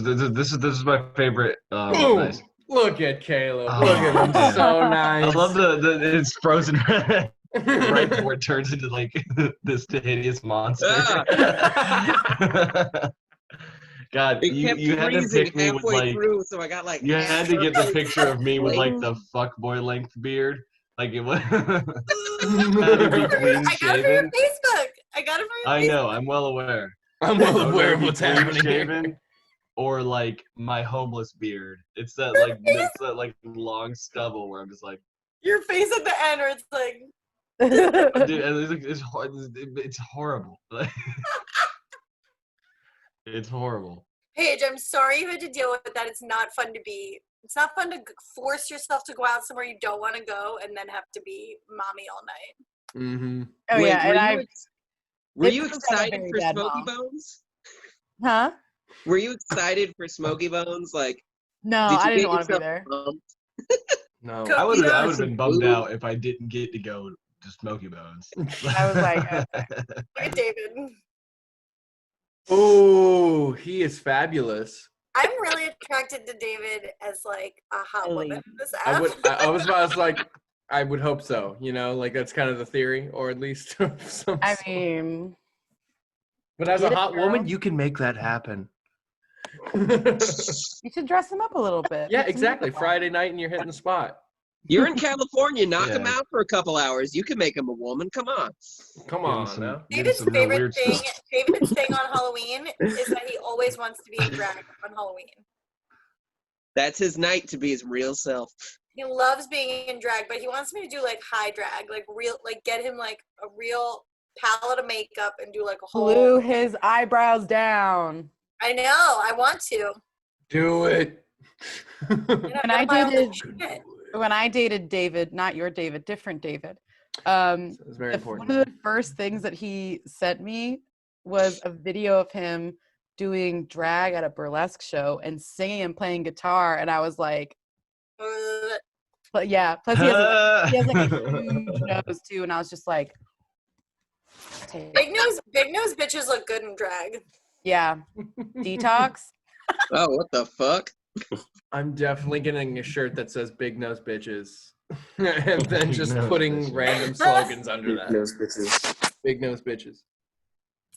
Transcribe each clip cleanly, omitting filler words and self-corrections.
This is my favorite. Boom! Nice. Look at Caleb. Oh, Look at him. man. So I nice. love the it's frozen right before it turns into like this hideous monster. God, It kept you had to freezing pick me with halfway like through, so I got like. you had to get the picture of me with like Like, the fuckboy length beard. Like it was. I Clean got it for your shaven. Facebook. I got it for your I Facebook. know. I'm well aware. I'm well I would aware rather of be what's clean happening here. shaven or like my homeless beard. It's that like long stubble where I'm just like, Your face at the end where it's like, dude, and it's horrible. It's horrible. Paige, I'm sorry you had to deal with that. It's not fun to force yourself to go out somewhere you don't want to go and then have to be mommy all night. Mm-hmm. Oh wait, yeah, were it you proves I'm a excited very for bad Smoky mom. Bones? huh? Were you excited for Smoky Bones? Like, No, did you I didn't get want to be yourself there. pumped? No. Go- I would Yeah, have some been bummed food. out if I didn't get to go to Smoky Bones. I was like, Look at David. Oh, he is fabulous. I'm really attracted to David as like a hot Really? woman. This I app. would. I was like, I would hope so. You know, like that's kind of the theory, or at least some. I sort. mean, But as a get it, hot girl. woman, you can make that happen. you should dress him up a little bit. Yeah, Make some exactly. makeup on. Friday night, and you're hitting the spot. You're in California. Knock him Yeah. out for a couple hours. You can make him a woman. Come on. Come Getting on, some- now. getting David's some real favorite weird thing, stuff. David's thing on Halloween is that he always wants to be in drag on Halloween. That's his night to be his real self. He loves being in drag, but he wants me to do like high drag, like real, like get him like a real palette of makeup and do like a whole. Glue his eyebrows down. I know, I want to. Do it. You know, When I get my own dated- shit. When I dated David, not your David, different David. It's very One important. of the first things that he sent me was a video of him doing drag at a burlesque show and singing and playing guitar, and I was like, but yeah. Plus he has like a huge nose too, and I was just like, Big nose bitches look good in drag. yeah, detox. Oh, what the fuck? I'm definitely getting a shirt that says "Big Nose Bitches," and then Big just Nose putting Bitches. random slogans under that. Nose bitches. Big Nose Bitches.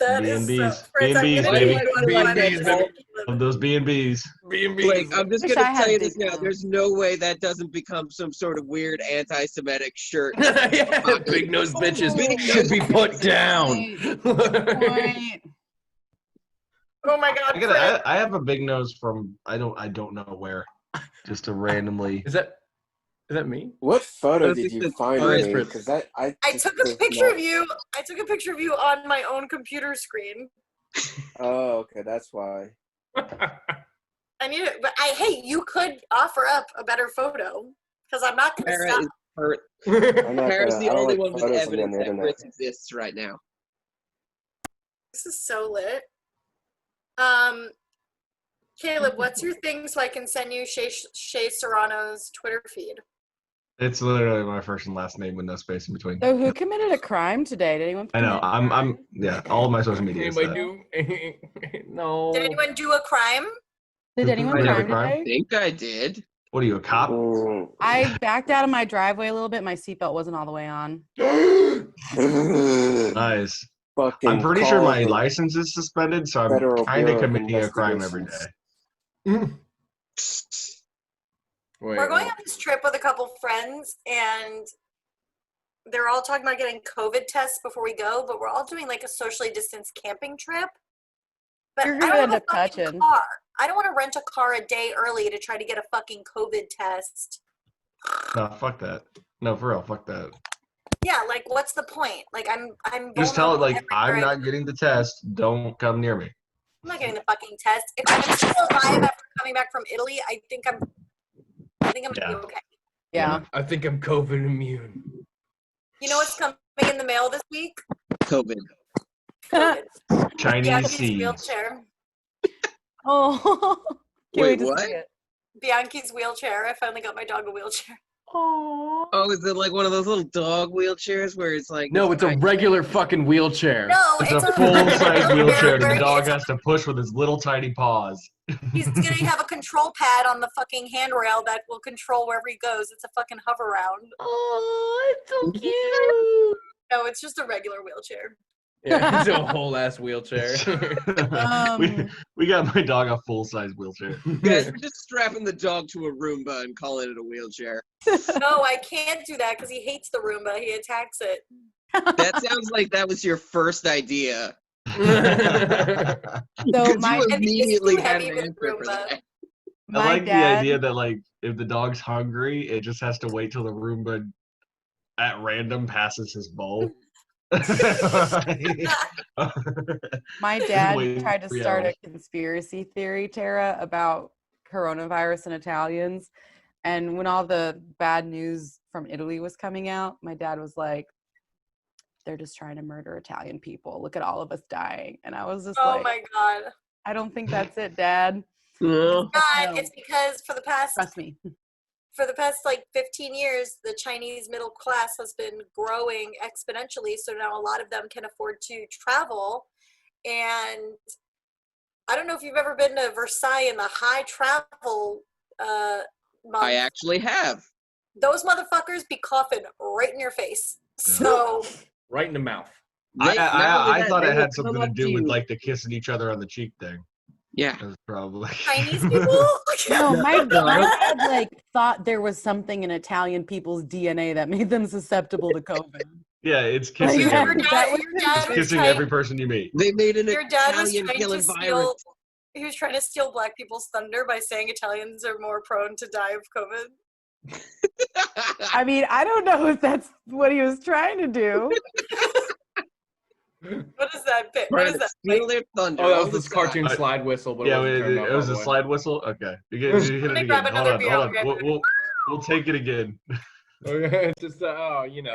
That is so. B&Bs. Fritz, I'm B&Bs, gonna baby. do one on B&Bs, Monday. Of those B&Bs. Like, I'm just Wish gonna I had tell you this big now. nose. There's no way that doesn't become some sort of weird anti-Semitic shirt. Yeah, Big Nose Bitches Big should be put down. Point. Oh my god, Fritz. I have a big nose from I don't know where. Just to randomly. Is that me? What photo Honestly, did you that's find fine. of me? Because I I just took a was picture not- of you. I took a picture of you on my own computer screen. Oh, okay, that's why. I need it, but hey, you could offer up a better photo because I'm not gonna Kara stop. is hurt. I'm not Kara's gonna, the I don't only like one with photos on the evidence that internet. Fritz exists right now. This is so lit. Caleb, what's your thing so I can send you Shay Serrano's Twitter feed? It's literally my first and last name with no space in between. So who committed a crime today? Did anyone? I know. commit a crime? Yeah. All of my social media is Anybody that. do? No. Did anyone do a crime? Did anyone I crime never crime. I today? think I did. What are you, a cop? Mm. I backed out of my driveway a little bit. My seatbelt wasn't all the way on. Nice. Fucking I'm pretty sure my call the license is suspended, so I'm Federal kind Bureau of of committing a crime every day. Investigations. Wait, We're going on this trip with a couple friends, and they're all talking about getting COVID tests before we go, but we're all doing like a socially distanced camping trip. But You're I gonna don't end have up a fucking touching. car. I don't want to rent a car a day early to try to get a fucking COVID test. No, fuck that. No, for real, fuck that. Yeah, like what's the point? Like I'm Just tell it vulnerable like I'm everywhere I not getting the test. Don't come near me. I'm not getting the fucking test. If I'm still alive after coming back from Italy, I think I'm gonna Yeah. be okay. Yeah. I think I'm COVID immune. You know what's coming in the mail this week? COVID. COVID. Chinese Bianchi's seeds. wheelchair. Oh. Can't Wait, to what? see it. Bianchi's wheelchair. I finally got my dog a wheelchair. Oh, is it like one of those little dog wheelchairs where it's like No, it's a regular fucking wheelchair. No, It's a full-size wheelchair that the dog where has to push with his little tiny paws. he's gonna have a control pad on the fucking handrail that will control wherever he goes. It's a fucking hover round. Oh, it's so cute. No, it's just a regular wheelchair. Yeah, it's a whole ass wheelchair. we got my dog a full-size wheelchair. Guys, we're just strapping the dog to a Roomba and calling it a wheelchair. No, I can't do that because he hates the Roomba. He attacks it. That sounds like that was your first idea. So Because my you And he's immediately too had heavy an with answer for Roomba. that. I my like the dad, idea that like if the dog's hungry, it just has to wait till the Roomba at random passes his bowl. my dad Wait tried to 3 start hours. a conspiracy theory, Tara, about coronavirus and Italians. And when all the bad news from Italy was coming out, my dad was like, they're just trying to murder Italian people. Look at all of us dying. And I was just Oh like, my god. I don't think that's it, Dad. No. God, No. it's because for the past Trust me. like 15 years, the Chinese middle class has been growing exponentially. So now a lot of them can afford to travel. And I don't know if you've ever been to Versailles in the high travel month. I actually have. Those motherfuckers be coughing right in your face. So Right in the mouth. They- not only I that, thought they it will had something come to up do with you- like the kissing each other on the cheek thing. Yeah. That was probably Chinese people? No, my No, I don't- dad like thought there was something in Italian people's DNA that made them susceptible to COVID. Yeah, it's Like, kissing. your everybody. dad- your It's dad was kissing trying, every person you meet. They made an your dad was Italian trying killing to virus. steal. He was trying to steal black people's thunder by saying Italians are more prone to die of COVID. I mean, I don't know if that's what he was trying to do. What is that bit? What Trying is to that? steal their thunder. Oh, that all was the this cartoon time. slide whistle, but Yeah, it, wasn't turned off it was all a the way. slide whistle. Okay, you hit Let it me grab again. another Hold on, beer, hold I'll on. be right We'll take it again. Okay, just oh, you know,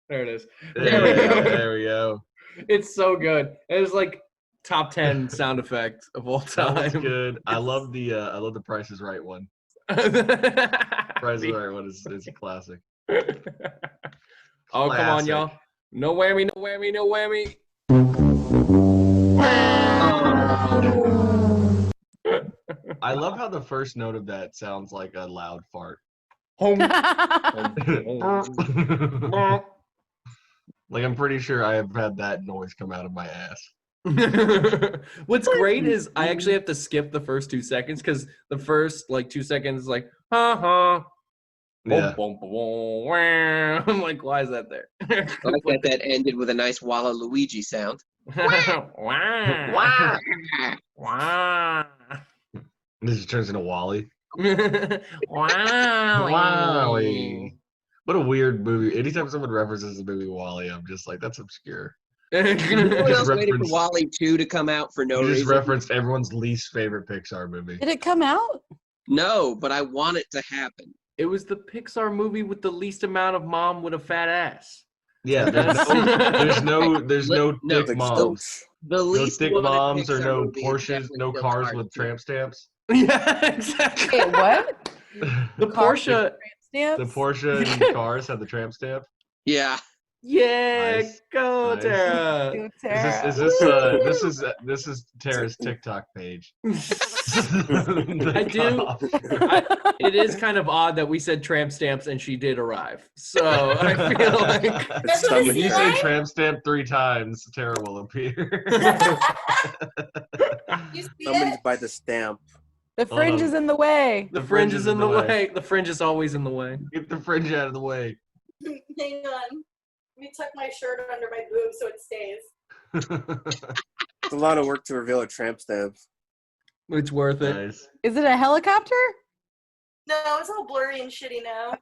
there it is. There we go. There we go. It's so good. It was like top 10 sound effect of all That was time. good. I love the Price is Right one. Price is Right one is a classic. Oh, come on, Classic. y'all. No whammy, no whammy, no whammy. I love how the first note of that sounds like a loud fart. Home. Like I'm pretty sure I have had that noise come out of my ass. What's great is I actually have to skip the first 2 seconds because the first like 2 seconds is like, ha ha. Yeah. Boom, boom, boom, wah. I'm like, why is that there? I like that ended with a nice Waluigi sound. Wah. Wow. Wah. This just turns into Wally. Wow. Wally. What a weird movie. Anytime someone references the movie Wally, I'm just like, that's obscure. Everyone Just else waited for reference- Wally 2 to come out for no You just reason. referenced everyone's least favorite Pixar movie. Did it come out? No, but I want it to happen. It was the Pixar movie with the least amount of mom with a fat ass. Yeah, there's no No, thick Like, moms. The No least thick wanted moms or Pixar no movie is Porsches, definitely no still cars Cars with 2. tramp stamps. Yeah, exactly. Wait, what? The Porsche. The Stamps? Porsche and cars have the tramp stamp. Yeah. Yeah, Nice. go Nice. Tara. Dude, Is Tara. this is Tara's TikTok page. I do. It is kind of odd that we said tramp stamps and she did arrive. So I feel like That's what If it's you say like. tramp stamp 3 times, Tara will appear. You see Someone's it? by the stamp. The fringe is in the way. the fringe is in the way. The fringe is always in the way. Get the fringe out of the way. Hang on. Let me tuck my shirt under my boob so it stays. It's a lot of work to reveal a tramp stamp. It's worth it. Nice. Is it a helicopter? No, it's all blurry and shitty now.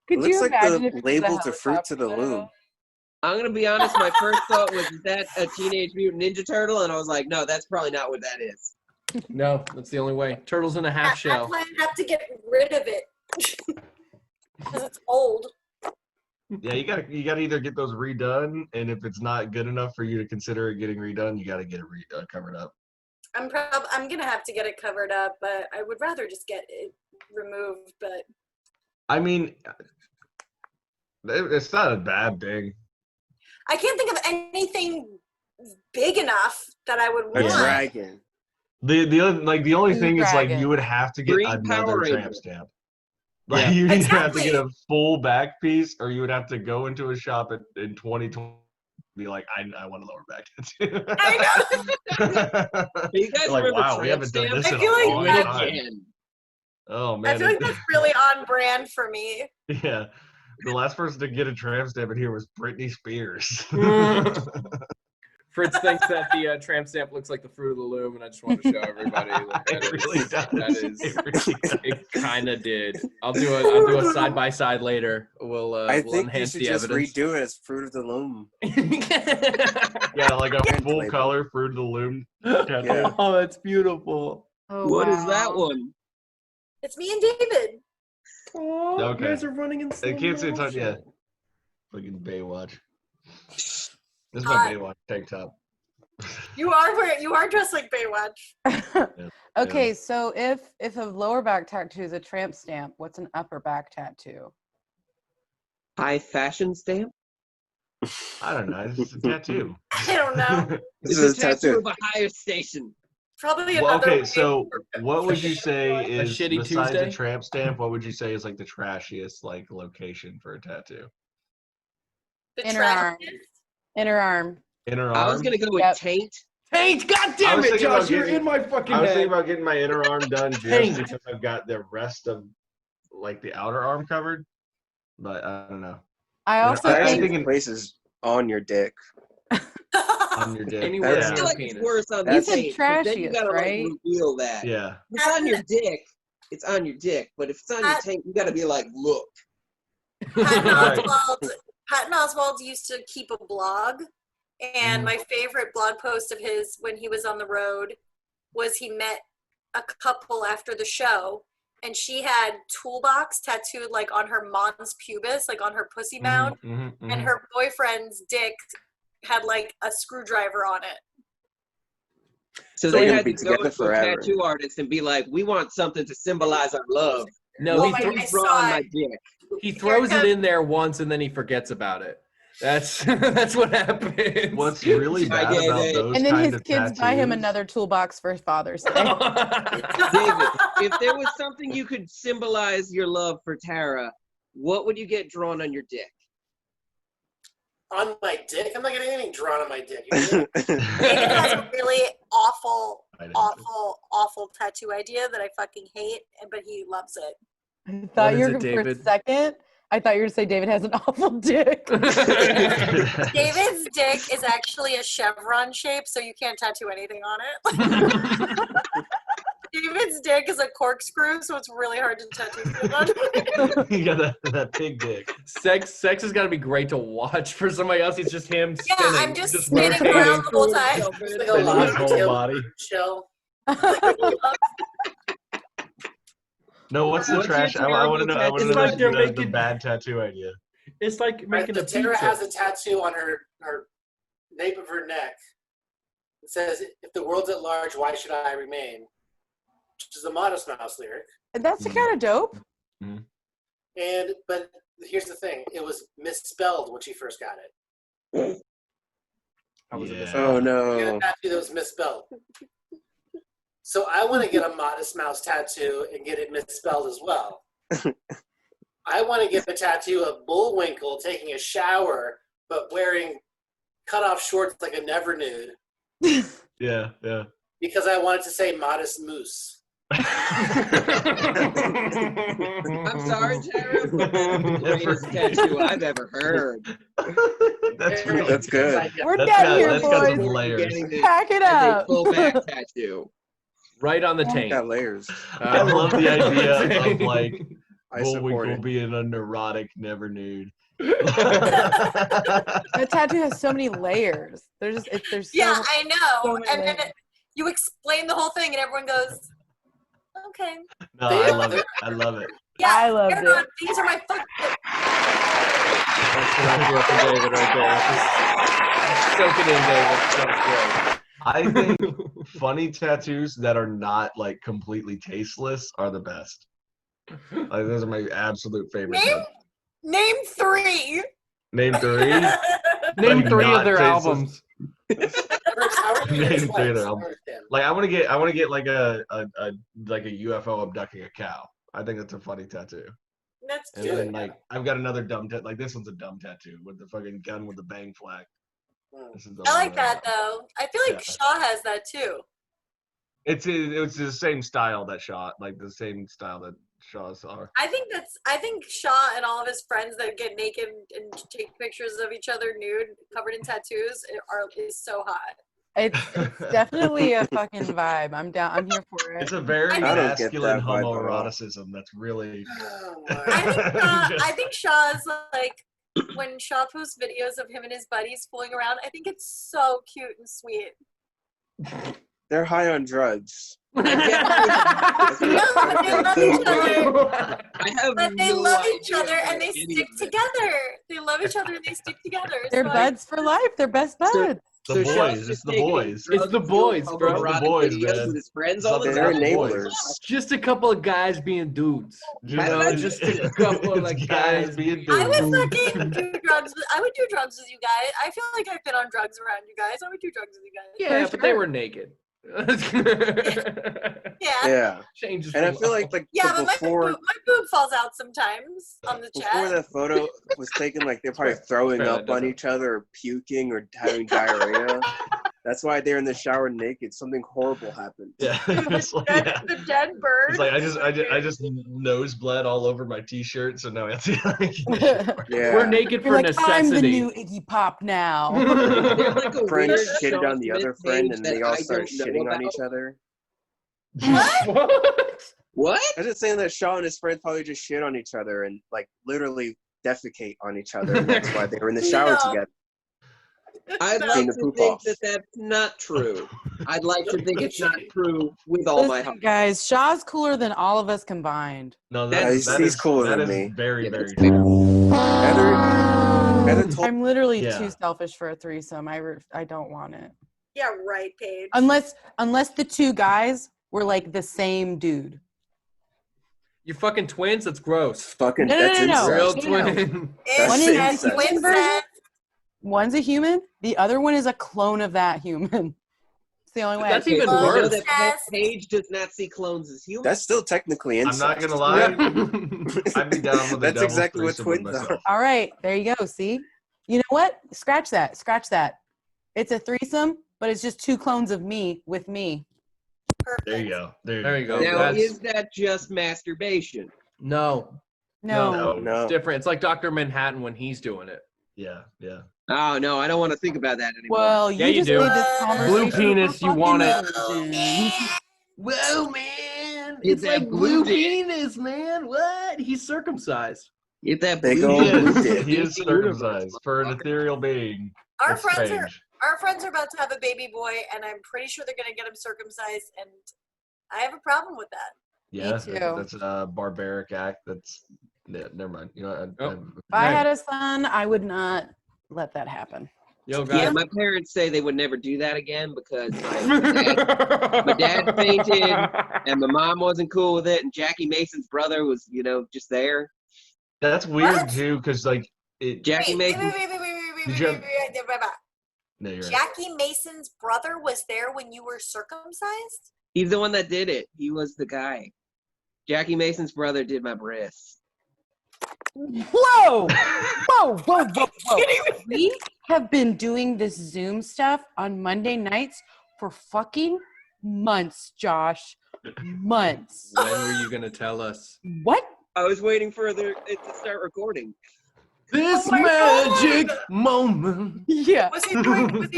Could It you looks like imagine the if it was a label to Fruit to the helicopter, though? Loom. I'm going to be honest, my first thought was, is that a Teenage Mutant Ninja Turtle? And I was like, no, that's probably not what that is. No, that's the only way. Turtles in a half shell. That's why I have to get rid of it. Because it's old. Yeah, you gotta either get those redone, and if it's not good enough for you to consider it getting redone, you gotta get it covered up. I'm gonna have to get it covered up, but I would rather just get it removed. But I mean, it's not a bad thing. I can't think of anything big enough that I would A want. dragon. The only Blue thing is like dragon. you would have to get Green another Power tramp Ranger. stamp. Like Yeah. you either have to get Exactly. a full back piece, or you would have to go into a shop in 2020 be like, I want a lower back tattoo. I Do you guys Like, remember wow, we tramp haven't done stamps? this I in feel a like long Do it time. again. Oh I man, feel like that's really on brand for me. yeah. The last person to get a tramp stamp in here was Britney Spears. Fritz thinks that the tramp stamp looks like the Fruit of the Loom, and I just wanted to show everybody that It really does. That is, It really does. it kind of did. I'll do a side by side later. We'll I we'll think you enhance should the just evidence. redo it as Fruit of the Loom. Yeah, like a Print full label. color Fruit of the Loom tattoo. Yeah. Oh, that's beautiful. Oh, What is that wow. one? It's me and David. Oh, Okay. you guys are running in slow I can't say it's on motion. yet. Fucking Baywatch. This is my Hot. Baywatch tank top. You are dressed like Baywatch. Okay, so if a lower back tattoo is a tramp stamp, what's an upper back tattoo? High fashion stamp? I don't know. It's just a tattoo. I don't know. This It's is a tattoo tattoo. of a higher station. Probably Well, another. okay, way so for- what would you say is shitty besides Tuesday? a tramp stamp? What would you say is like the trashiest like location for a tattoo? the Inner trash arm. is? Inner arm. Inner arm. I was gonna go with Yep. taint. Taint, god I damn was it, thinking about Josh, you're getting- in my fucking I was head. thinking about getting my inner arm done just Taint. because I've got the rest of like the outer arm covered, but I don't know. I Inner- also I I was think think thinking- places on your dick. On your dick. Anywhere I That's- near feel your like it's penis. worse on the You said taint. 'cause then you trashiest, gotta right? like reveal that. Yeah. If it's on your dick, it's on your dick. But if it's on your taint, you gotta be like, look. Patton Right. Oswald used to keep a blog, and my favorite blog post of his when he was on the road was he met a couple after the show, and she had toolbox tattooed like on her mons pubis, like on her pussy mound, and her boyfriend's dick had like a screwdriver on it. So They're they gonna had be to go together to a forever. tattoo artist and be like, we want something to symbolize our love. No, Oh he, my thro- God. I Draw saw on my it. dick. he throws it in there once and then he forgets about it. That's that's what happens. What's really Bye, bad about David. those and then kind his of kids buy him tattoos- another toolbox for Father's Day. David, if there was something you could symbolize your love for Tara, what would you get drawn on your dick? On my dick? I'm not getting anything drawn on my dick. You David has a really awful, I don't awful tattoo idea that I fucking hate, but he loves it. I thought is you it, were for a David? second. I thought you were gonna say David has an awful dick. David's dick is actually a chevron shape, so you can't tattoo anything on it. David's dick is a corkscrew, so it's really hard to tattoo shit on. You got that big dick. Sex has got to be great to watch for somebody else. It's just him Yeah, spinning. I'm just spinning rotating. around the whole time. It's like a Spinning lot his of whole tail body. chill. No, what's the What's your trash? I want to know. I want to It's know like they're the making- bad tattoo idea. It's like making a The Tara pizza. has a tattoo on her nape of her neck. It says, "If the world's at large, why should I remain?" Which is a Modest Mouse lyric. That's kind of dope. But here's the thing: it was misspelled when she first got it. How was it Yeah. misspelled? Oh Get no. a tattoo that was misspelled. So I want to get a Modest Mouse tattoo and get it misspelled as well. I want to get the tattoo of Bullwinkle taking a shower, but wearing cutoff shorts like a never nude, Yeah, yeah. because I wanted to say Modest Moose. I'm sorry, Tara, but that's the greatest tattoo I've ever heard. That's really That's good. We're That's done got- here, that's got some boys. layers. Getting this Pack it as a up. full back tattoo. Right on the taint. Got layers. I love the idea of like I support Bullwinkle it. being a neurotic never nude. That tattoo has so many layers. There's so Yeah, much- I know. so many And then layers. you explain the whole thing, and everyone goes, "Okay." No, I love it. I love it. Yeah, I loved they're not- it. These are my fucking. That's what I feel for David right there. Just soak it in, David. That's I think funny tattoos that are not like completely tasteless are the best. Like those are my absolute favorite. Name 3. Name 3. Name 3 of not their tasteless. albums. First, how are you gonna Name explain three of this? their I don't albums. understand. Like I want to get like a UFO abducting a cow. I think that's a funny tattoo. That's And cute. then like I've got another dumb tattoo. Like this one's a dumb tattoo with the fucking gun with the bang flag. Hmm. This is the I one like that though. I feel like Yeah. Shaw has that too. It's the same style that shot, like the same style that Shaw's are. I think Shaw and all of his friends that get naked and take pictures of each other nude, covered in tattoos, is so hot. It's definitely a fucking vibe. I'm down. I'm here for it. It's a very I don't get masculine that vibe at all. homoeroticism that's really. Oh, my. I think Shaw's like when Shaw posts videos of him and his buddies fooling around. I think it's so cute and sweet. They're high on drugs. No, but they love each other. I have But they no love each idea other and about they any stick of this. together. They love each other and they stick together. They're So buds for life. They're best buds. The So Shaw's boys, it's just the taking boys. It's the boys, drugs, bro. homoerotic It's the boys, videos man. with his friends It's all all the the They're time. enablers. Just a couple of guys being dudes. You know, just a couple of like guys being I would dudes. fucking do drugs. I would do drugs with you guys. I feel like I've been on drugs around you guys. I would do drugs with you guys. Yeah, For but they sure. were naked. Yeah. Yeah. Changes. And I from feel like Yeah, the but my before boob falls out sometimes on the before chat. that photo was taken, like they're probably throwing fair, up that on doesn't- each other or puking or having diarrhea. That's why they're in the shower naked. Something horrible happened. Yeah. It's like, yeah. The dead bird. It's like I just nose bled all over my t-shirt, so now I have to like Yeah. We're naked You're for like, I'm the necessity. new Iggy Pop now. They're like a Friend weird shitted Shaw on the other Smith friend page and that they all I started don't know shitting on about. each other. What? What? I'm just saying that Shaw and his friends probably just shit on each other and like literally defecate on each other, and that's why they were in the shower No. together. I'd No. like Clean the to poop think off. that that's not true. I'd like to think it's not true with all my Listen, heart. guys, Shaw's cooler than all of us combined. No, That's- he's cooler that than is me. very, Yeah, very that's true. Heather told I'm literally Yeah. too selfish for a threesome. I don't want it. Yeah, right, Paige. Unless the two guys were like the same dude. You fucking twins? That's gross. fucking No, no, that's no, no. incest. Real No, no. twin. One is Incest, the human incest. version. One's a human, the other one is a clone of that human. It's the only way. That's I can even You know worse. that Paige does not see clones as humans. That's still technically I'm incest. not gonna lie. I'd be down with a That's devil's exactly what threesome with twins myself. are. All right, there you go. See, you know what? Scratch that. Scratch that. It's a threesome, but it's just two clones of me with me. Perfect. There you go. There you go. Now, That's- is that just masturbation? No, No. No. it's different. It's like Dr. Manhattan when he's doing it. Yeah, yeah. Oh no, I don't want to think about that anymore. Well, Yeah, you you just do. made this Blue conversation penis, you want it. virgin. Whoa, man! Get It's that like blue blue dick. penis, man. What? He's circumcised. Get that Big blue old dick. blue dick. He is Empty universe, circumcised for an motherfucker. ethereal being. Our That's friends are strange. about to have a baby boy, and I'm pretty sure they're gonna get him circumcised, and I have a problem with that. Yeah, too. that's a barbaric act. That's yeah, never mind. You know, Oh. If I Right. had a son, I would not let that happen. Yo, Yeah, guys. my parents say they would never do that again because my dad fainted, and my mom wasn't cool with it, and Jackie Mason's brother was, just there. that's weird What? too, because like it. Jackie Wait, Mason. Did you have- No, you're right. Jackie Mason's brother was there when you were circumcised? He's the one that did it. He was the guy. Jackie Mason's brother did my breasts. Whoa! Whoa, whoa, whoa, whoa. We have been doing this Zoom stuff on Monday nights for fucking months, Josh. Months. When were you gonna tell us? What? I was waiting for it to start recording. This Oh my magic God. moment. Yeah. Was he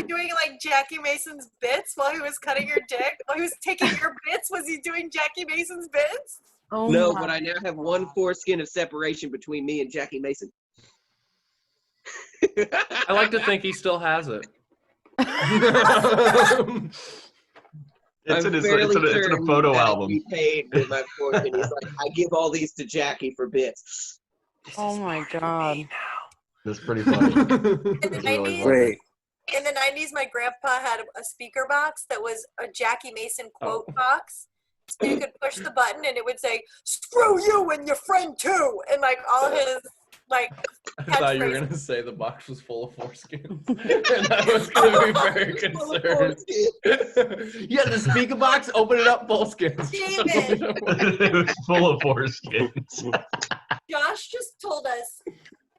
doing like Jackie Mason's bits while he was cutting your dick? While he was taking your bits? Was he doing Jackie Mason's bits? Oh No, my but I now have one foreskin of separation between me and Jackie Mason. I like to think he still has it. It's I'm in fairly a certain photo that album. He paid with my foreskin. He's like, I give all these to Jackie for bits. Oh my god. That's pretty funny. In the That's really 90s, funny. Wait, in the 90s, my grandpa had a speaker box that was a Jackie Mason quote Oh. box, So you could push the button and it would say, "Screw you and your friend too," and like all his like. I thought you were catchphrases. gonna say the box was full of foreskins, and I was gonna be very concerned. Yeah, the speaker box, open it up, full skins. David. It was full of foreskins. Josh just told us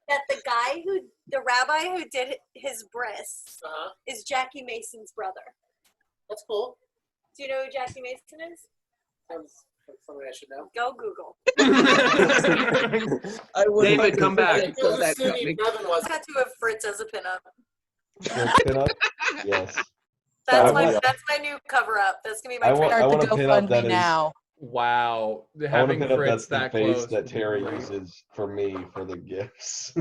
that the rabbi who did his bris is Jackie Mason's brother. That's cool. Do you know who Jackie Mason is? Sounds like something I should know. Go Google. David, come back. I was assuming Brevin was. Tattoo of Fritz as a pinup. Pin up? Yes. That's I my want- that's my new cover up. That's gonna be my I want- trademark. Start wanna the pin up GoFundMe that is- now. Wow, I want to having pin up Fritz that's the that face close. that Terry uses for me for the gifts.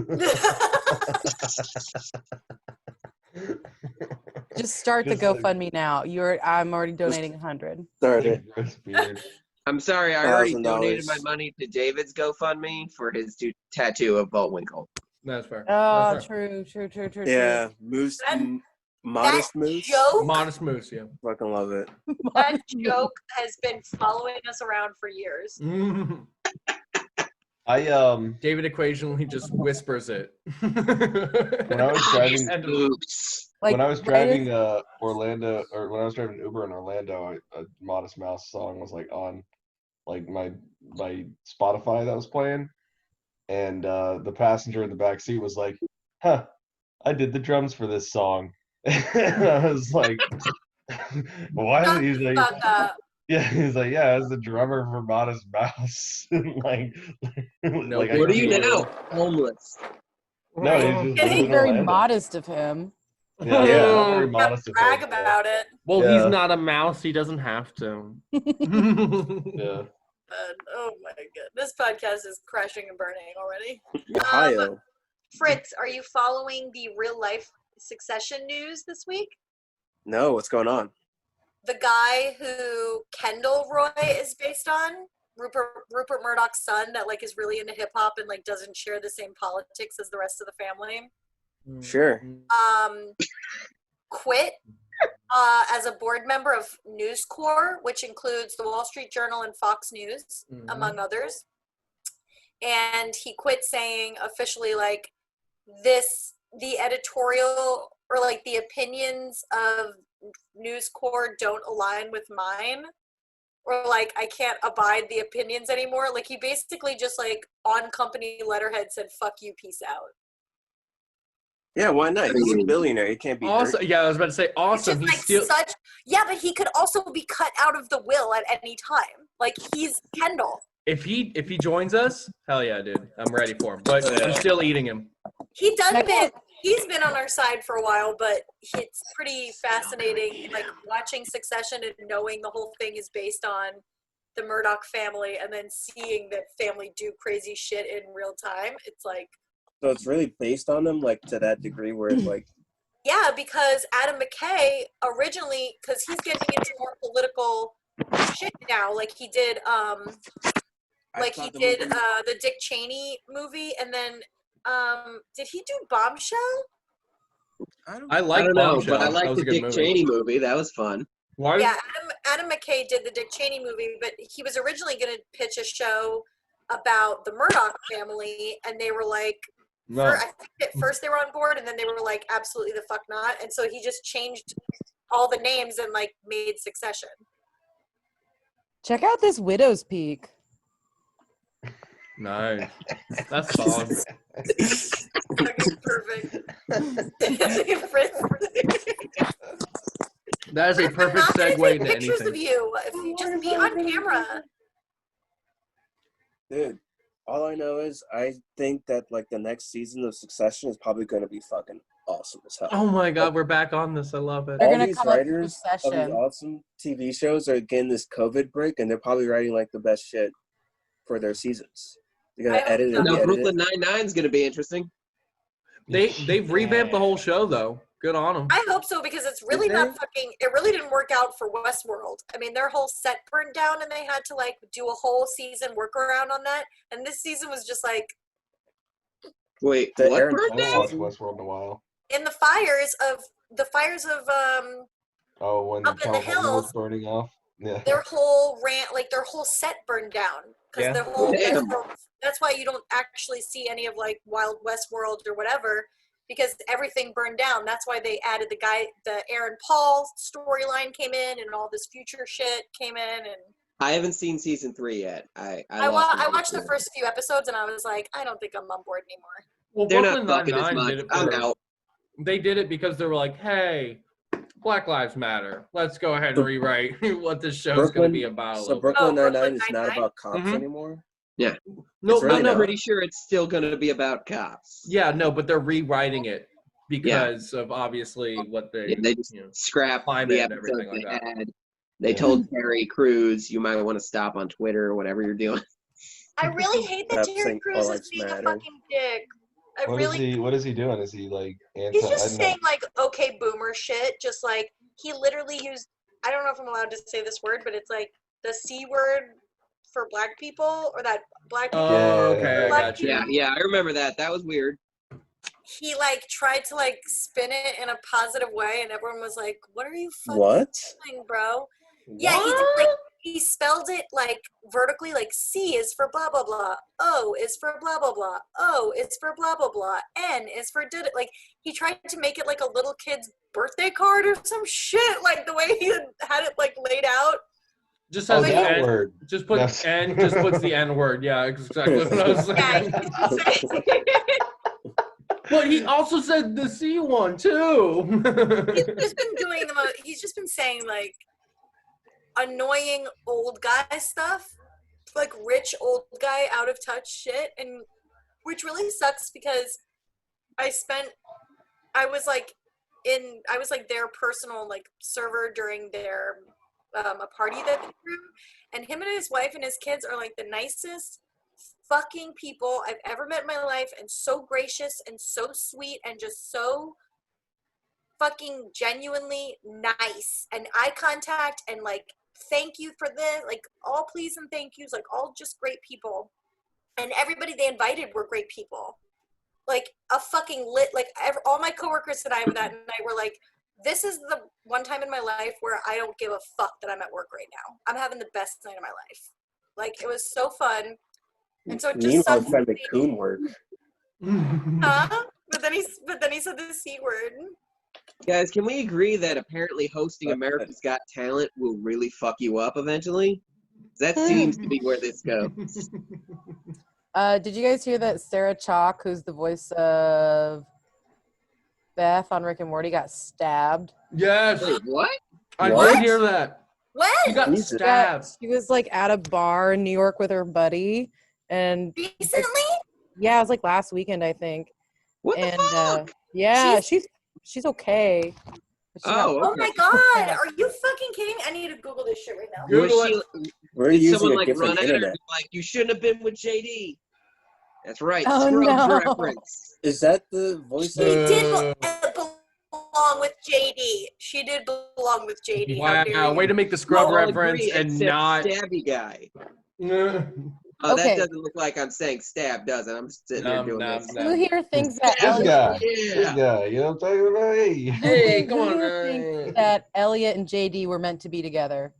Just start the Just like- GoFundMe now. I'm already donating 100. Start it. Gross beard. I'm sorry, I already $1,000. donated my money to David's GoFundMe for his tattoo of Bullwinkle. That's fair. Oh, That's fair. true. Yeah, moose, That- modest moose. Joke, Modest moose, yeah. Fucking love it. that joke has been following us around for years. David occasionally just whispers it. When I was driving And- Oops. when I was right driving Orlando, or when I was driving Uber in Orlando, a Modest Mouse song was like on like my Spotify that was playing, and the passenger in the back seat was like, "Huh, I did the drums for this song." And I was like, "What?" He's like, About that. "Yeah." He's like, "Yeah, I was the drummer for Modest Mouse." like, No, like, I What are couldn't you believe now? it. Homeless. No, he's just Is he living in Very Orlando. modest of him. Yeah, not very Yeah. modest of Brag him, about it. Well, Yeah. he's not a mouse. He doesn't have to. Yeah. But, oh my god, this podcast is crashing and burning already. Ohio. Fritz, are you following the real life Succession news this week? No, what's going on? The guy who Kendall Roy is based on, Rupert Murdoch's son, that like is really into hip hop and like doesn't share the same politics as the rest of the family. Sure. Quit as a board member of News Corp, which includes the Wall Street Journal and Fox News, among others. And he quit saying officially like the editorial or like the opinions of News Corp don't align with mine, or like I can't abide the opinions anymore. Like he basically just like on company letterhead said, "Fuck you, peace out." Yeah, why not? He's a billionaire. He can't be Also, hurt. yeah, I was about to say, It's awesome. just He's like still. yeah, but he could also be cut out of the will at any time. Like he's Kendall. If he joins us, hell yeah, dude, I'm ready for him. But I'm still eating him. He's been on our side for a while, but it's pretty fascinating, like watching Succession and knowing the whole thing is based on the Murdoch family, and then seeing that family do crazy shit in real time. It's like, So it's really based on them, like to that degree where it's like, yeah, because Adam McKay originally, because he's getting into more political shit now, like he did, the Dick Cheney movie, and then did he do Bombshell? I I like don't know, Bombshell. but I That like was the a good Dick movie. Cheney movie. That was fun. Why? Yeah, Adam McKay did the Dick Cheney movie, but he was originally going to pitch a show about the Murdoch family, and they were like, No. I think at first they were on board, and then they were like, absolutely the fuck not, and so he just changed all the names and like made Succession. Check out this Widow's Peak. Nice. That's solid. Fucking perfect. That is a I'm perfect not gonna segue take into pictures of anything. you. If you just be on camera. dude, all I know is I think that like the next season of Succession is probably going to be fucking awesome as hell. Oh my god, we're back on this. I love it. They're All gonna these come up with writers of Succession. these awesome TV shows are getting this COVID break, and they're probably writing like the best shit for their seasons. They're I gonna hope edit so. and Now re-edit Brooklyn it. Nine-Nine's going to be interesting. They've revamped the whole show though. Good on them. I hope so, because it's really Did not fucking. It really didn't work out for Westworld. I mean, their whole set burned down, and they had to like do a whole season workaround on that. And this season was just like Wait, The what Aaron burned I down? haven't watched Westworld in a while. in the fires of Oh, when Up in the California was hills. burning off. Yeah. their whole their whole set burned down because Yeah. their whole Damn. that's why you don't actually see any of like Wild West World or whatever, because everything burned down. That's why they added the Aaron Paul storyline came in, and all this future shit came in. And I haven't seen season 3 yet. I watched the first few episodes, and I was like, I don't think I'm on board anymore. Well, They're Brooklyn not fucking as Nine-Nine much. did it I'm for. out. They did it because they were like, "Hey, Black Lives Matter. Let's go ahead and rewrite what this show's going to be about." a So little bit." Brooklyn Oh, Nine-Nine is Brooklyn not Nine-Nine? about cops Mhm. anymore? No, really no, I'm no. pretty sure it's still going to be about cops. Yeah, no, but they're rewriting it because of obviously what they. Yeah, they just you know, scrapped climate the and episodes everything like they that. had. They Yeah. told Terry Crews, you might want to stop on Twitter or whatever you're doing. I really hate that Stop Terry saying Crews all is lives being a matter. fucking dick. I What really is he doing? Is he like anti? He's I just don't know. saying like okay boomer shit. Just like he literally used, I don't know if I'm allowed to say this word, but it's like the C word for black people, or that black people. Oh, okay, I Black got you. Yeah, I remember that. That was weird. He like tried to like spin it in a positive way, and everyone was like, "What are you fucking What? doing, bro?" Yeah, he did like he spelled it like vertically, like C is for blah blah blah, O is for blah blah blah, O is for blah blah blah, N is for did it. Like he tried to make it like a little kid's birthday card or some shit. Like the way he had it like laid out. Just Oh, has the that N. word. Just put Yes. N. Just puts the N word. Yeah, exactly what I was Yeah, saying. he's just saying- But he also said the C one too. he's just been doing the most. He's just been saying like annoying old guy stuff, like rich old guy out of touch shit, and which really sucks because I was like their personal like server during their a party that they threw, and him and his wife and his kids are like the nicest fucking people I've ever met in my life, and so gracious and so sweet and just so fucking genuinely nice, and eye contact and like thank you for this, like all please and thank yous, like all just great people, and everybody they invited were great people, like a fucking lit, like all my coworkers that I that night were like, this is the one time in my life where I don't give a fuck that I'm at work right now. I'm having the best night of my life. Like it was so fun. And so it just Meanwhile, sucks. trying to make coon work. Huh? But then he said the C word. Guys, can we agree that apparently hosting America's Got Talent will really fuck you up eventually? That seems to be where this goes. Did you guys hear that Sarah Chalk, who's the voice of Beth on Rick and Morty, got stabbed? Yes, Wait, what? I What? did hear that. She When? got Jesus. stabbed. She was like at a bar in New York with her buddy, and Recently? yeah, it was like last weekend, I think. What the And fuck? yeah, she's okay. But she got- Oh, Oh okay. my god, are you fucking kidding? I need to Google this shit right now. Google Was it. We're Did using someone a like different run at her and internet. be like, you shouldn't have been with JD? That's right. Oh, Scrubs no. reference. Is that the voice She of did belong with JD. She did belong with JD. How dare Wow, you? way to make the We scrub all reference agree and except not. Stabby Guy. No, Oh, Okay. that doesn't look like I'm saying stab, does it? I'm sitting there doing this. Who here thinks that This Elliot? guy. This Yeah. guy. You know what I'm talking about? Hey. Hey, who come on, here thinks man. that Elliot and JD were meant to be together?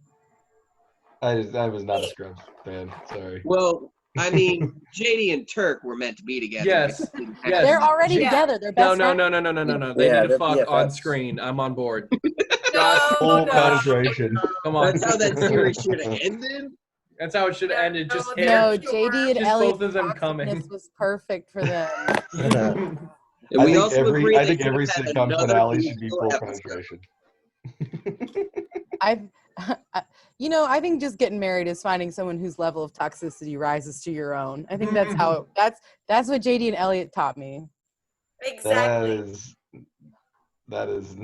I was not a Scrubs fan. Sorry. Well, I mean, JD and Turk were meant to be together. Yes. It just didn't Yes. happen. They're already Yeah. together. They're No, best no, friends. no, no, no, no, no, no. They Yeah, need to they're fuck on BFFs. screen. I'm on board. No, Full no. penetration. Come on. That's how that series should have ended. That's how it should have ended. Just No, him. No, JD and Just Elliot. both of them coming. was perfect for them. And I we think also every agree I they think should every have had sitcom another finale should be female full episode. penetration. I think just getting married is finding someone whose level of toxicity rises to your own. I think that's how that's what JD and Elliot taught me. Exactly. That is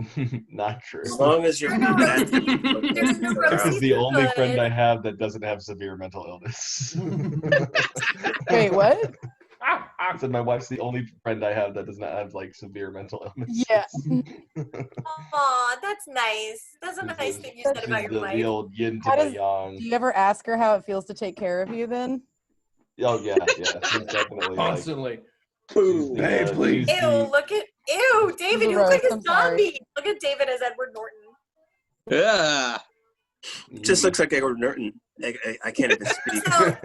not true. As long as you're There's no that roses. There's no This roses. is the only Good. friend I have that doesn't have severe mental illness. Wait, what? I said my wife's the only friend I have that does not have like severe mental illness. Yeah. Aw, that's nice. That's a nice thing you said about your the wife. old yin to How the does- yang. Do you ever ask her how it feels to take care of you then? Oh yeah. She's definitely like, Constantly. Boom. Hey, please. Ew, ew, David, you look like Gross, a I'm sorry. zombie. Look at David as Edward Norton. Yeah. Just looks like Edward Norton. I can't even speak. So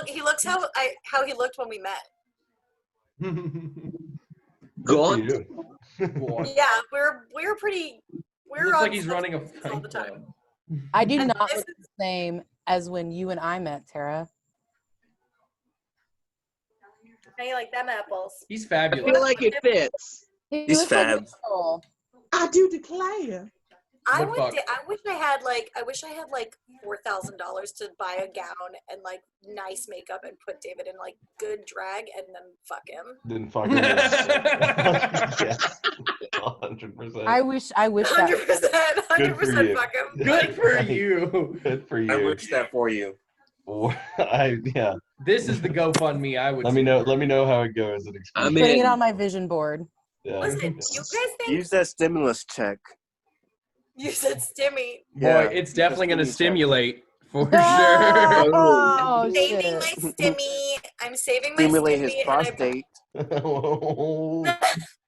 he looks how he looked when we met. Gaunt. Yeah, we were pretty. We were Looks on like he's running a all the fight time. club. I do And not this look the same as when you and I met, Tara. How you like them apples? He's I fabulous. feel like it fits. He's looks like fab. Mitchell. I do declare. I What fuck? wish I had like $4,000 to buy a gown and like nice makeup and put David in like good drag and then fuck him. Then fucking yes, 100%. I wish 100%, Good for 100% you. fuck him. Good for you. Good for I you. wish that for you. Yeah. This is the GoFundMe I would. Let me know. Let me know how it goes. And I'm Putting in. it on my vision board. Yeah. Listen, yeah. you guys think Use that stimulus check. you said stimmy? Boy, Yeah, it's definitely going to just stimulate for sure. Oh, Saving shit. my stimmy. I'm saving my Stimulate his stimmy. prostate.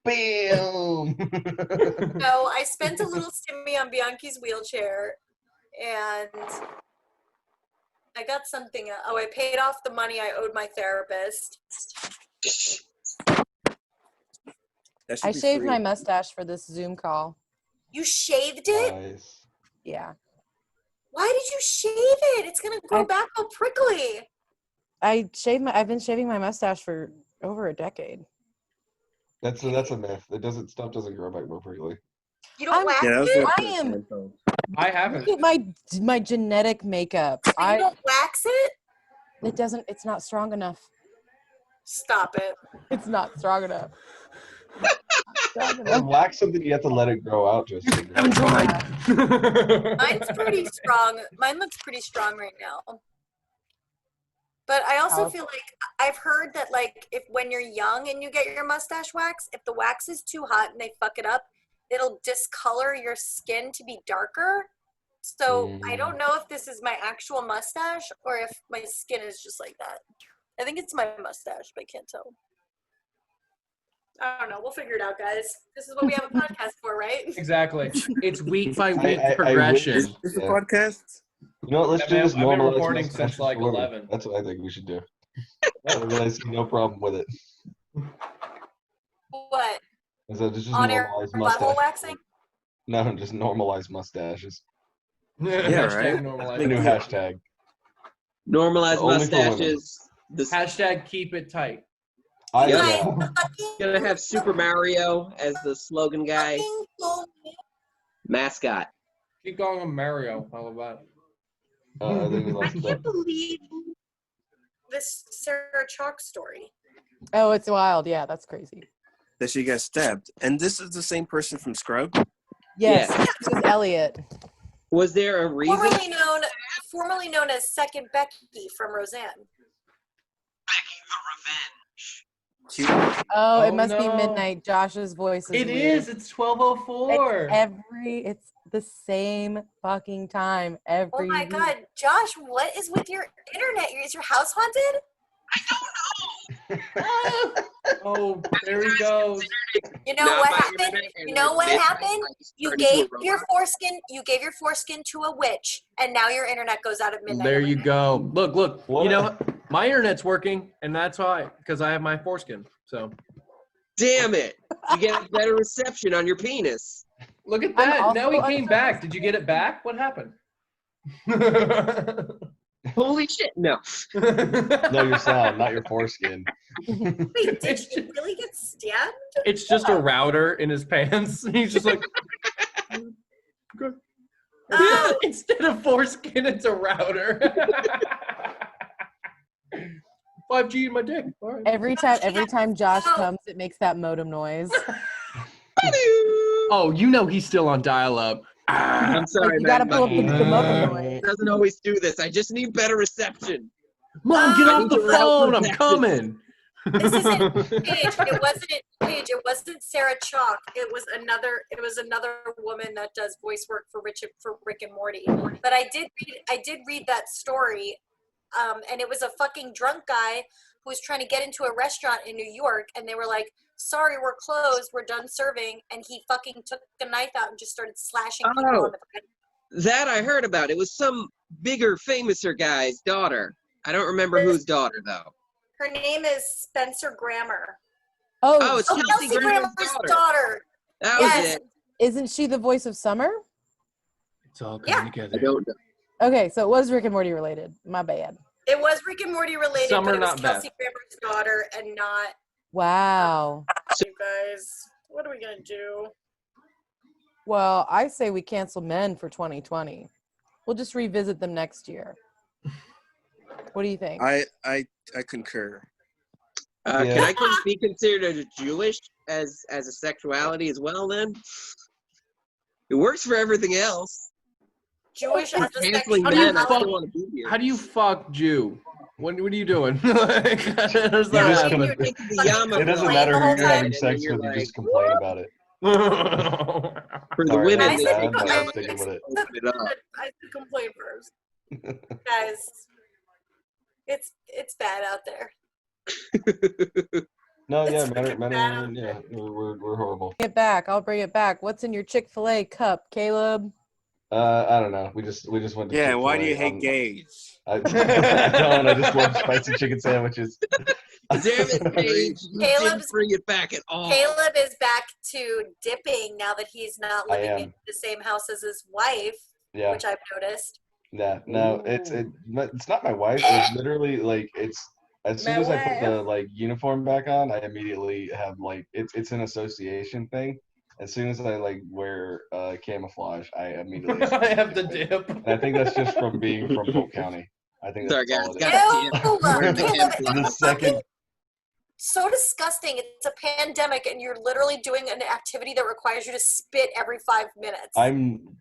Bam. No, I spent a little stimmy on Bianchi's wheelchair, and I got something. Oh, I paid off the money I owed my therapist. That should I be shaved free. my mustache for this Zoom call. You shaved it? Nice. Yeah. Why did you shave it? It's gonna grow back all prickly. I've been shaving my mustache for over a decade. That's a myth. Stuff doesn't grow back more quickly. You don't I'm- wax Yeah, that was it? what I am- Seinfeld. I haven't. Look at my genetic makeup. You don't wax it? It's not strong enough. Stop it. It's not strong enough. Well, wax something, you have to let it grow out just. Mine's pretty strong. Mine looks pretty strong right now. But I also Oh. feel like I've heard that like if when you're young and you get your mustache wax, if the wax is too hot and they fuck it up, it'll discolor your skin to be darker. So I don't know if this is my actual mustache or if my skin is just like that. I think it's my mustache, but I can't tell. I don't know. We'll figure it out, guys. This is what we have a podcast for, right? Exactly. It's week by week I progression. witnessed- Is this a Yeah. podcast? You know what? Let's I've do been- this I've been normalized recording mustaches since, like, forever. 11. That's what I think we should do. I see no problem with it. What? Is that just On air normalized butthole mustache? waxing? No, just normalized mustaches. Hashtag right? normalize. The new Big hashtag. Normalize Only for women. mustaches. This Hashtag keep it tight. Guys, Yeah. the fucking- gonna have Super Mario as the slogan guy, fucking full- mascot. Keep calling him Mario. How about I think we I lost can't that. believe this Sarah Chalk story. Oh, it's wild. Yeah, that's crazy. That she got stabbed. And this is the same person from Scrub? Yes, this is Elliot. Was there a reason? Formerly known as Second Becky from Roseanne. Cute. Oh, it Oh, must be no. midnight. Josh's voice is it weird. is. It's 12:04. It's the same fucking time every Oh my week. God, Josh, what is with your internet? Is your house haunted? Oh, there he goes. You know Not what my happened? internet, You and know what it- happened? I just You turned into a gave your robot. foreskin. You gave your foreskin to a witch, and now your internet goes out at midnight. There every you night. go. Look. What? You know what? My internet's working, and that's why, because I have my foreskin. So Damn it! You get a better reception on your penis. look at I'm that. Now he also came back. Did you get it back? What happened? Holy shit! No. No, your sound, not your foreskin. Wait, did It's you really get stabbed? It's just a router in his pants. He's just like, instead of foreskin, it's a router. 5G in my dick. All right. Every time Josh comes, it makes that modem noise. Oh, you know he's still on dial-up. I'm sorry, You gotta man. pull up the My modem noise. internet doesn't always do this. I just need better reception. Mom, get off the These are all phone. I'm protected. coming. This isn't Paige. Paige. It wasn't Sarah Chalk. It was another woman that does voice work for Rick and Morty. But I did read that story, and it was a fucking drunk guy who was trying to get into a restaurant in New York, and they were like, "Sorry, we're closed. We're done serving." And he fucking took a knife out and just started slashing people Oh. on the back. That I heard about. It was some bigger, famouser guy's daughter. I don't remember whose daughter though. Her name is Spencer Grammer. Oh, it's Oh, Kelsey Kelsey Grammer's Grammer's daughter. daughter. That was Yes. it. Isn't she the voice of Summer? It's all Yeah. coming I together. don't know. Okay, so it was Rick and Morty related. My bad. It was Rick and Morty related, Summer, but it was not Beth. Kelsey Grammer's daughter and not Wow. you guys. What are we gonna do? Well, I say we cancel Men for 2020. We'll just revisit them next year. What do you think? I concur. Can Yeah. I be considered as Jewish as a sexuality as well? Then it works for everything else. Jewish We're as a canceling How do you men. I fuck- still want to be here. How do you fuck Jew? What are you doing? Like, how's You that just happen? gonna- Take the Yama It doesn't girl matter who whole you're having and then sex you're with, you like, just complain about it. for the Sorry, women, that's they bad, think but I'm Yama sticking with it. open it up. I should complain first, guys. It's bad out there. No, yeah, It's men are, freaking men bad are, out yeah, we're horrible. Bring it back. I'll bring it back. What's in your Chick-fil-A cup, Caleb? I don't know. We just went to Yeah, why do you Chick-fil-A. hate gays? I don't. I just love spicy chicken sandwiches. Damn it, Paige! You didn't Caleb's- bring it back at all. Caleb is back to dipping now that he's not I living am. in the same house as his wife, Yeah. which I've noticed. Yeah. No, it's not my wife. It's literally like it's as soon as I put the like uniform back on, I immediately have like it's an association thing. As soon as I like wear camouflage, I immediately I have to dip. And I think that's just from being from Polk County. I think Sorry, that's all guys. it is. Got Ew, Wearing the Caleb, camouflage. The second so disgusting. It's a pandemic, and you're literally doing an activity that requires you to spit every 5 minutes. I'm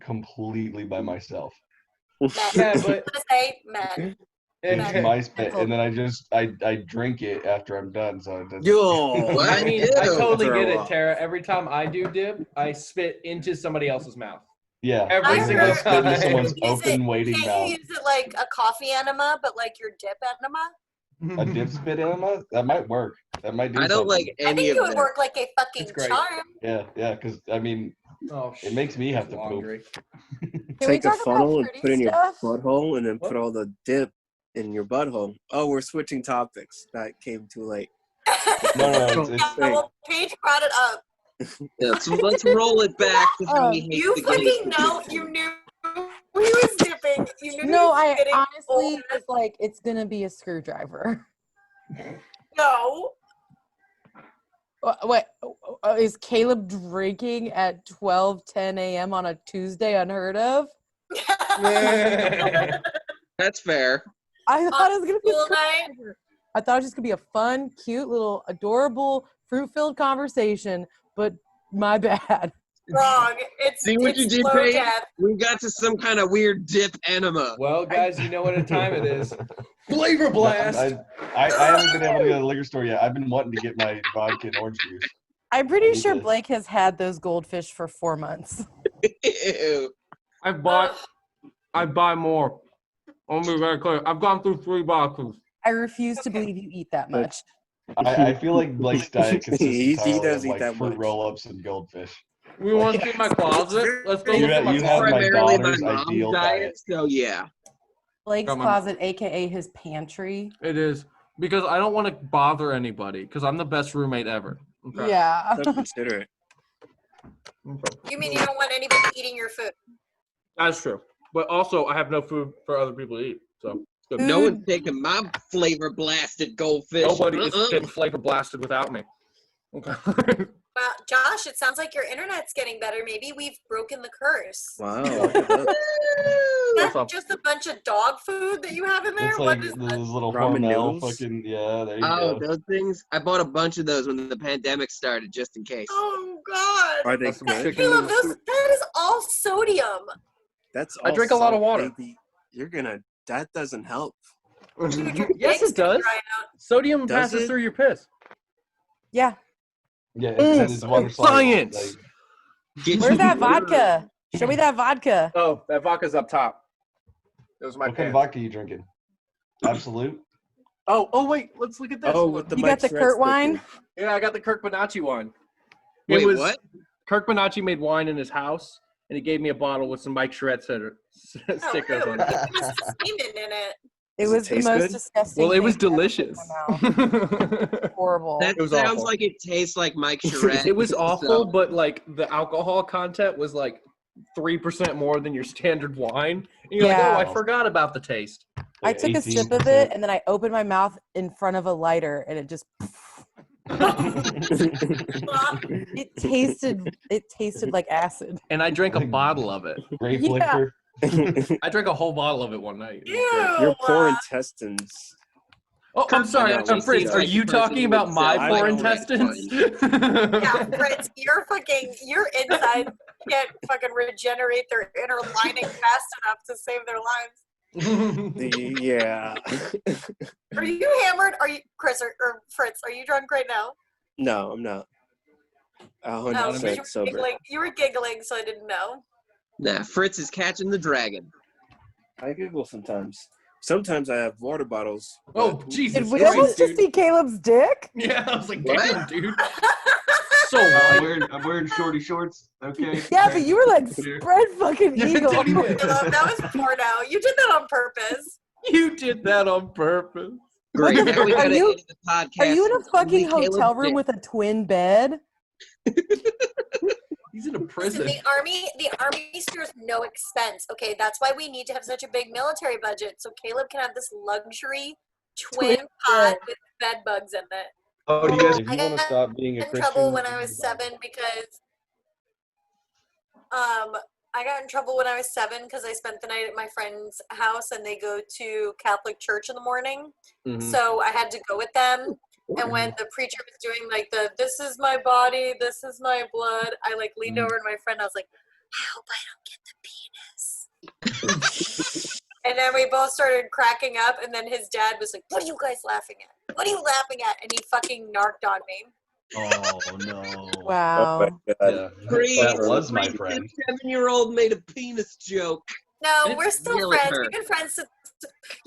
completely by myself. Men. Yeah, I'm but gonna say men. It's my spit, and then I drink it after I'm done. So it doesn't. Yo, What? I mean, Ew. I totally get Throw it, up. Tara. Every time I do dip, I spit into somebody else's mouth. Yeah, Every I think single I spit into time. someone's Use open it, waiting can't mouth. you use it like a coffee enema, but like your dip enema? A dip spit enema? That might work. That might do I don't something. like I any think of it would that. work like a fucking It's great. charm. Yeah, because I mean, Oh, it makes me have to poop. laundry. Can we take a talk about funnel and fruity put in your stuff? butthole and then What? put all the dip in your butthole. Oh, we're switching topics. That came too late. No, it's Yeah, well, Paige brought it up. Yeah, so let's roll it back to how he hates You the fucking gays. know. You knew he was dipping. You knew he No, was I spitting honestly over- was like, it's gonna be a screwdriver. No. Wait, is Caleb drinking at 12:10 a.m. on a Tuesday unheard of? That's fair. I thought it was gonna be a School night. screwdriver. I thought it was just gonna be a fun, cute, little, adorable, fruit-filled conversation. But my bad. Wrong. It's See what it's you did, slow Paige? death. We got to some kind of weird dip enema. Well, guys, you know what time it is. Flavor blast. I haven't been able to go to the liquor store yet. I've been wanting to get my vodka and orange juice. I'm pretty need sure this. Blake has had those goldfish for 4 months. Ew. I buy more. I'll be very clear. I've gone through 3 boxes. I refuse to believe you eat that much. I feel like Blake's diet consists He entirely does of eat like that fruit much. roll-ups and goldfish. We want to see my closet? Let's go You look at have- my you closet. have my Primarily my daughter's mom's ideal diet, diet. so yeah. Blake's Come on. closet, aka his pantry. It is. Because I don't want to bother anybody. Because I'm the best roommate ever. Okay. Yeah. So considerate. Okay. You mean you don't want anybody eating your food? That's true. But also, I have no food for other people to eat. So, good. No one's taking my flavor blasted goldfish. Nobody is Uh-uh. getting flavor blasted without me. Okay. Well, Josh, it sounds like your internet's getting better. Maybe we've broken the curse. Wow. What's Not up? just a bunch of dog food that you have in there. It's What like is those that? little Ramen Hormel noodles? fucking there you Oh, go. those things. I bought a bunch of those when the pandemic started, just in case. Oh God. Are they That's some good? chicken Caleb, noodle soup. that is all sodium. That's I all drink a lot of salt, water. baby. That doesn't help. Dude, your Yes, dick's it does. dry out. Sodium Does passes it? through your piss. Yeah. Yeah, it's water soluble. Science! Get Where's you that water. vodka? Show me that vodka. Oh, that vodka's up top. Those are my What kind of pants. vodka are you drinking? Absolute? Oh, wait. Let's look at this. Oh, with the You Mike got the Shred Kurt sticker. wine? Yeah, I got the Kirk Bonacci wine. Wait, it was, what? Kirk Bonacci made wine in his house, and he gave me a bottle with some Mike Charette stickers on it. It has semen in it. It Does it was the taste most good? disgusting. Well, it was thing I've ever put in delicious. my mouth. Horrible. That It was sounds awful. like it tastes like Mike Charette. It was awful, So- but like the alcohol content was like 3% more than your standard wine. And you're Yeah. like, oh, I forgot about the taste. I Like took a sip of 18%. it and then I opened my mouth in front of a lighter and it just it tasted like acid. And I drank a bottle of it. Grape Yeah. liquor. I drank a whole bottle of it one night. It was great. Your poor intestines. Oh, I'm sorry. on, Fritz, seems are like you the person talking who about would my sell poor Mike intestines? Yeah, Fritz, your insides can't fucking regenerate their inner lining fast enough to save their lives. Yeah. Are you hammered? Are you Chris or Fritz? Are you drunk right now? No, I'm not. No, 'cause 100% sober. you were giggling, so I didn't know. Nah, Fritz is catching the dragon. I giggle sometimes. Sometimes I have water bottles. Oh, but- Jesus Did we Christ, almost just dude. see Caleb's dick? Yeah, I was like, What? damn, dude. So I'm wearing shorty shorts. Okay. Yeah, but you were like Here. spread fucking eagle. Anyway. That was porno. You did that on purpose. You did that on purpose. Great. the- Now we are gotta you- end the podcast. Are you in a with only fucking hotel Caleb's room dick. with a twin bed? He's in a Listen, prison. the army spares no expense. Okay, that's why we need to have such a big military budget, so Caleb can have this luxury twin Twin pod bed. with bed bugs in it. Oh, do you guys? If I you want to got stop being a In Christian, trouble when I was 7 because I got in trouble when I was 7 because I spent the night at my friend's house and they go to Catholic church in the morning. Mhm. So I had to go with them. And when the preacher was doing like this is my body, this is my blood, I like leaned over to my friend. I was like, I hope I don't get the penis. And then we both started cracking up. And then his dad was like, what are you guys laughing at? What are you laughing at? And he fucking narked on me. Oh no. Wow. Oh my God. yeah, Great. that was my friend. 7-year-old made a penis joke. No, It we're still really friends. hurt. We've been friends since.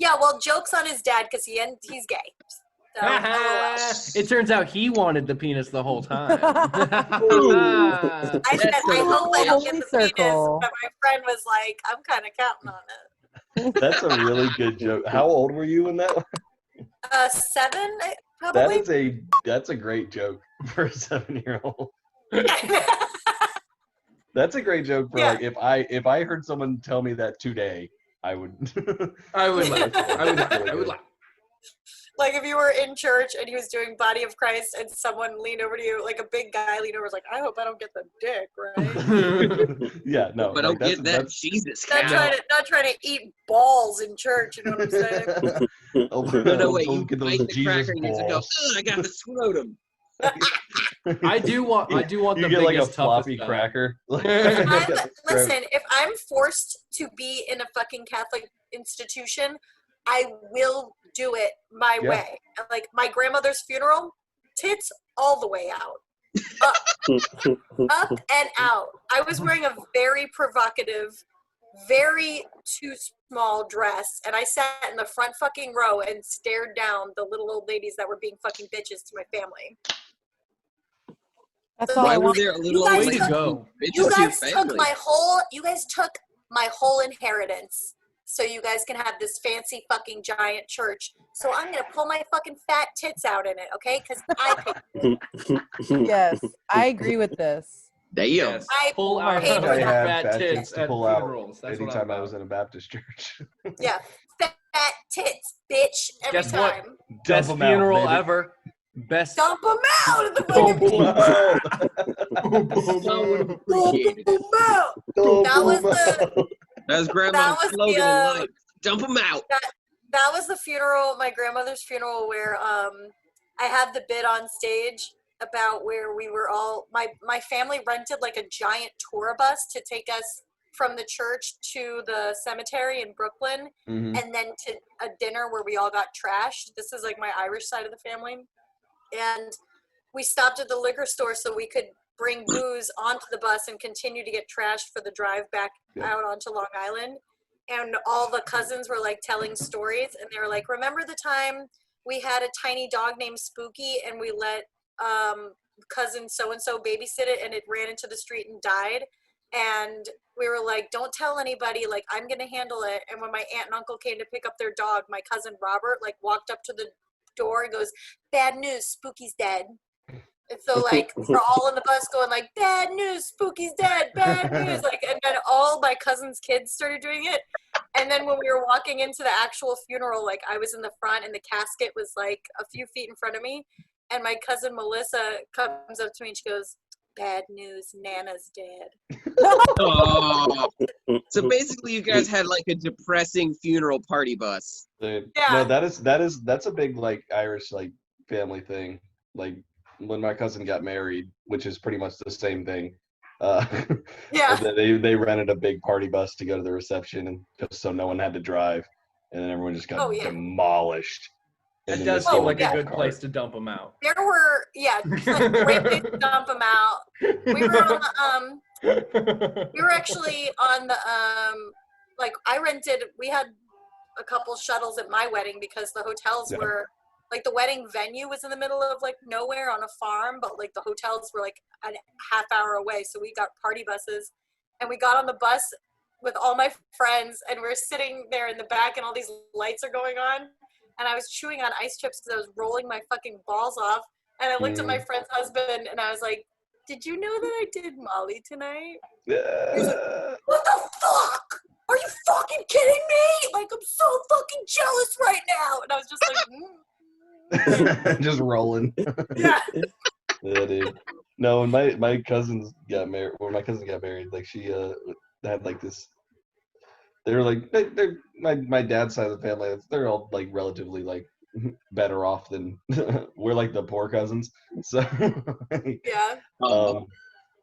Yeah, well, joke's on his dad because he's gay. So, LOL. It turns out he wanted the penis the whole time. I said, That's I a hope I don't holy get the penis. circle. But my friend was like, I'm kind of counting on it. That's a really good joke. How old were you when that? 7, That probably. that's a great joke for a 7-year-old. That's a great joke for Yeah. like if I heard someone tell me that today, I would. I would laugh. I would laugh. Like if you were in church and he was doing Body of Christ and someone leaned over to you, like a big guy leaned over, was like, I hope I don't get the dick, right? Yeah, no. But don't like, get that Jesus not cow. trying to eat balls in church. You know what I'm saying? Open No, wait, you get bite those the Jesus cracker and you just go, balls. ugh, I got the scrotum. I do want You the get like a biggest, floppy toughest cracker. Listen, if I'm forced to be in a fucking Catholic institution, I will do it my Yeah. way. Like my grandmother's funeral, tits all the way out. Up and out. I was wearing a very provocative, very too small dress, and I sat in the front fucking row and stared down the little old ladies that were being fucking bitches to my family. That's all Why I were want. there a You little guys old Way to lady go. bitches You to your guys took family? my whole inheritance so you guys can have this fancy fucking giant church. So I'm gonna pull my fucking fat tits out in it, okay? Because I paid. Yes, I agree with this. Damn. Yes. I Pull out paid for your that. fat tits to at pull out funerals. That's what I'm anytime I about. was in a Baptist church. Yeah, fat tits, bitch. Every Guess what? time. Best Dump 'em out, funeral baby. ever. Best. Dump them out of the Boom, fucking. boom. Someone would Dump appreciate it. 'em out. That was the That was grandma's was the, slogan in life. Dump them out. that was the funeral, my grandmother's funeral, where I had the bit on stage about where we were all my family rented like a giant tour bus to take us from the church to the cemetery in Brooklyn, Mhm. and then to a dinner where we all got trashed. This is like my Irish side of the family, and we stopped at the liquor store so we could bring booze onto the bus and continue to get trashed for the drive back Yeah. out onto Long Island. And all the cousins were like telling stories, and they were like, remember the time we had a tiny dog named Spooky and we let cousin so-and-so babysit it and it ran into the street and died? and we were like, don't tell anybody, like, I'm gonna handle it. And when my aunt and uncle came to pick up their dog, my cousin Robert like walked up to the door and goes, bad news, Spooky's dead. And so like we're all on the bus going like, bad news, Spooky's dead, bad news. Like, and then all my cousin's kids started doing it. And then when we were walking into the actual funeral, like I was in the front and the casket was like a few feet in front of me. And my cousin Melissa comes up to me and she goes, bad news, Nana's dead. Oh. So basically, you guys had like a depressing funeral party bus. Dude, Yeah. no, that's a big like Irish like family thing. Like when my cousin got married, which is pretty much the same thing. Yeah. They rented a big party bus to go to the reception, and just so no one had to drive, and then everyone just got Oh, yeah. demolished. That And then does they seem sold like the a good car. place to dump them out. There were, yeah, like great place to dump them out. We were on the, we were actually on the, like we had a couple shuttles at my wedding because the hotels Yeah. were, like the wedding venue was in the middle of like nowhere on a farm, but like the hotels were like a half hour away. So we got party buses and we got on the bus with all my friends and we're sitting there in the back and all these lights are going on. And I was chewing on ice chips because I was rolling my fucking balls off. And I looked at my friend's husband and I was like, did you know that I did Molly tonight? What the fuck? Are you fucking kidding me? Like, I'm so fucking jealous right now. And I was just like, Just rolling. yeah. Yeah, dude. No, when my cousins got married, like she had like this. They were like they're my dad's side of the family. They're all like relatively like better off than we're like the poor cousins. So Yeah.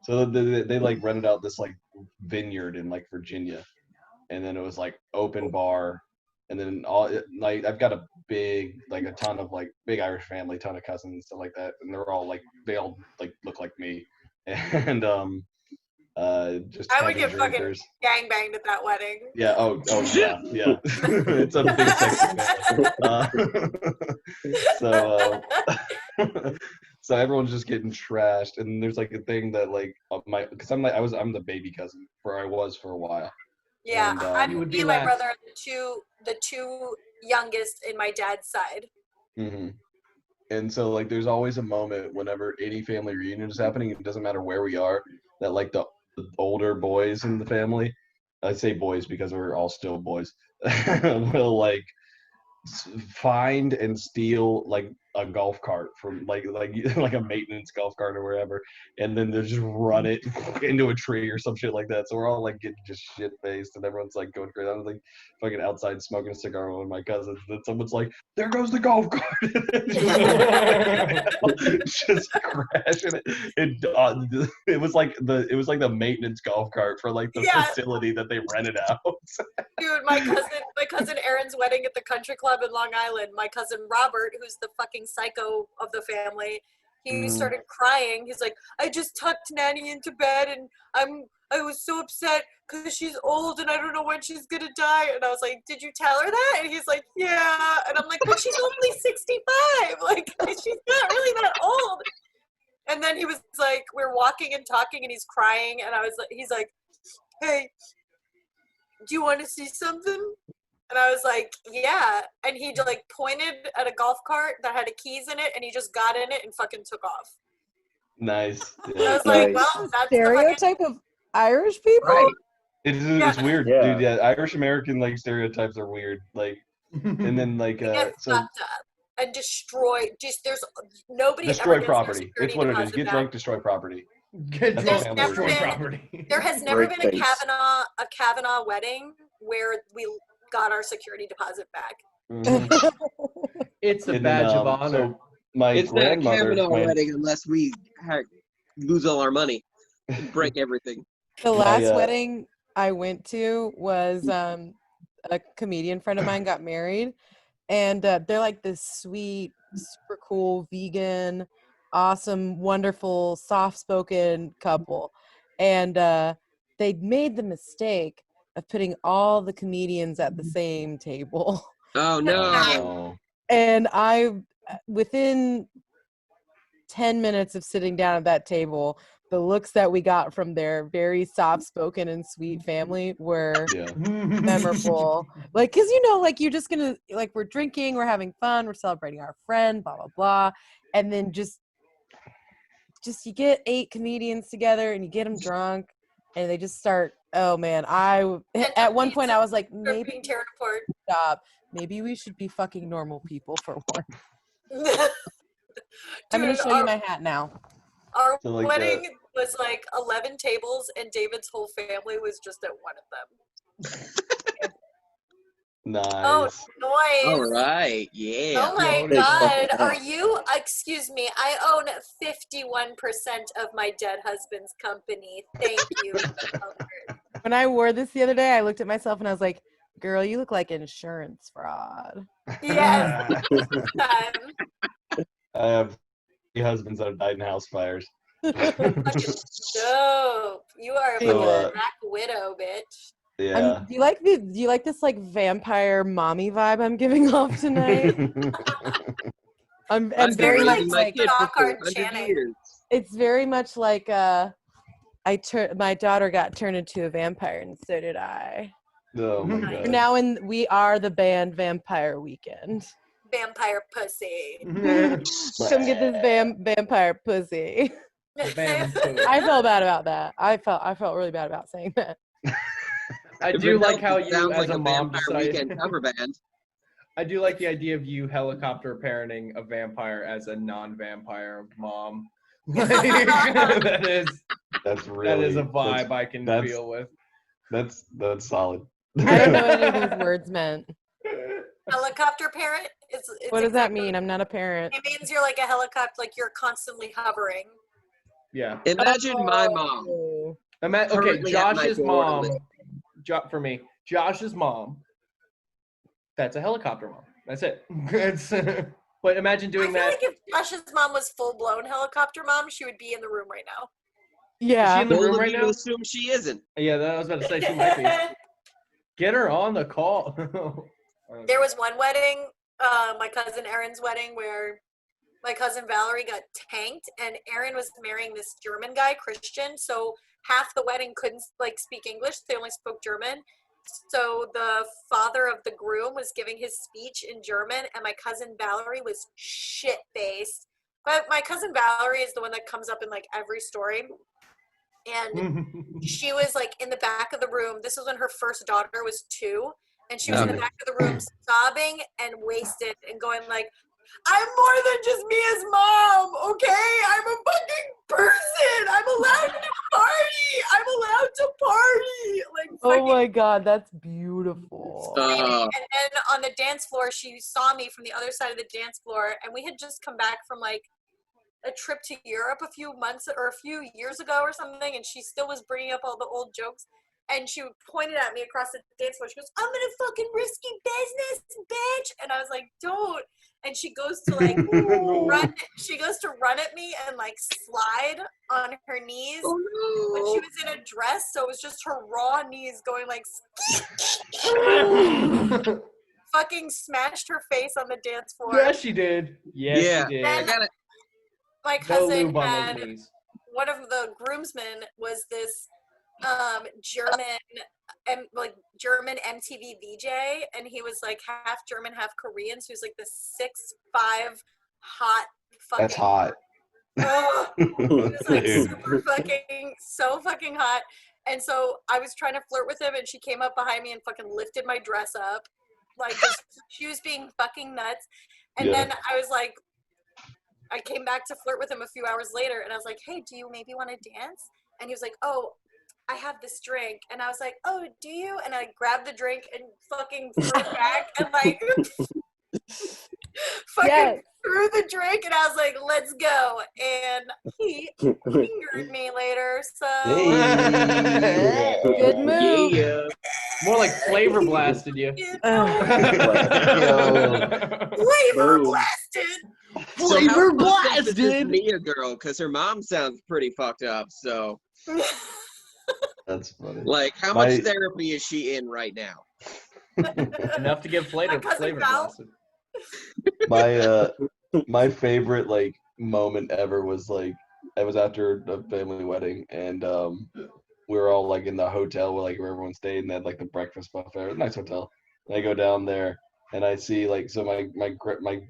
so they like rented out this like vineyard in like Virginia, and then it was like open bar, and then all like I've got a ton of like big Irish family, ton of cousins and stuff like that, and they're all like they all like look like me, and just I would heavy get fucking drinkers. gangbanged at that wedding. Yeah. Oh yeah. It's a big sexy family. So everyone's just getting trashed, and there's like a thing that like because I'm the baby cousin, I was for a while. Yeah, And, I'm You would me be and my last. brother are the two youngest in my dad's side. hmm And so like there's always a moment whenever any family reunion is happening, it doesn't matter where we are, that like the older boys in the family, I say boys because we're all still boys, will like find and steal like a golf cart from like a maintenance golf cart or wherever, and then they just run it into a tree or some shit like that. So we're all like getting just shit faced, and everyone's like going crazy. I was like fucking outside smoking a cigar with my cousins, and then someone's like, "There goes the golf cart!" Just crashing it. It was like the maintenance golf cart for like the Yeah. facility that they rented out. Dude, my cousin Aaron's wedding at the country club in Long Island, my cousin Robert, who's the fucking psycho of the family, he started crying. He's like, I just tucked Nanny into bed and I was so upset because she's old and I don't know when she's gonna die. And I was like, did you tell her that? And he's like, yeah. And I'm like, but she's only 65. Like, she's not really that old. And then he was like, we're walking and talking and he's crying. And he's like, hey, do you want to see something? And I was like, yeah. And he like pointed at a golf cart that had keys in it and he just got in it and fucking took off. Nice. And I Yeah. was like, Nice. well, that's the fucking, Stereotype of Irish people? Right. It's weird, Yeah. dude. Yeah, Irish American like stereotypes are weird. Like, and then like get so fucked up and destroy. Just there's nobody destroy ever gets their property. It's security what it is. deposit Get back. drunk, destroy property. Get That's drunk, never destroy been- property. There has never Great been face. a Kavanaugh wedding where we got our security deposit back. Mhm. It's a And then, badge of honor. So my It's not a grandmother, Kavanaugh my- wedding unless we lose all our money, break everything. The My, last wedding I went to was a comedian friend of mine got married, and they're like this sweet, super cool, vegan, awesome, wonderful, soft-spoken couple, and they made the mistake of putting all the comedians at the same table. Oh no. Oh, And within 10 minutes of sitting down at that table, the looks that we got from their very soft-spoken and sweet family were Yeah. memorable. Like, cause like you're just gonna like we're drinking, we're having fun, we're celebrating our friend, blah blah blah, and then just you get 8 comedians together and you get them drunk, and they just start. Oh man, at one point I was like, They're maybe being torn apart. stop. Maybe we should be fucking normal people for once. I'm gonna Dude, show you my hat now. Our So, like, wedding was like 11 tables, and David's whole family was just at one of them. Nice. Oh, noise. All right, yeah. Oh my God. Are you, excuse me, I own 51% of my dead husband's company. Thank you. When I wore this the other day, I looked at myself and I was like, girl, you look like insurance fraud. Yes. I have 3 husbands that have died in house fires. Dope. You are a So, fucking Black Widow, bitch. Yeah. Do you like this like vampire mommy vibe I'm giving off tonight? I'm I've very been much raising my like kid for Stockard 400 Channing. years. it's very much like my daughter got turned into a vampire and so did I. Oh my Nice. god. Now we are the band Vampire Weekend. Vampire pussy. Come get this vampire pussy. I felt bad about that. I felt really bad about saying that. I If do it like helps, how it you, sounds as like a mom, Vampire decided. Weekend cover band. I do like the idea of you helicopter parenting a vampire as a non-vampire mom. Like, That's really that is a vibe I can that's- feel with. That's solid. I don't know what any of these words meant. Helicopter parent? It's What does that exactly- mean? I'm not a parent. It means you're like a helicopter, like you're constantly hovering. Yeah. Imagine my mom. Oh. Okay, Currently at my Josh's door to mom. live. For me, Josh's mom. That's a helicopter mom. That's it. It's, but imagine I doing feel that. like if Josh's mom was full-blown helicopter mom, she would be in the room right now. Is she Yeah. in the Bold room of right you now? to assume she isn't. Yeah, that I was about to say she might be. Get her on the call. There was one wedding, my cousin Erin's wedding, where my cousin Valerie got tanked, and Erin was marrying this German guy, Christian. So half the wedding couldn't like speak English; they only spoke German. So the father of the groom was giving his speech in German, and my cousin Valerie was shit-faced. But my cousin Valerie is the one that comes up in like every story, and she was like in the back of the room. This was when her first daughter was 2, and she was in the back of the room sobbing and wasted and going like, I'm more than just me as mom, okay? I'm a fucking person. I'm allowed to party. I'm allowed to party. Like, Oh fucking my god, that's beautiful. screaming. And then on the dance floor, she saw me from the other side of the dance floor, and we had just come back from like a trip to Europe a few months or a few years ago or something, and she still was bringing up all the old jokes. And she pointed at me across the dance floor. She goes, I'm gonna fucking risky business, bitch. And I was like, don't. And she goes to like run. She goes to run at me and like slide on her knees. Oh But she no. was in a dress, so it was just her raw knees going like fucking smashed her face on the dance floor. Yeah, she did. Yes, Yeah. she did. I got it. My No cousin lube on had those knees. one of the groomsmen was this German German MTV VJ, and he was like half German, half Korean. So he was like this 6'5" hot fucking. That's hot. Ugh. He was like Dude. super fucking so fucking hot. And so I was trying to flirt with him, and she came up behind me and fucking lifted my dress up, like just, she was being fucking nuts. And Yeah. then I was like, I came back to flirt with him a few hours later, and I was like, hey, do you maybe want to dance? And he was like, oh, I have this drink. And I was like, oh, do you? And I grabbed the drink and fucking threw it back and like fucking Yes. threw the drink, and I was like, let's go. And he fingered me later, so Hey. Good move. Yeah. More like flavor blasted you. you Ugh. know, flavor Boom. blasted. So how fucked up is this Mia girl? Because her mom sounds pretty fucked up. So, That's funny. like, how My- much therapy is she in right now? Enough to get flavor cousin Val. blasted. My favorite like moment ever was like it was after a family wedding, and we were all like in the hotel where everyone stayed, and they had like the breakfast buffet. Nice hotel. And I go down there, and I see like so my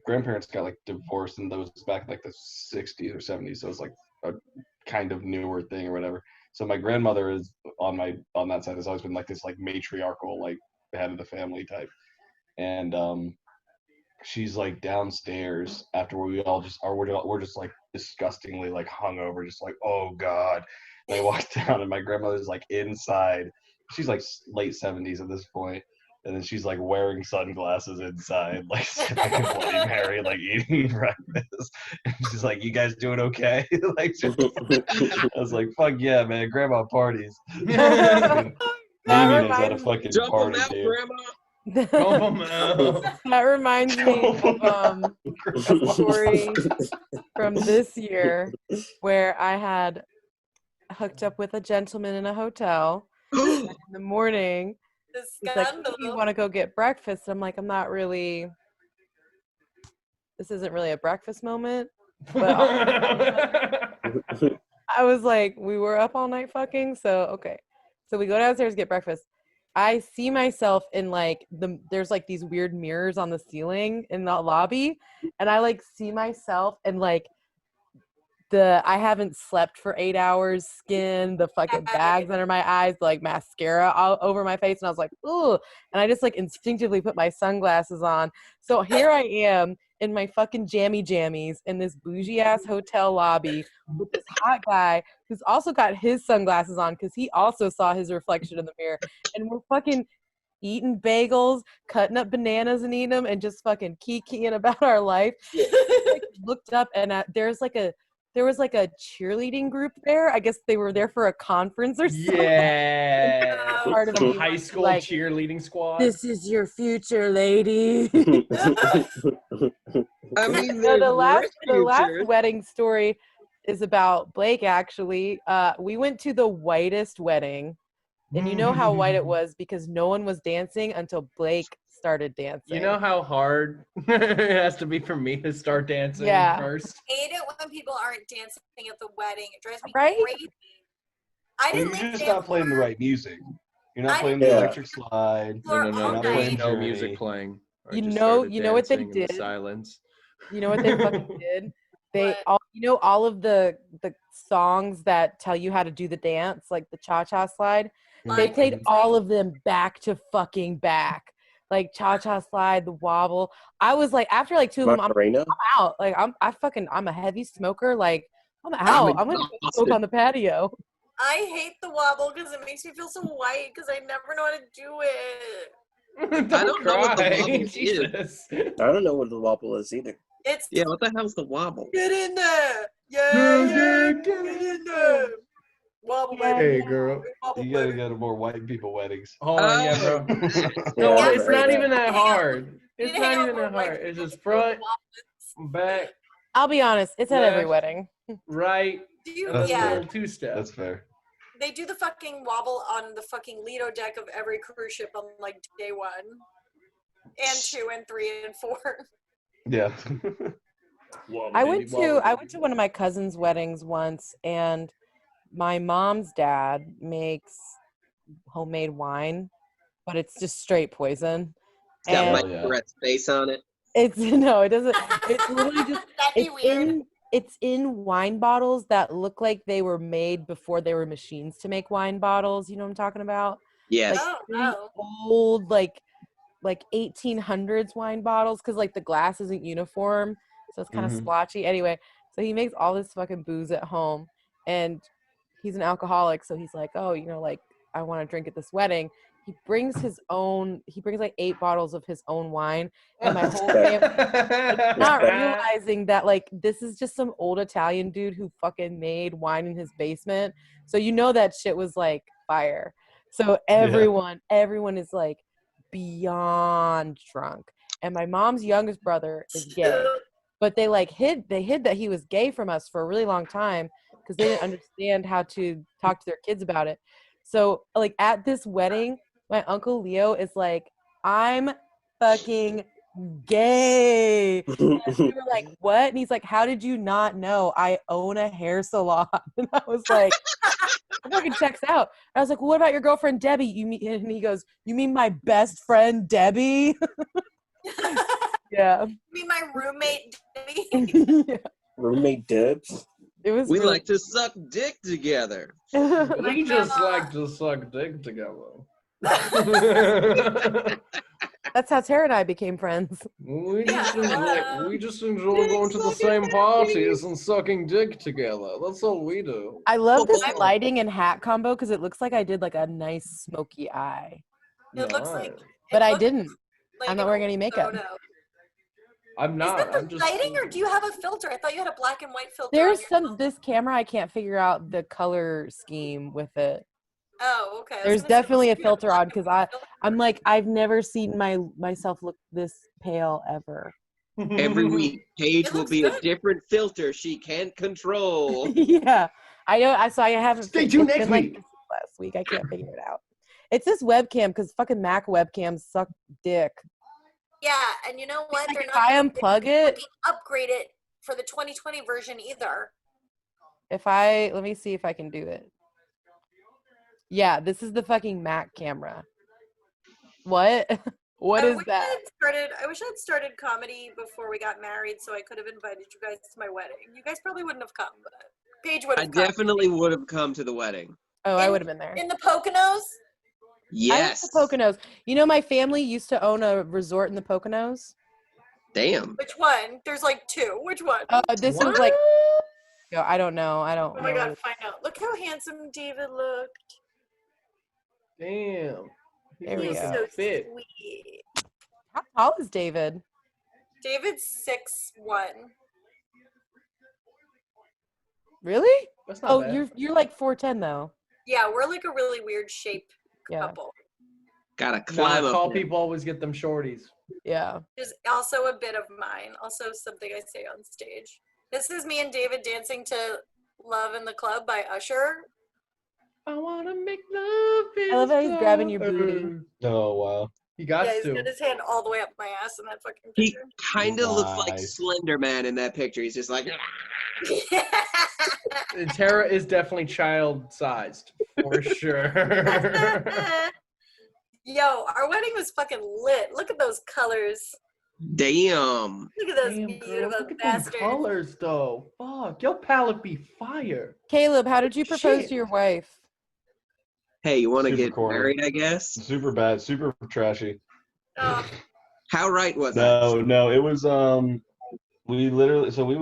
grandparents got like divorced, and that was back in like the 60s or 70s, so it's like a kind of newer thing or whatever. So my grandmother is on that side has always been like this like matriarchal like head of the family type, and she's like downstairs after we all just are we're just like disgustingly like hungover, just like, oh god. And I walk down and my grandmother's like inside. She's like late 70s at this point, and then she's like wearing sunglasses inside, like sitting like a Bloody Mary, like eating breakfast. And she's like, "You guys doing okay?" Like, I was like, "Fuck yeah, man, grandma parties." Amy knows how to fucking Jump 'em party, out, dude. Grandma. That reminds me of a story from this year where I had hooked up with a gentleman in a hotel. In the morning, he's like, "Do you want to go get breakfast?" I'm like, this isn't really a breakfast moment. But I was like, we were up all night fucking, so okay. So we go downstairs to get breakfast. I see myself in like there's like these weird mirrors on the ceiling in the lobby, and I like see myself and like I haven't slept for 8 hours skin, the fucking bags under my eyes, like mascara all over my face, and I was like, ooh, and I just like instinctively put my sunglasses on. So here I am in my fucking jammies in this bougie ass hotel lobby with this hot guy who's also got his sunglasses on because he also saw his reflection in the mirror, and we're fucking eating bagels, cutting up bananas and eating them, and just fucking kikiing about our life. Like, looked up and there was like a cheerleading group there. I guess they were there for a conference or something. Yeah. Part of Some me high was school like, cheerleading squad. "This is your future, lady." I mean, No, there's the last futures. wedding story is about Blake, actually. We went to the whitest wedding. And you know how white it was because no one was dancing until Blake started dancing. You know how hard it has to be for me to start dancing first? I hate it when people aren't dancing at the wedding. It drives me Right? crazy. I Well, didn't you're live just not playing the right music. You're not playing the electric slide. No, You're not playing no Journey. music playing. I You just know started what they dancing in the did? silence. You know what they fucking did? All of the songs that tell you how to do the dance, like the cha-cha slide, they played all of them back to fucking back. Like cha-cha slide, the wobble. I was like, after like two of them, I'm out. Like I'm a heavy smoker. Like I'm out. I'm gonna go smoke on the patio. I hate the wobble because it makes me feel so white because I never know how to do it. I don't know what the wobble is. Jesus. I don't know what the wobble is either. It's what the hell's the wobble? get in there. Yeah, get in there. Wobble, baby. Hey, girl. Wobble, You gotta baby. go to more white people weddings. Hold on, yeah, bro. No, Yeah, it's not even that hard. You It's need to hang not out even with that white hard. It's people just to feel the front, wobbles. back, I'll be honest, it's at every Left. wedding. right, Do you, and then a yeah, little two-step. That's fair. they do the fucking wobble on the fucking Lido deck of every cruise ship on like day 1, and 2, and 3, and 4. Yeah. I went to one of my cousin's weddings once, and my mom's dad makes homemade wine, but it's just straight poison. It's got And Mike Barrett's face on it. it's no, it doesn't. It's literally just That'd be weird. it's in wine bottles that look like they were made before there were machines to make wine bottles. You know what I'm talking about? Yes. Like Oh, really no. old, like 1800s wine bottles, because like the glass isn't uniform, so it's kind of splotchy. Anyway, so he makes all this fucking booze at home, and he's an alcoholic, so he's like, oh, like I want to drink at this wedding. He brings like 8 bottles of his own wine, and my whole family not realizing that like this is just some old Italian dude who fucking made wine in his basement. So that shit was like fire. So everyone is like beyond drunk. And my mom's youngest brother is gay. But they hid that he was gay from us for a really long time because they didn't understand how to talk to their kids about it. So like at this wedding, my Uncle Leo is like, I'm fucking gay. And we were like, what? And he's like, how did you not know I own a hair salon? And I was like, that fucking checks out. I was like, well, what about your girlfriend Debbie? You mean? And he goes, you mean my best friend Debbie? Yeah. You mean my roommate, Debbie? Yeah. Roommate Debs. It was We really- like to suck dick together. We just grandma. like to suck dick together. That's how Tara and I became friends. We just enjoy going to the same parties and sucking dick together. That's all we do. I love this Well, lighting and hat combo because it looks like I did like a nice smoky eye. It looks like. Nice. But it I looks didn't. like I'm not an wearing old any makeup. photo. I'm Is not. that the I'm just. lighting, or do you have a filter? I thought you had a black and white filter. There's on your phone. this camera, I can't figure out the color scheme with it. Oh, okay. I was There's gonna say, definitely a you had filter black on and because white filter. I'm like, I've never seen myself look this pale ever. Every week, Paige It will looks be a good. different filter she can't control. Yeah, I know. So I haven't. Stay tuned it's next been, like, week. this last week, I can't figure it out. It's this webcam because fucking Mac webcams suck dick. Yeah, and you know what? Like They're if not I unplug it, upgrade it for the 2020 version either. let me see if I can do it. Yeah, this is the fucking Mac camera. What? What I is wish that? I wish I'd started comedy before we got married, so I could have invited you guys to my wedding. You guys probably wouldn't have come, but Paige would I have come. definitely would have come to the wedding. Oh, I In- would have been there. In the Poconos? Yes. I like the Poconos. You know, my family used to own a resort in the Poconos. Damn. Which one? There's like two. Which one? This was like, yo, I don't know. I don't Oh my know. god, find out. Look how handsome David looked. Damn. There we He's go. so Fit. sweet. How tall is David? David's 6'1". Really? That's not Oh, bad. you're like 4'10" though. Yeah, we're like a really weird shape Yeah. couple. Gotta Nah, climb tall up. people always get them shorties. Yeah. There's also a bit of mine. Also something I say on stage. This is me and David dancing to Love in the Club by Usher. I wanna make love. I love how he's grabbing your booty. Oh wow. He got Yeah, he's to. got his hand all the way up my ass in that fucking He picture. kind of looks like Nice. Slender Man in that picture. He's just like, Tara is definitely child-sized for sure. Yo, our wedding was fucking lit. Look at those colors. damn. Look at those Damn, girl, beautiful look at them bastards. colors, though. Fuck, your palette be fire. Caleb, how did you propose Shit. to your wife? Hey, you want to Super get corny. married, I guess? Super bad, super trashy. Oh, How right was I? No, it was we literally so we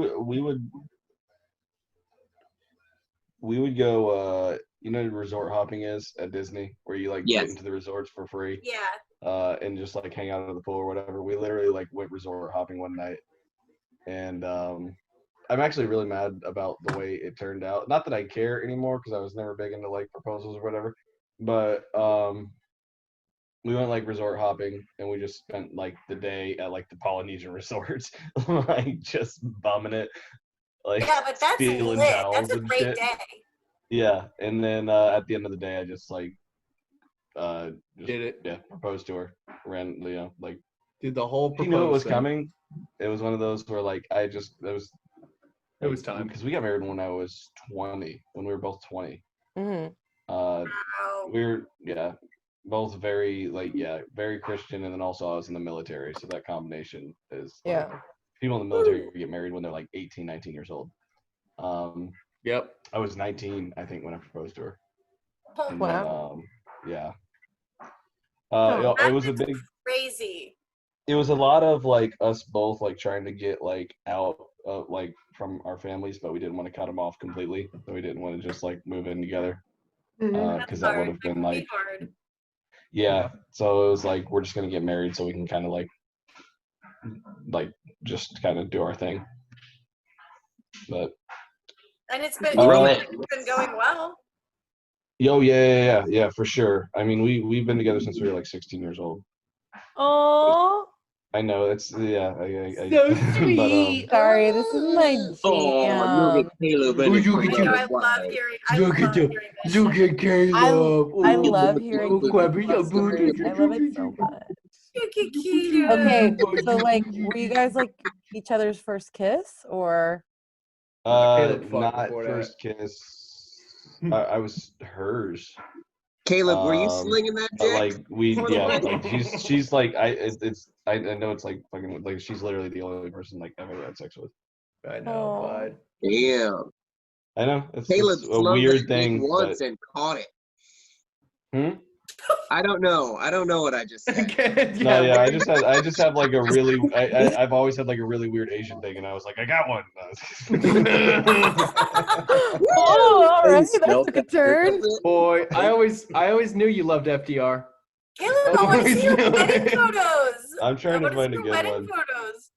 would go you know what resort hopping is at Disney where you like Yes. get into the resorts for free yeah. and just like hang out at the pool or whatever. We literally like went resort hopping one night. And I'm actually really mad about the way it turned out. Not that I care anymore because I was never big into like proposals or whatever. But we went like resort hopping and we just spent like the day at like the Polynesian resorts, like just bumming it. Like Yeah, but that's stealing lit. towels That's a and great shit. day. Yeah, and then at the end of the day, I just like just, Did it. yeah, proposed to her. Ran, you know, like Did the whole she knew it was thing. coming. It was one of those where like it was time. because we got married when I was 20, when we were both 20. Hmm. Wow. We were both very very Christian, and then also I was in the military, so that combination is like, Yeah. people in the military get married when they're like 18, 19 years old. Yep. I was 19, I think, when I proposed to her. And Wow. then, yeah. Oh, It was a big. Crazy. It was a lot of like us both like trying to get like out like from our families, but we didn't want to cut them off completely. So we didn't want to just like move in together because that would have been like hard. yeah. So it was like we're just gonna get married so we can kind of like just kind of do our thing. But And it's been, Right. it's been going well. yeah, for sure. I mean, we've been together since we were like 16 years old. Oh. I know it's yeah. So but, sweet. Sorry, this is my Oh, look jam. at Caleb Oh, and his look at I you. know, brother. I love Wow. hearing. I Look love at you. hearing this Look shit. at Caleb. I Oh, love hearing oh, people's Quabby, love oh, boo, stories. doo, I doo, love doo, it so doo, much. Cute. Okay, so like, were you guys like each other's first kiss, or? Caleb fucked not before first kiss. I was hers. Caleb, were you Um, slinging that But dick? like we, For the yeah, wedding? like she's like I know it's like fucking like she's literally the only person like I've ever had sex with. I know, Aw. bud. Damn. I know it's Caleb a slung weird that dick thing, once but and caught it. Hmm? I don't know. I don't know what I just said. No, yeah, I just have like a really I've always had like a really weird Asian thing, and I was like, I got one. Oh, all Hey, you right, that smelled took a that? turn. Boy, I always knew you loved FDR. Caleb, I want to see your wedding photos. I'm trying to I want find see a your good wedding one. photos.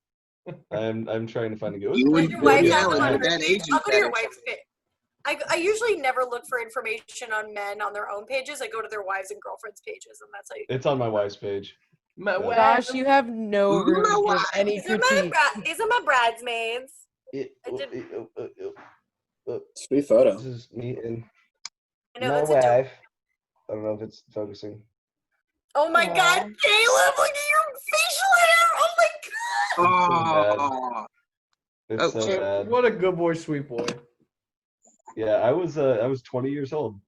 I'm trying to find a good. You Does and your Woody wife have Allen them on had her that page? Asian I'll go to your fetish. wife's page. I usually never look for information on men on their own pages. I go to their wives and girlfriends' pages, and that's how you. It's on my wife's page. My wife. Gosh, you have no room to give any These are critique. these are my bridesmaids. Sweet photo. This is me and I know my that's a joke. wife. I don't know if it's focusing. Oh my God, Aw. Caleb! Look at your facial hair. Oh my God. Oh, It's Oh, so shit. bad. What a good boy, sweet boy. Yeah, I was 20 years old.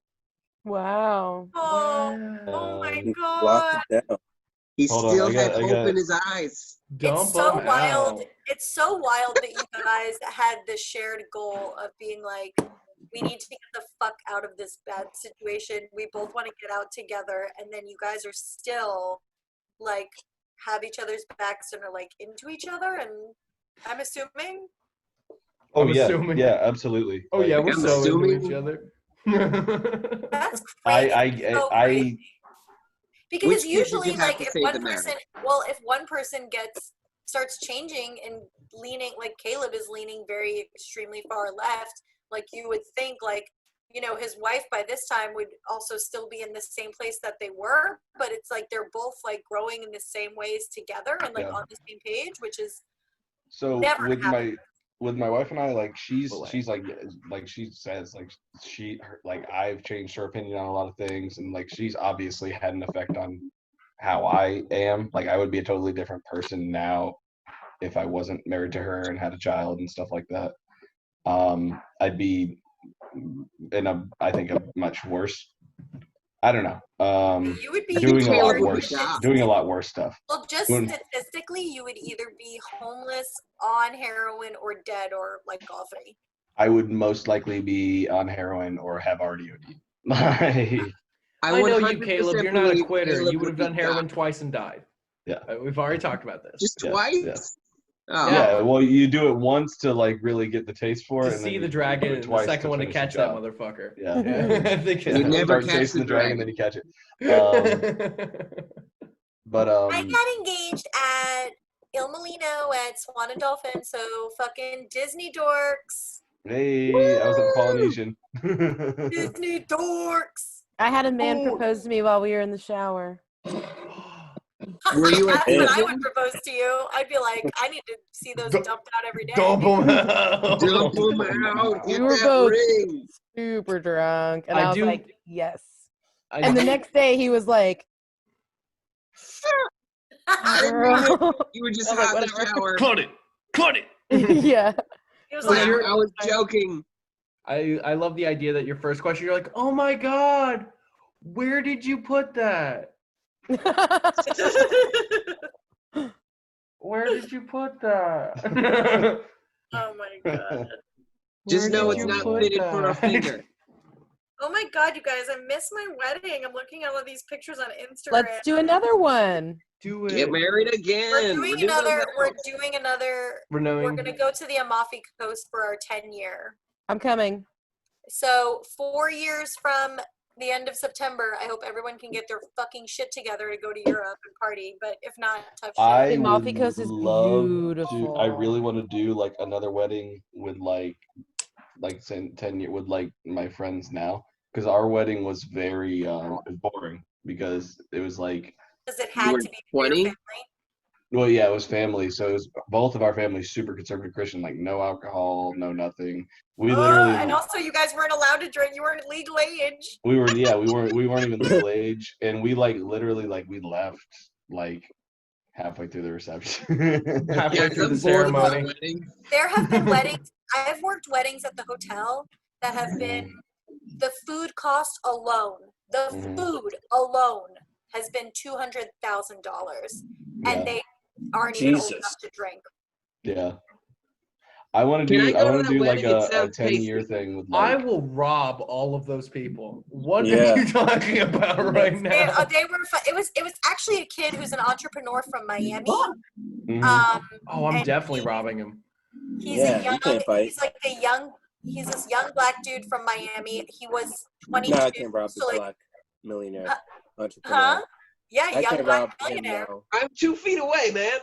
Wow. Oh my Locked God. it down. he Hold on, still I got- had I hope got- in his eyes. Dump It's so him wild. out. It's so wild that you guys had the shared goal of being like, we need to get the fuck out of this bad situation. We both want to get out together, and then you guys are still like have each other's backs and are like into each other. And I'm assuming. Oh I'm yeah, assuming. yeah, absolutely. Oh yeah, we're I'm so into assuming- each other. That's I crazy. So I crazy. Because Which kid did usually, you have like, to if save one the marriage? person, if one person starts changing and leaning, like Caleb is leaning very extremely far left, like you would think, like, you know, his wife by this time would also still be in the same place that they were, but it's like they're both like growing in the same ways together and like Yeah. on the same page, which is so never with happened. my wife and I, like she's Boy. like she says like like I've changed her opinion on a lot of things, and like she's obviously had an effect on how I am. Like I would be a totally different person now if I wasn't married to her and had a child and stuff like that. I'd be in I think a much worse. I don't know. You would be Doing a lot Caleb would be worse. shocked. Doing a lot worse stuff. Well, just doing- statistically, you would either be homeless, on heroin, or dead, or like all three. I would most likely be on heroin or have already OD'd. Like, I know you, 100% Caleb. You're not a believe quitter. Caleb You would have be done heroin shocked. twice and died. Yeah. We've already talked about this. Just Yeah, twice? yeah. Oh. yeah, well, you do it once to like really get the taste for To it, and then see you the do dragon, it and the twice second one to finish the catch that job. motherfucker. Yeah, I think You yeah. never Start catch chasing the the dragon, dragon. then you catch it. it. But I got engaged at Il Molino at Swan and Dolphin, so fucking Disney dorks. hey, I was at the Polynesian. Disney dorks. I had a man propose to me while we were in the shower. Were you at That's when I Disney? would propose to you. I'd be like, I need to see those Dump- dumped out every day. Dump him out. Dump him out. We Get were that both ring. super drunk, and I I was do- like, yes. I And the next day, he was like, I didn't mean it. girl. You were just I was hot like, in the whatever. shower. Cut it. Yeah. He was So like, you're- I was joking. I love the idea that your first question, you're like, oh my god, where did you put that? Where did you put that? oh my God. Just Where know did it's you not put fitted for a that? finger. Oh my God, you guys, I miss my wedding. I'm looking at all these pictures on Instagram. Let's do another one. Do it. Get married again. We're doing Renew those another. We're vows. doing another. We're Renewing. gonna go to the Amalfi Coast for our 10-year. I'm coming. So 4 years from the end of September, I hope everyone can get their fucking shit together to go to Europe and party. But if not, tough shit. I The Amalfi would Coast is love beautiful. to. I really want to do like another wedding with like say 10 years with like my friends now, because our wedding was very boring because it was like Does it You had were to be for your 20? family? Well, yeah, it was family. So it was both of our families super conservative Christian, like no alcohol, no nothing. We literally, And also, you guys weren't allowed to drink. You weren't legal age. we weren't even legal age, and we like literally like we left like halfway through the reception. Halfway through the I'm bored about ceremony. weddings. There have been weddings. I've worked weddings at the hotel that have been the food cost alone. The Mhm. food alone has been $200,000, and they aren't even old Jesus. enough to drink. Yeah. I want Can I to go to do that like wedding and a sound 10-year tasty? thing with I like will rob all of those people. What Yeah. are you talking about right They, now? they were. It was actually a kid who's an entrepreneur from Miami. Mhm. Oh, I'm and definitely he- robbing him. He's Yeah, a you young. can't fight. He's like the young. He's this young black dude from Miami. He was 22. No, I can't rob the so like, black millionaire Huh? entrepreneur. huh? Yeah, I young can't black rob him millionaire. now. I'm 2 feet away, man.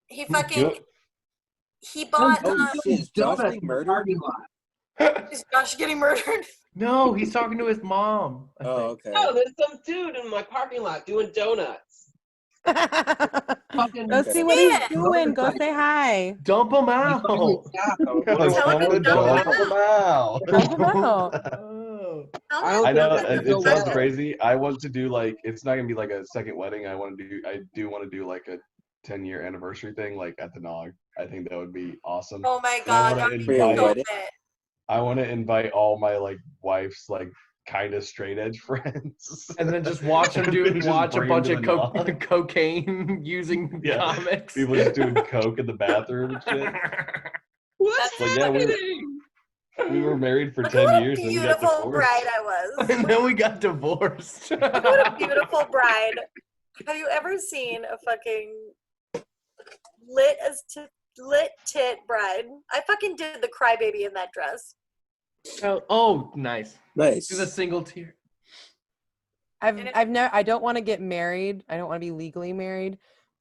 He Do fucking. it. He bought. Oh shit, is Josh being murdered? Is Josh getting murdered? No, he's talking to his mom. I Oh, think. okay. No, there's some dude in my parking lot doing donuts. Go see what he's doing. Go say hi. Dump him out. Someone dump dump him him out. Dump him out. Oh. I don't I know think that's it gonna go sounds well. crazy. I want to do like it's not gonna be like a second wedding. I do want to do like a 10-year anniversary thing like at the Nog. I think that would be awesome. Oh my I god, wanna that would be invite- so lit. I want to invite all my like wife's like kind of straight edge friends. And then just watch him Just watch a bring 'em bunch to of the Nog. cocaine using Yeah. comics. People just doing coke in the bathroom and shit. What's Like, yeah, happening? We were married for Look 10 at what years a and we got beautiful divorced. bride I was. And then we got divorced. Look at what a beautiful bride. Have you ever seen a fucking lit tit bride? I fucking did the crybaby in that dress. Oh, nice. Nice. Do the single tear. I don't want to get married. I don't want to be legally married.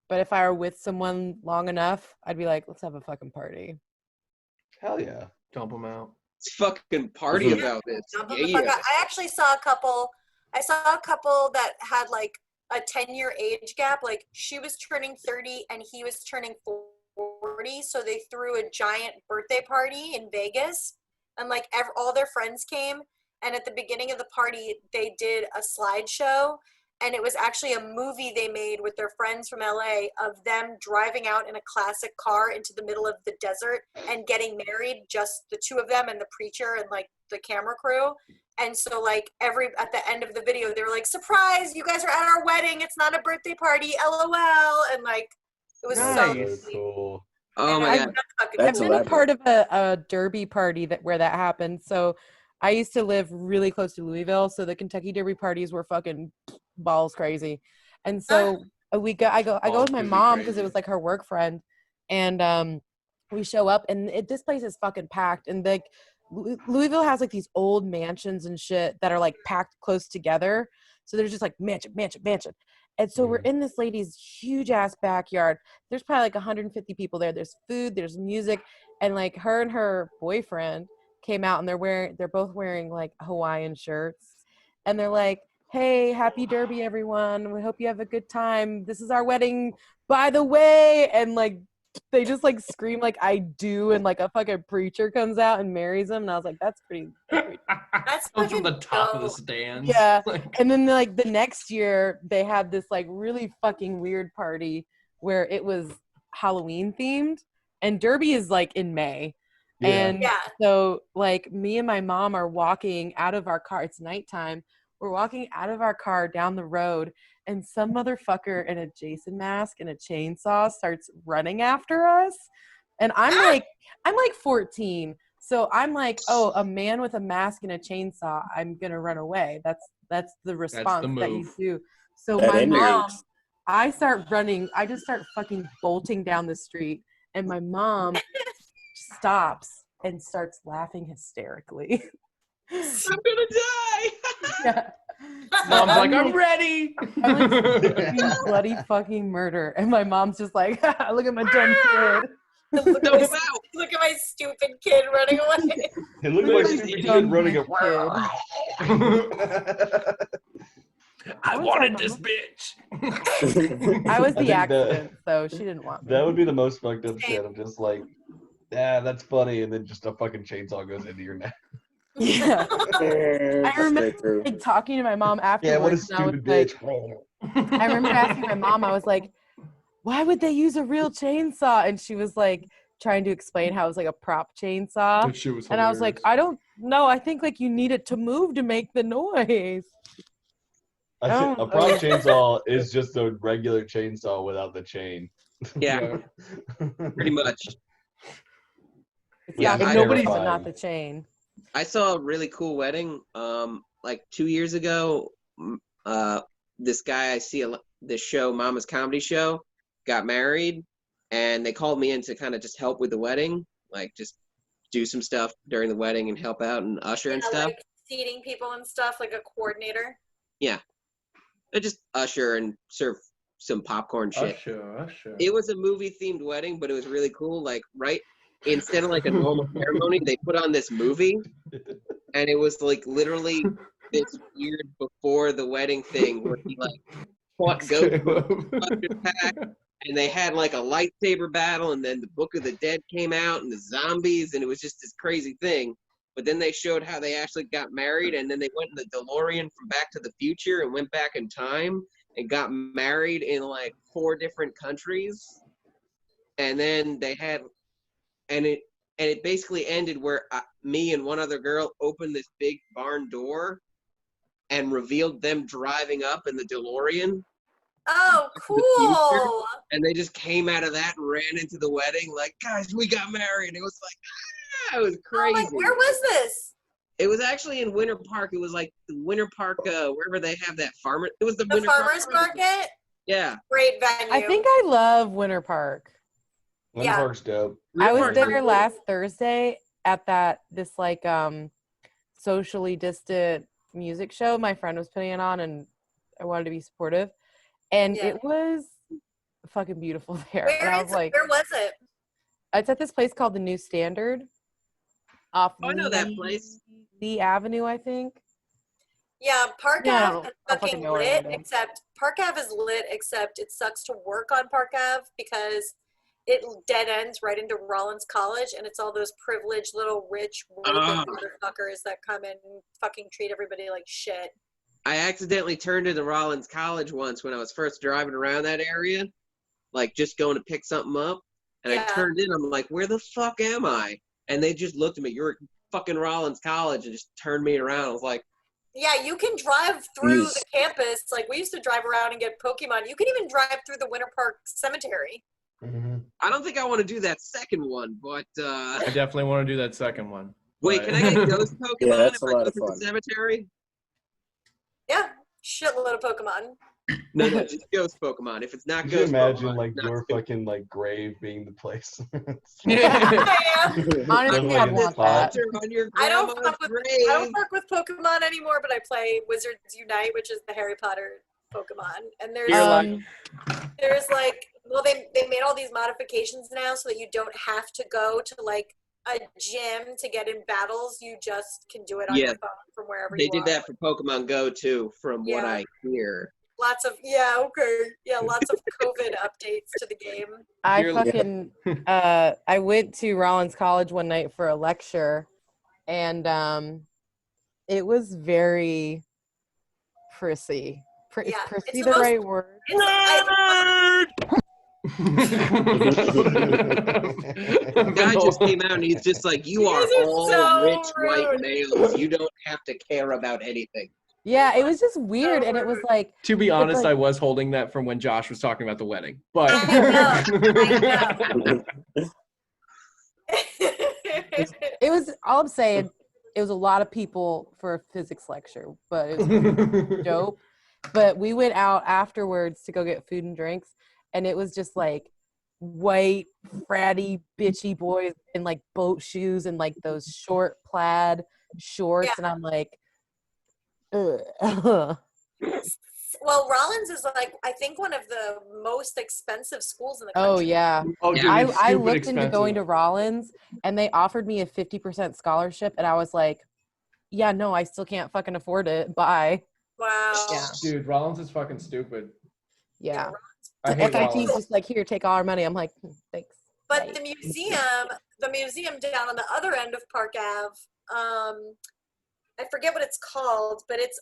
But if I were with someone long enough, I'd be like, let's have a fucking party. Hell yeah. Dump him out. Let's fucking party about this. Dump 'em the fuck out. I actually saw a couple. I saw a couple that had like a 10-year age gap. Like she was turning 30 and he was turning 40. So they threw a giant birthday party in Vegas, and like all their friends came. And at the beginning of the party, they did a slideshow, and it was actually a movie they made with their friends from LA of them driving out in a classic car into the middle of the desert and getting married, just the two of them and the preacher and like the camera crew. And so like at the end of the video, they were like, surprise, you guys are at our wedding. It's not a birthday party, LOL. And like, it was so Nice. So cool. Oh my And god. That's I've been a elaborate. part of a derby party where that happened. So I used to live really close to Louisville, so the Kentucky Derby parties were fucking balls crazy. And so I go with my Balls mom because crazy. it was like her work friend, and we show up and this place is fucking packed. And like Louisville has like these old mansions and shit that are like packed close together. So there's just like mansion. And so we're in this lady's huge ass backyard. There's probably like 150 people there. There's food, there's music, and like her and her boyfriend came out and they're both wearing like Hawaiian shirts, and they're like, hey, happy Derby everyone, we hope you have a good time, this is our wedding by the way. And like they just like scream like I do, and like a fucking preacher comes out and marries them, and I was like, that's pretty That's Comes from the fucking top of the dope. stands. Yeah. Like, And then like the next year they had this like really fucking weird party where it was Halloween themed, and Derby is like in May. Yeah. And Yeah. so like me and my mom are walking out of our car. It's nighttime. We're walking out of our car down the road, and some motherfucker in a Jason mask and a chainsaw starts running after us. And I'm like 14. So I'm like, oh, a man with a mask and a chainsaw, I'm gonna run away. That's the response that you move. do. So That my ending. mom, I start running, I just start fucking bolting down the street, and my mom stops and starts laughing hysterically. I'm gonna die. Yeah. Mom's like, I'm I'm ready. I'm like screaming bloody fucking murder, and my mom's just like, look at my dumb kid. Look Dump at him my- out. look at my stupid kid running away. And look at my stupid kid running Dumb up. I was wanted like, this bitch. I was I the think accident, so she didn't want me. That would be the most fucked up shit of just like, yeah, that's funny, and then just a fucking chainsaw goes into your neck. Yeah. I remember Straight through. like, talking to my mom Yeah, what a afterwards, and I was stupid like, bitch. I remember asking my mom, I was like, why would they use a real chainsaw? And she was like trying to explain how it was like a prop chainsaw. That shit was And I was like, I don't know. I think like you need it to move to make the noise. I think Oh, a prop okay. chainsaw is just a regular chainsaw without the chain. Yeah, pretty much. It's Yeah, not the I- noise, Nobody's- but not the chain. I saw a really cool wedding. Like 2 years ago. This guy I see this show, Mama's Comedy Show, got married, and they called me in to kind of just help with the wedding, like just do some stuff during the wedding and help out and usher and stuff. Like seating people and stuff, like a coordinator. I just usher and serve some popcorn shit. Usher. It was a movie themed wedding, but it was really cool. Like instead of like a normal ceremony, they put on this movie, and it was like literally this weird before the wedding thing where he like fought ghosts and they had like a lightsaber battle, and then the Book of the Dead came out and the zombies, and it was just this crazy thing. But then they showed how they actually got married, and then they went in the DeLorean from Back to the Future and went back in time and got married in like 4 different countries. And then they had, and it basically ended where me and one other girl opened this big barn door and revealed them driving up in the DeLorean. Oh, To the future. cool. And they just came out of that and ran into the wedding like, guys, we got married. It was like, it was Oh, crazy. like, where was this? It was actually in Winter Park. It was like the Winter Park, wherever they have that farmer. It was the The Winter farmer's Park. market? Yeah. Great venue. I think I love Winter Park. Winter Yeah. Park's dope. I was Winter there Park- last Thursday at this like socially distant music show my friend was putting it on, and I wanted to be supportive. And Yeah. it was fucking beautiful there. And I was like, where was it? it's at this place called the New Standard off Oh, I know that place. Lee Avenue, I think. Yeah, Park Yeah, I Ave don't- is I don't fucking fucking know where lit, it is. except Park Ave is lit, except it sucks to work on Park Ave because it dead ends right into Rollins College, and it's all those privileged little rich Ah. motherfuckers that come in and fucking treat everybody like shit. I accidentally turned into Rollins College once when I was first driving around that area, like just going to pick something up. And I Yeah. turned in, I'm like, where the fuck am I? And they just looked at me, you're at fucking Rollins College, and just turned me around. I was like, Yeah, you can drive through Jeez. the campus. Like, we used to drive around and get Pokemon. You can even drive through the Winter Park Cemetery. I don't think I want to do that second one, but I definitely want to do that second one. wait, but- can I get ghost Pokemon Yeah, that's if a I lot go of to the fun. cemetery? Yeah, shitload of Pokemon. No, just ghost Pokemon. If it's not Could you ghost imagine Pokemon, like it's not your stupid. fucking like grave being the place? Yeah. Honestly, Definitely I'd in want spot. that. On your I don't grandma's fuck with grave. I don't fuck with Pokemon anymore, but I play Wizards Unite, which is the Harry Potter Pokemon. And there's You're like- there's like, well, they made all these modifications now so that you don't have to go to like a gym to get in battles. You just can do it on Yeah. your phone from wherever They you did are. that for Pokemon Go too, from what Yeah. I hear. Lots of lots of COVID updates to the game. I You're like- fucking I went to Rollins College one night for a lecture, and it was very prissy. Is Yeah, prissy it's the the most- right word? The guy just came out and he's just like, you You are guys are all so rich white rude." males. You don't have to care about anything. Yeah, it was just weird, and it was like, To be honest, like- I was holding that from when Josh was talking about the wedding. But I it was. All I'm saying, it was a lot of people for a physics lecture, but it was dope. But we went out afterwards to go get food and drinks, and it was just like white, fratty, bitchy boys in like boat shoes and like those short plaid shorts, Yeah. and I'm like, ugh. Well, Rollins is like, I think, one of the most expensive schools in the country. Oh yeah. oh, dude, I it's stupid looked expensive. into going to Rollins, and they offered me a 50% scholarship, and I was like, yeah, no, I still can't fucking afford it. Bye. Wow. Yeah. Dude, Rollins is fucking stupid. Yeah. I hate FIT is Rollins. just like, here, take all our money. I'm like, thanks. But Bye. the museum down on the other end of Park Ave, I forget what it's called, but it's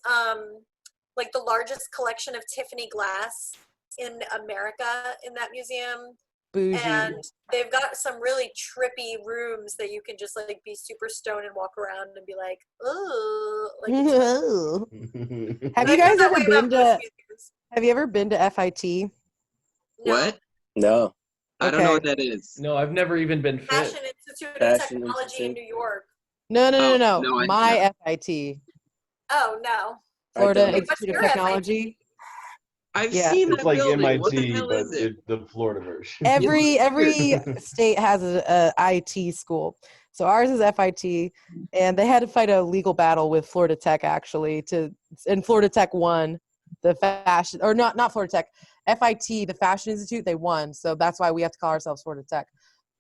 like the largest collection of Tiffany glass in America in that museum. Bougie. And they've got some really trippy rooms that you can just like be super stoned and walk around and be like, oh, like. Have you guys ever been to? Have you ever been to FIT? What? No. I don't know Okay. what that is. No, I've never even been fit. Fashion Institute of Fashion Technology in Institute. New York. No. Oh, no, I My FIT, Oh no. Florida don't. What's Institute of your Technology. I've Yeah. seen It's that like building. What the MIT, hell but is it? the Florida version. Every state has a IT school. So ours is FIT, and they had to fight a legal battle with Florida Tech actually and Florida Tech won the fashion, or not Florida Tech, FIT, the Fashion Institute, they won. So that's why we have to call ourselves Florida Tech.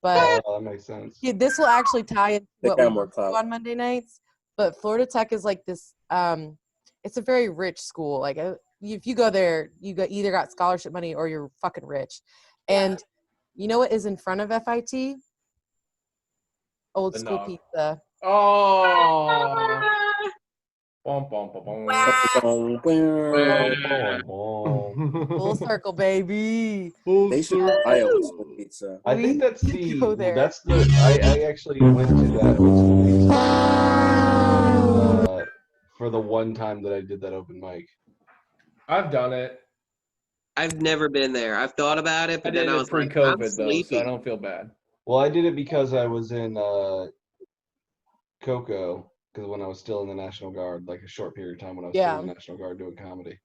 But Oh, that makes sense. yeah, this will actually tie into They what got we more do clout. on Monday nights. But Florida Tech is like this. It's a very rich school. Like if you go there, either got scholarship money or you're fucking rich. And you know what is in front of FIT? Old The school Nog. pizza. Oh. Bum, bum, bum, bum. Wow. Full circle, baby. They should buy old school pizza. I think that's We could go there. I actually went to that old school pizza for the one time that I did that open mic. I've done it. I've never been there. I've thought about it, I but did then I it was like, I'm pre-COVID though, so sleepy. I don't feel bad. Well, I did it because I was in Cocoa, because when I was still in the National Guard, like a short period of time when I was still in the National Guard doing comedy.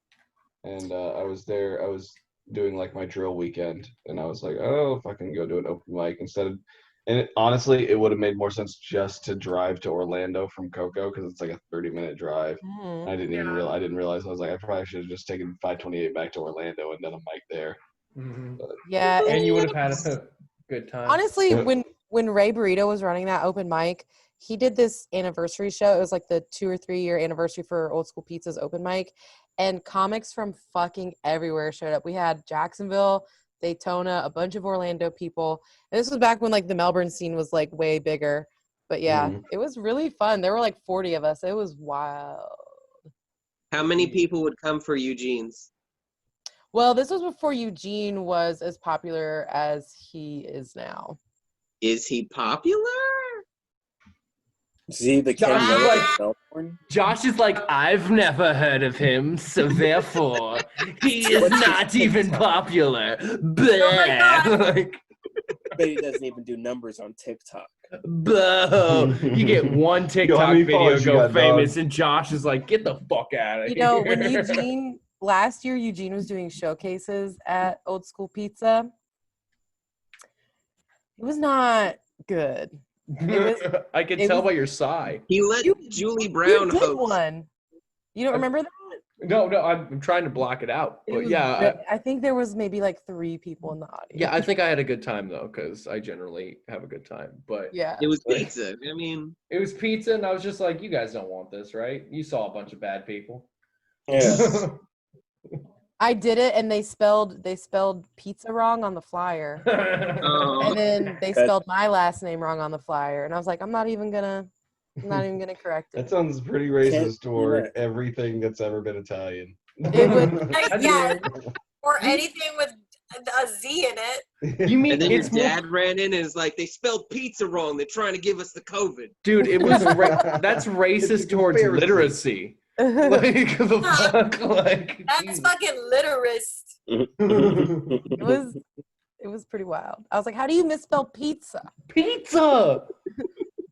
And I was there, I was doing like my drill weekend, and I was like, oh, if I can go do an open mic instead of, and honestly, it would have made more sense just to drive to Orlando from Cocoa, because it's like a 30-minute drive. I didn't even realize, I was like, I probably should have just taken 528 back to Orlando and done a mic there. Mm-hmm. Yeah. And you would have had a good time. Honestly, when Ray Burrito was running that open mic, he did this anniversary show. It was like the 2 or 3 year anniversary for Old School Pizza's open mic, and comics from fucking everywhere showed up. We had Jacksonville, Daytona, a bunch of Orlando people. And this was back when like the Melbourne scene was like way bigger. But yeah, it was really fun. There were like 40 of us. It was wild. How many people would come for Eugene's? Well, this was before Eugene was as popular as he is now. Is he popular? Is he the Ken Josh is Miller like- of Melbourne? Josh is like, I've never heard of him, so therefore he is not even popular. Blah. Like, But he doesn't even do numbers on TikTok. blah. You get one TikTok many video, followers you go got, famous, dog? and Josh is like, get the fuck out of You here. know, when Eugene last year, Eugene was doing showcases at Old School Pizza. It was not good. I can it tell was- by your sigh. He let Julie You Brown did host. one. You don't remember that? No, I'm trying to block it out. It But was yeah, good. I think there was maybe like 3 people in the audience. yeah, I think I had a good time though, because I generally have a good time. But Yeah. It was pizza. I mean, it was pizza, and I was just like, you guys don't want this, right? You saw a bunch of bad people. Yeah. I did it, and they spelled pizza wrong on the flyer, oh, and then they That- spelled my last name wrong on the flyer, and I was like, I'm not even gonna correct That it. sounds pretty racist toward yeah. everything that's ever been Italian. It would, That's Yeah, weird. or anything with a Z in it. You mean and then your it's more, dad ran in and is like, they spelled pizza wrong. They're trying to give us the COVID. dude? It was that's It's a racist towards conspiracy. literacy. Like the fuck, like That's Jesus. fucking literist. it was pretty wild. I was like, how do you misspell pizza? Pizza.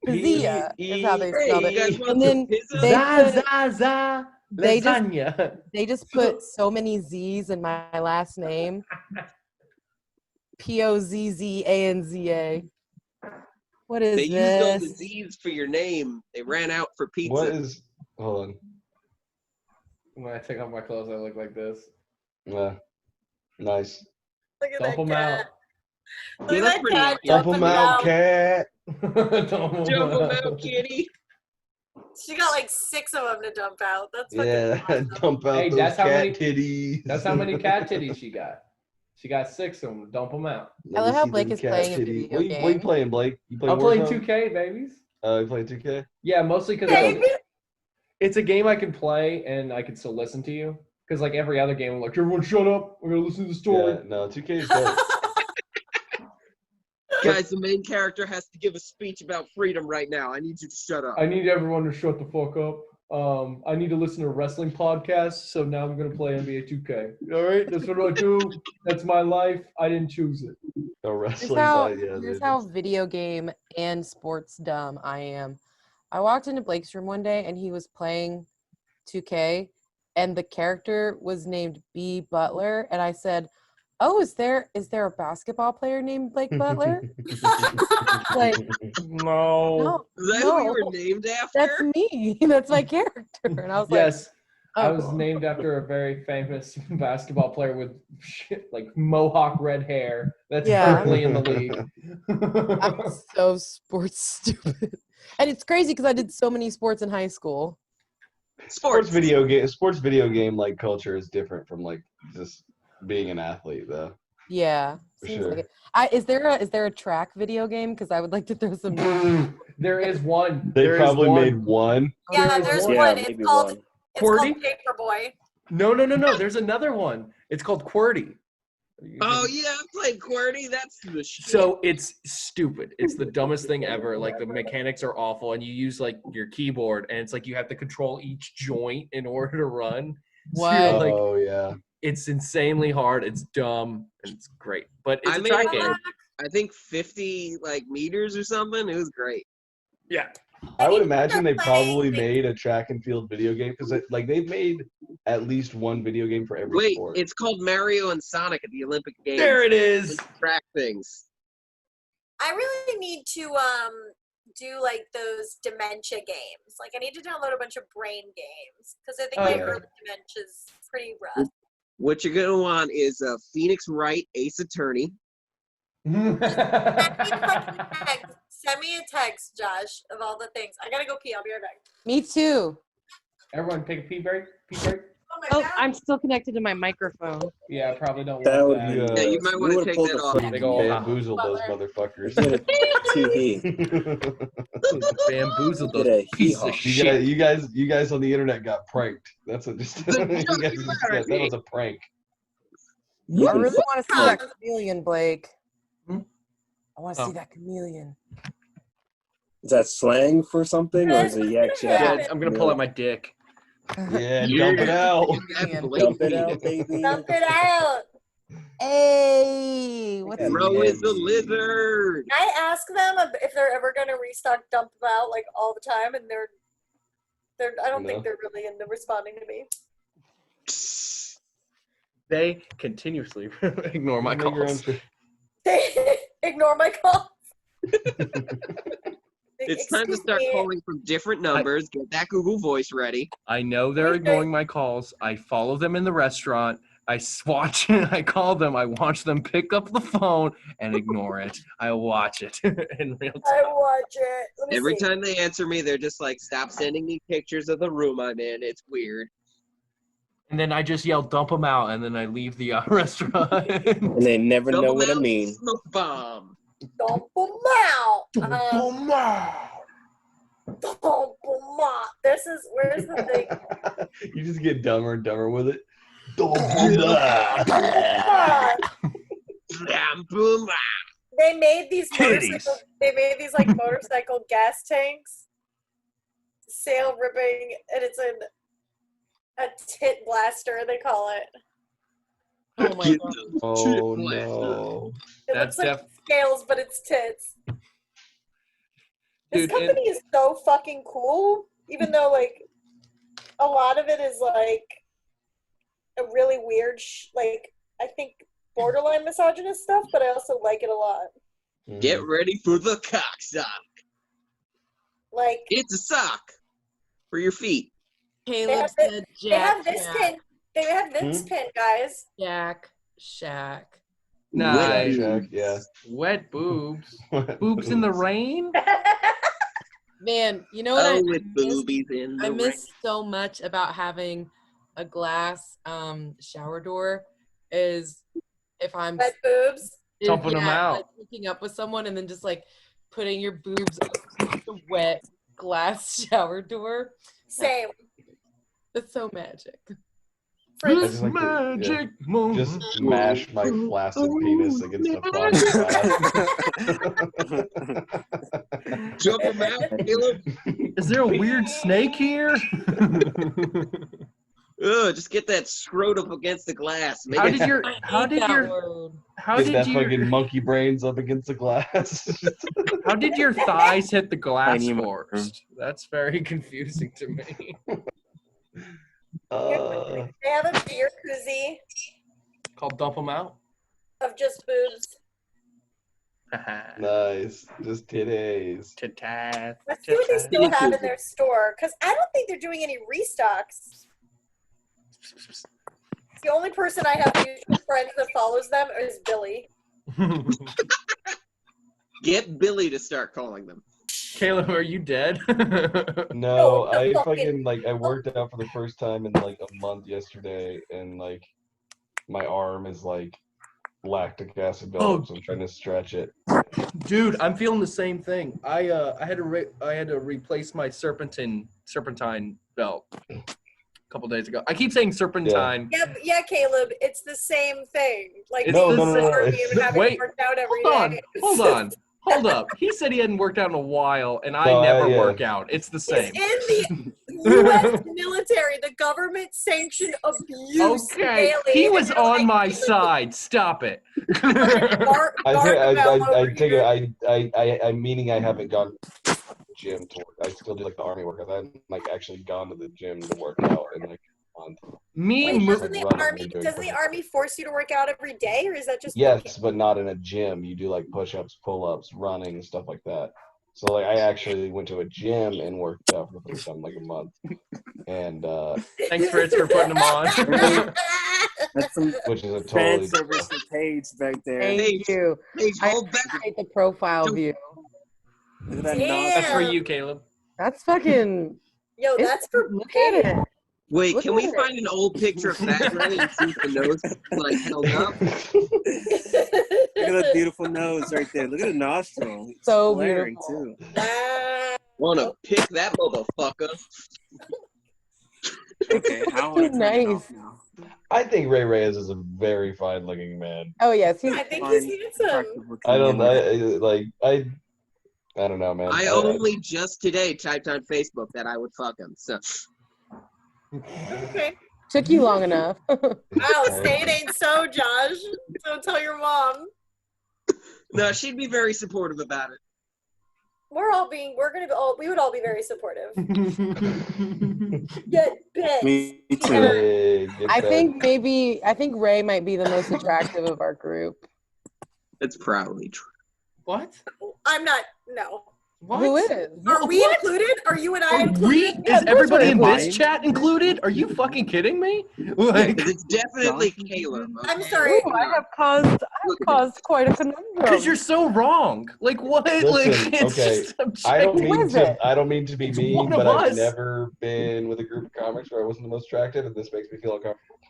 Pizza is how they Hey, spelled you guys it. want And some then pizza? they put- za they just- lasagna. They just put so many Z's in my last name. Pozzanza. What is They used all the this? Z's for your name. They ran out for pizza. What is? Hold When I take off my clothes, I look like this. on. Nice. Look at Dump that them cat. out. Look Yeah, at that's that pretty cat accurate. Dump jumping them out, around. cat. Dump 'em Jump 'em out. out, kitty. She got like 6 of them to dump out. That's fucking Yeah, awesome. dump out Hey, those that's how cat many- titties. That's how many cat titties she got. She got 6 of them. Dump them out. Let I me love how see Blake them is cat playing a titties. video What you game. playing, Blake? You playing I'm playing Warzone? 2K, babies. You playing 2K? Yeah, mostly because Baby. it's a game I can play and I can still listen to you. Because like every other game, I'm like, everyone shut up. We're gonna listen to the story. Yeah, no, 2K is dope. Guys, the main character has to give a speech about freedom right now. I need you to shut up. I need everyone to shut the fuck up. I need to listen to wrestling podcasts, so now I'm gonna play NBA 2K. All right, that's what I do. That's my life. I didn't choose it. No Here's wrestling, how, yeah. here's dude. how video game and sports dumb I am. I walked into Blake's room one day and he was playing 2K and the character was named B Butler and I said, "Oh, is there a basketball player named Blake Butler?" Like, No. no, Is that who you no, were named after? that's me. That's my character. And I was like, Yes, I oh, was named after a very famous basketball player with like mohawk red hair. That's Yeah. currently in the league. I'm so sports stupid. And it's crazy because I did so many sports in high school. Sports video game like culture is different from like just being an athlete though. Yeah, For seems sure. like it. Is there a track video game? Because I would like to throw some. There is one. They There is probably one. made one. Yeah, There is there's one. Yeah, one. It's maybe called one. QWERTY? Paperboy. No. There's another one. It's called QWERTY. Oh yeah, I played QWERTY. That's the shit. So it's stupid. It's the dumbest thing ever. Like the mechanics are awful, and you use like your keyboard, and it's like you have to control each joint in order to run. So you're, What? like, Oh yeah. it's insanely hard. It's dumb, and it's great. But it's I a made track it game. like, I think 50 like meters or something. It was great. Yeah. I would imagine they They're probably playing- made a track and field video game because like they've made at least one video game for every Wait, sport. it's called Mario and Sonic at the Olympic Games. There it is. Track things. I really need to do like those dementia games. Like I need to download a bunch of brain games because I think Oh, my yeah. early dementia's pretty rough. What you're gonna want is Phoenix Wright, Ace Attorney. Send me a text, Josh, of all the things. I gotta go pee. I'll be right back. Me too. Everyone take a pee break. Pee break. Oh my Oh, god. I'm still connected to my microphone. Yeah, I probably don't That want would be. that. Yeah, you might wanna would've take pulled that the off. fucking Big ol' Bamboozle those Butler. motherfuckers. Get a TV. Bamboozled Get those a piece hee-haw. of shit. You guys on the internet got pranked. That's what just you guys just got, that was a prank. You I can really want to see that chameleon, Blake. Hmm? I want to Oh. see that chameleon. Is that slang for something, or is it you actually? Yeah, have I'm gonna pull out my dick. Yeah, dump it out. That's Yeah. Dump it out, blatant. baby. Dump it out. Hey, what's Yeah. Bro is the lizard. Can I ask them if they're ever gonna restock Dump It Out like all the time, and they're I don't No. think they're really into responding to me. They continuously ignore my Make your own calls. shit. They ignore my calls. It's time to Excuse start me. calling from different numbers. Get that Google Voice ready. I know they're ignoring my calls. I follow them in the restaurant. I watch it. I call them. I watch them pick up the phone and ignore it. I watch it in real I time. watch it. Let me Every see. time they answer me, they're just like, "Stop sending me pictures of the room I'm in. It's weird." And then I just yell, "Dump them out," and then I leave the restaurant. And they never know Double what it mouth means. Smoke bomb. Dump 'em out. Dump 'em out. Where's the thing? You just get dumber and dumber with it. Ah, Blam, boom, ah. they made these Titties. motorcycle, they made these like motorcycle gas tanks. Sail ripping, and it's a tit blaster. They call it. Oh my Get god. the Oh tit blaster. no. It That's looks like scales, but it's tits. This Dude, company is so fucking cool, even though like a lot of it is like a really weird, like I think borderline misogynist stuff, but I also like it a lot. Get ready for the cock sock. Like It's a sock for your feet. Caleb have said they have Jack, this Jack, pin. They have this pin, guys. Jack, Shack. Nice. Shack, yeah. Wet boobs. Boobs in the rain? Man, you know what Oh, I with miss? boobies in the I ring. miss so much about having a glass shower door is if I'm Wet boobs. Dumping 'em out. like hooking up with someone and then just like putting your boobs up to the wet glass shower door. Same. It's so magic. I This just like to, yeah, magic moment. just smash my flaccid penis against a plastic glass. Jump him out, Caleb. Is there a weird snake here? Ugh, just get that scrotum against the glass. Make How it did your I how hate did that your word. how Get did that your fucking monkey brains up against the glass. how did your thighs hit the glass Tiny first? That's very confusing to me. They have a beer koozie Called dump them out. of just boobs. Nice. Just titties. Titties. Let's see what they still have in their store, because I don't think they're doing any restocks. The only person I have mutual friends that follows them is Billy. Get Billy to start calling them. Caleb, are you dead? No, the I fucking- I worked out for the first time in like a month yesterday, and like my arm is like lactic acid buildup, so I'm trying to stretch it. Dude, I'm feeling the same thing. I had to replace my serpentine belt a couple days ago. I keep saying serpentine. Yeah, Caleb, it's the same thing. Like, It's being the in the same- army it's and the- having wait, worked out every Hold on, day. hold on, hold up. He said he hadn't worked out in a while, and I No, never yeah. work out. It's the same. It's in the U.S. military, the government-sanctioned abuse Okay, daily. he was and you're on like, my side. Stop it. I'm meaning I haven't gone to the gym to work. I still do like the army workout. I haven't like actually gone to the gym to work out in like a month. Me Wait, and Mo- doesn't the army force you to work out every day, or is that just Yes, but not in a gym. You do like push-ups, pull-ups, running, stuff like that. So like I actually went to a gym and worked out for the first time in like a month. And Thanks, Fritz, for putting them on. That's some which is a fan totally service to Paige back there. Thank you. Paige, I hold back. appreciate the profile view. Look at that Damn. That's for nostril. you, Caleb. That's fucking. Yo, that's for Look at Paige. it. Wait, Look can we at it. find an old picture of Fat Ray and see if the nose like held up? Look at that beautiful nose right there. Look at the nostril. It's So flaring beautiful. too. Wanna pick that motherfucker? Okay, I want to turn it Nice. off now. I think Ray Reyes is a very fine-looking man. Oh yes, he's I think he's Fine, handsome. attractive looking I don't man. I don't know, man. I only just today typed on Facebook that I would fuck him. So Okay. took you long enough. Wow, say it ain't so, Josh. Don't tell your mom. no, she'd be very supportive about it. We would all be very supportive. Get bit. Me too. Hey, get I that- think Ray might be the most attractive of our group. It's probably true. What? I'm not. No. What? Who is? Are we included? Are you and I Are included? we? Yeah, Is of course everybody we're in this included. chat included? Are you fucking kidding me? Like, 'Cause it's definitely Caleb. I'm okay? sorry. Ooh, I have caused quite a conundrum. because you're so wrong. Like what? Listen, like it's okay, just I don't objective. mean is it? to be It's mean, one of but I've us. never been with a group of comics where I wasn't the most attractive, and this makes me feel uncomfortable.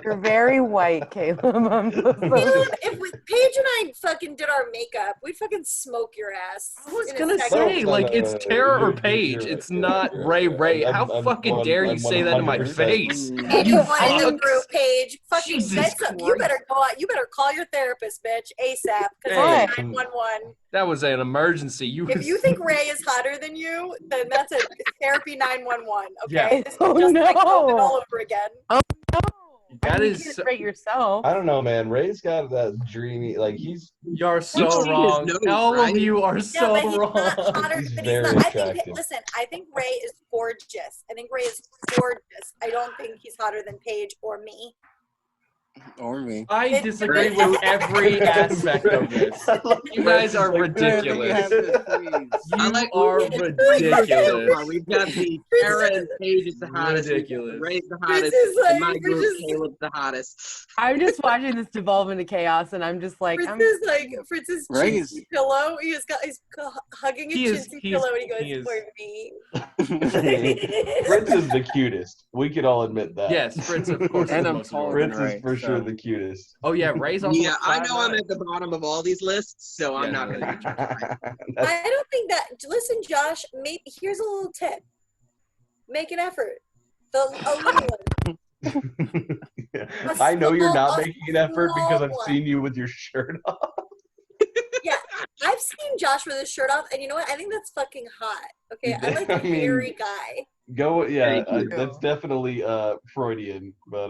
You're very white, Caleb. I'm so sorry. Caleb, if Paige and I fucking did our makeup, we'd fucking smoke your ass. I was in a gonna second. say, No, like, no, it's no, Tara or you're Paige. right. It's Yeah, not you're Ray right. Ray. How I'm fucking dare you I'm say that in my 100%. face? Anyone in the fucks. group, Paige. Fucking Jesus get some. You Christ. better go out. You better call your therapist, bitch, ASAP. Because Hey. it's 911. That was an emergency. If you think Ray is hotter than you, then that's a therapy 911. Okay, Yeah. this is Oh, just like no. COVID all over again. No. That You is can't so- rate yourself. I don't know, man. Ray's got that dreamy, like he's you're so You've seen his wrong. nose, All right? of you are Yeah, so but he's not wrong. hotter. He's But very he's not. I think. attractive. Listen, I think Ray is gorgeous. I think Ray is gorgeous. I don't think he's hotter than Paige or me. Or me. I disagree with every aspect of this. You guys are ridiculous. I like You are ridiculous. We've got the Tara and Paige is the hottest. Ridiculous. Ray's the Fritz hottest. is like, and my Fritz group, is- Caleb's the hottest. I'm just watching this devolve into chaos, and I'm just like, Fritz's Ray chintzy pillow. He's hugging He his is- chintzy he is- pillow, and he he goes, is- "For me." Fritz is the cutest. We could all admit that. Yes, Fritz, of course, is And the I'm most taller adorable. than Fritz is Ray, for sure so- the cutest. Oh yeah, Ray's also. Yeah, I know I'm 5'9". at the bottom of all these lists, so I'm Yeah, not no, going to. I don't think that. Listen, Josh. Maybe here's a little tip. Make an effort. A little one. I know you're not a making an effort because I've small seen you with your shirt off. Yeah, I've seen Josh with his shirt off, and you know what? I think that's fucking hot. Okay, I like I a mean, hairy guy. Go, yeah, Thank you. that's definitely Freudian, but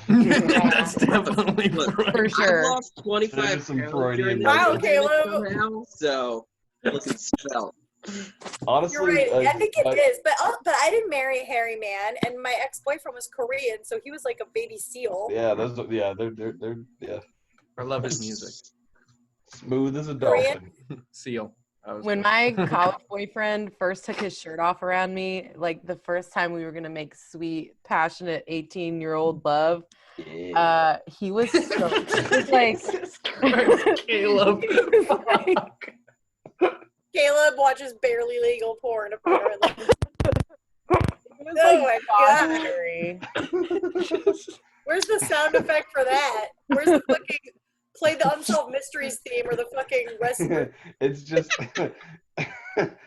That's definitely Look, for I've sure. lost 25 There's some pounds Freudian during this Wow, pandemic Caleb. somehow, so looking svelte. honestly, You're right. I think it my- is, but I didn't marry a hairy man, and my ex-boyfriend was Korean, so he was like a baby seal. Yeah, those, yeah, they're yeah, I love his music. smooth as a Korean? dolphin. Seal. I was When going. my college boyfriend first took his shirt off around me, like the first time we were gonna make sweet, passionate 18-year-old love, Yeah. he was so he was like Caleb. he was like, Caleb watches barely legal porn, apparently. he was Oh like my God. Scary. Where's the sound effect for that? Where's the fucking play the Unsolved Mysteries theme or the fucking wrestler? It's just.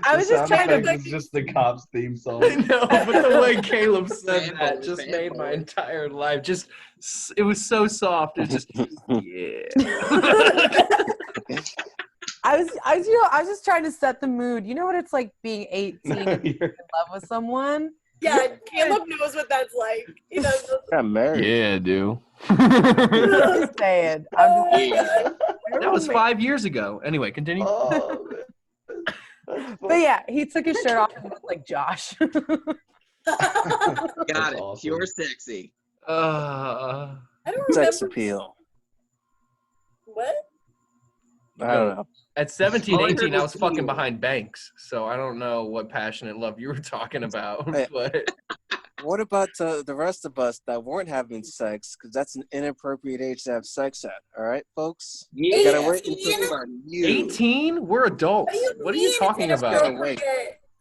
I was just trying to It's just the cops theme song. I know, but the way Caleb said Fanboy, that just made my fanboy. entire life just. It was so soft. It's just yeah. I was just trying to set the mood. You know what it's like being 18 and being in love with someone? Yeah, Caleb knows what that's like. He knows. Got married. Yeah, dude. I'm just saying. I'm just Yeah. That was 5 years ago. Anyway, continue. Oh, man. That's But yeah, he took his shirt off and looked like Josh. Got That's it. awesome. Pure sexy. Uh, I don't Sex remember. appeal. What? I don't know. at 17, All I heard 18, I was was fucking feel. behind Banks, so I don't know what passionate love you were talking about. Hey. But What about the rest of us that weren't having sex? Because that's an inappropriate age to have sex at. All right, folks. Yeah. gotta wait Shame until- on you. 18, we're adults. What are you mean talking it's about? inappropriate?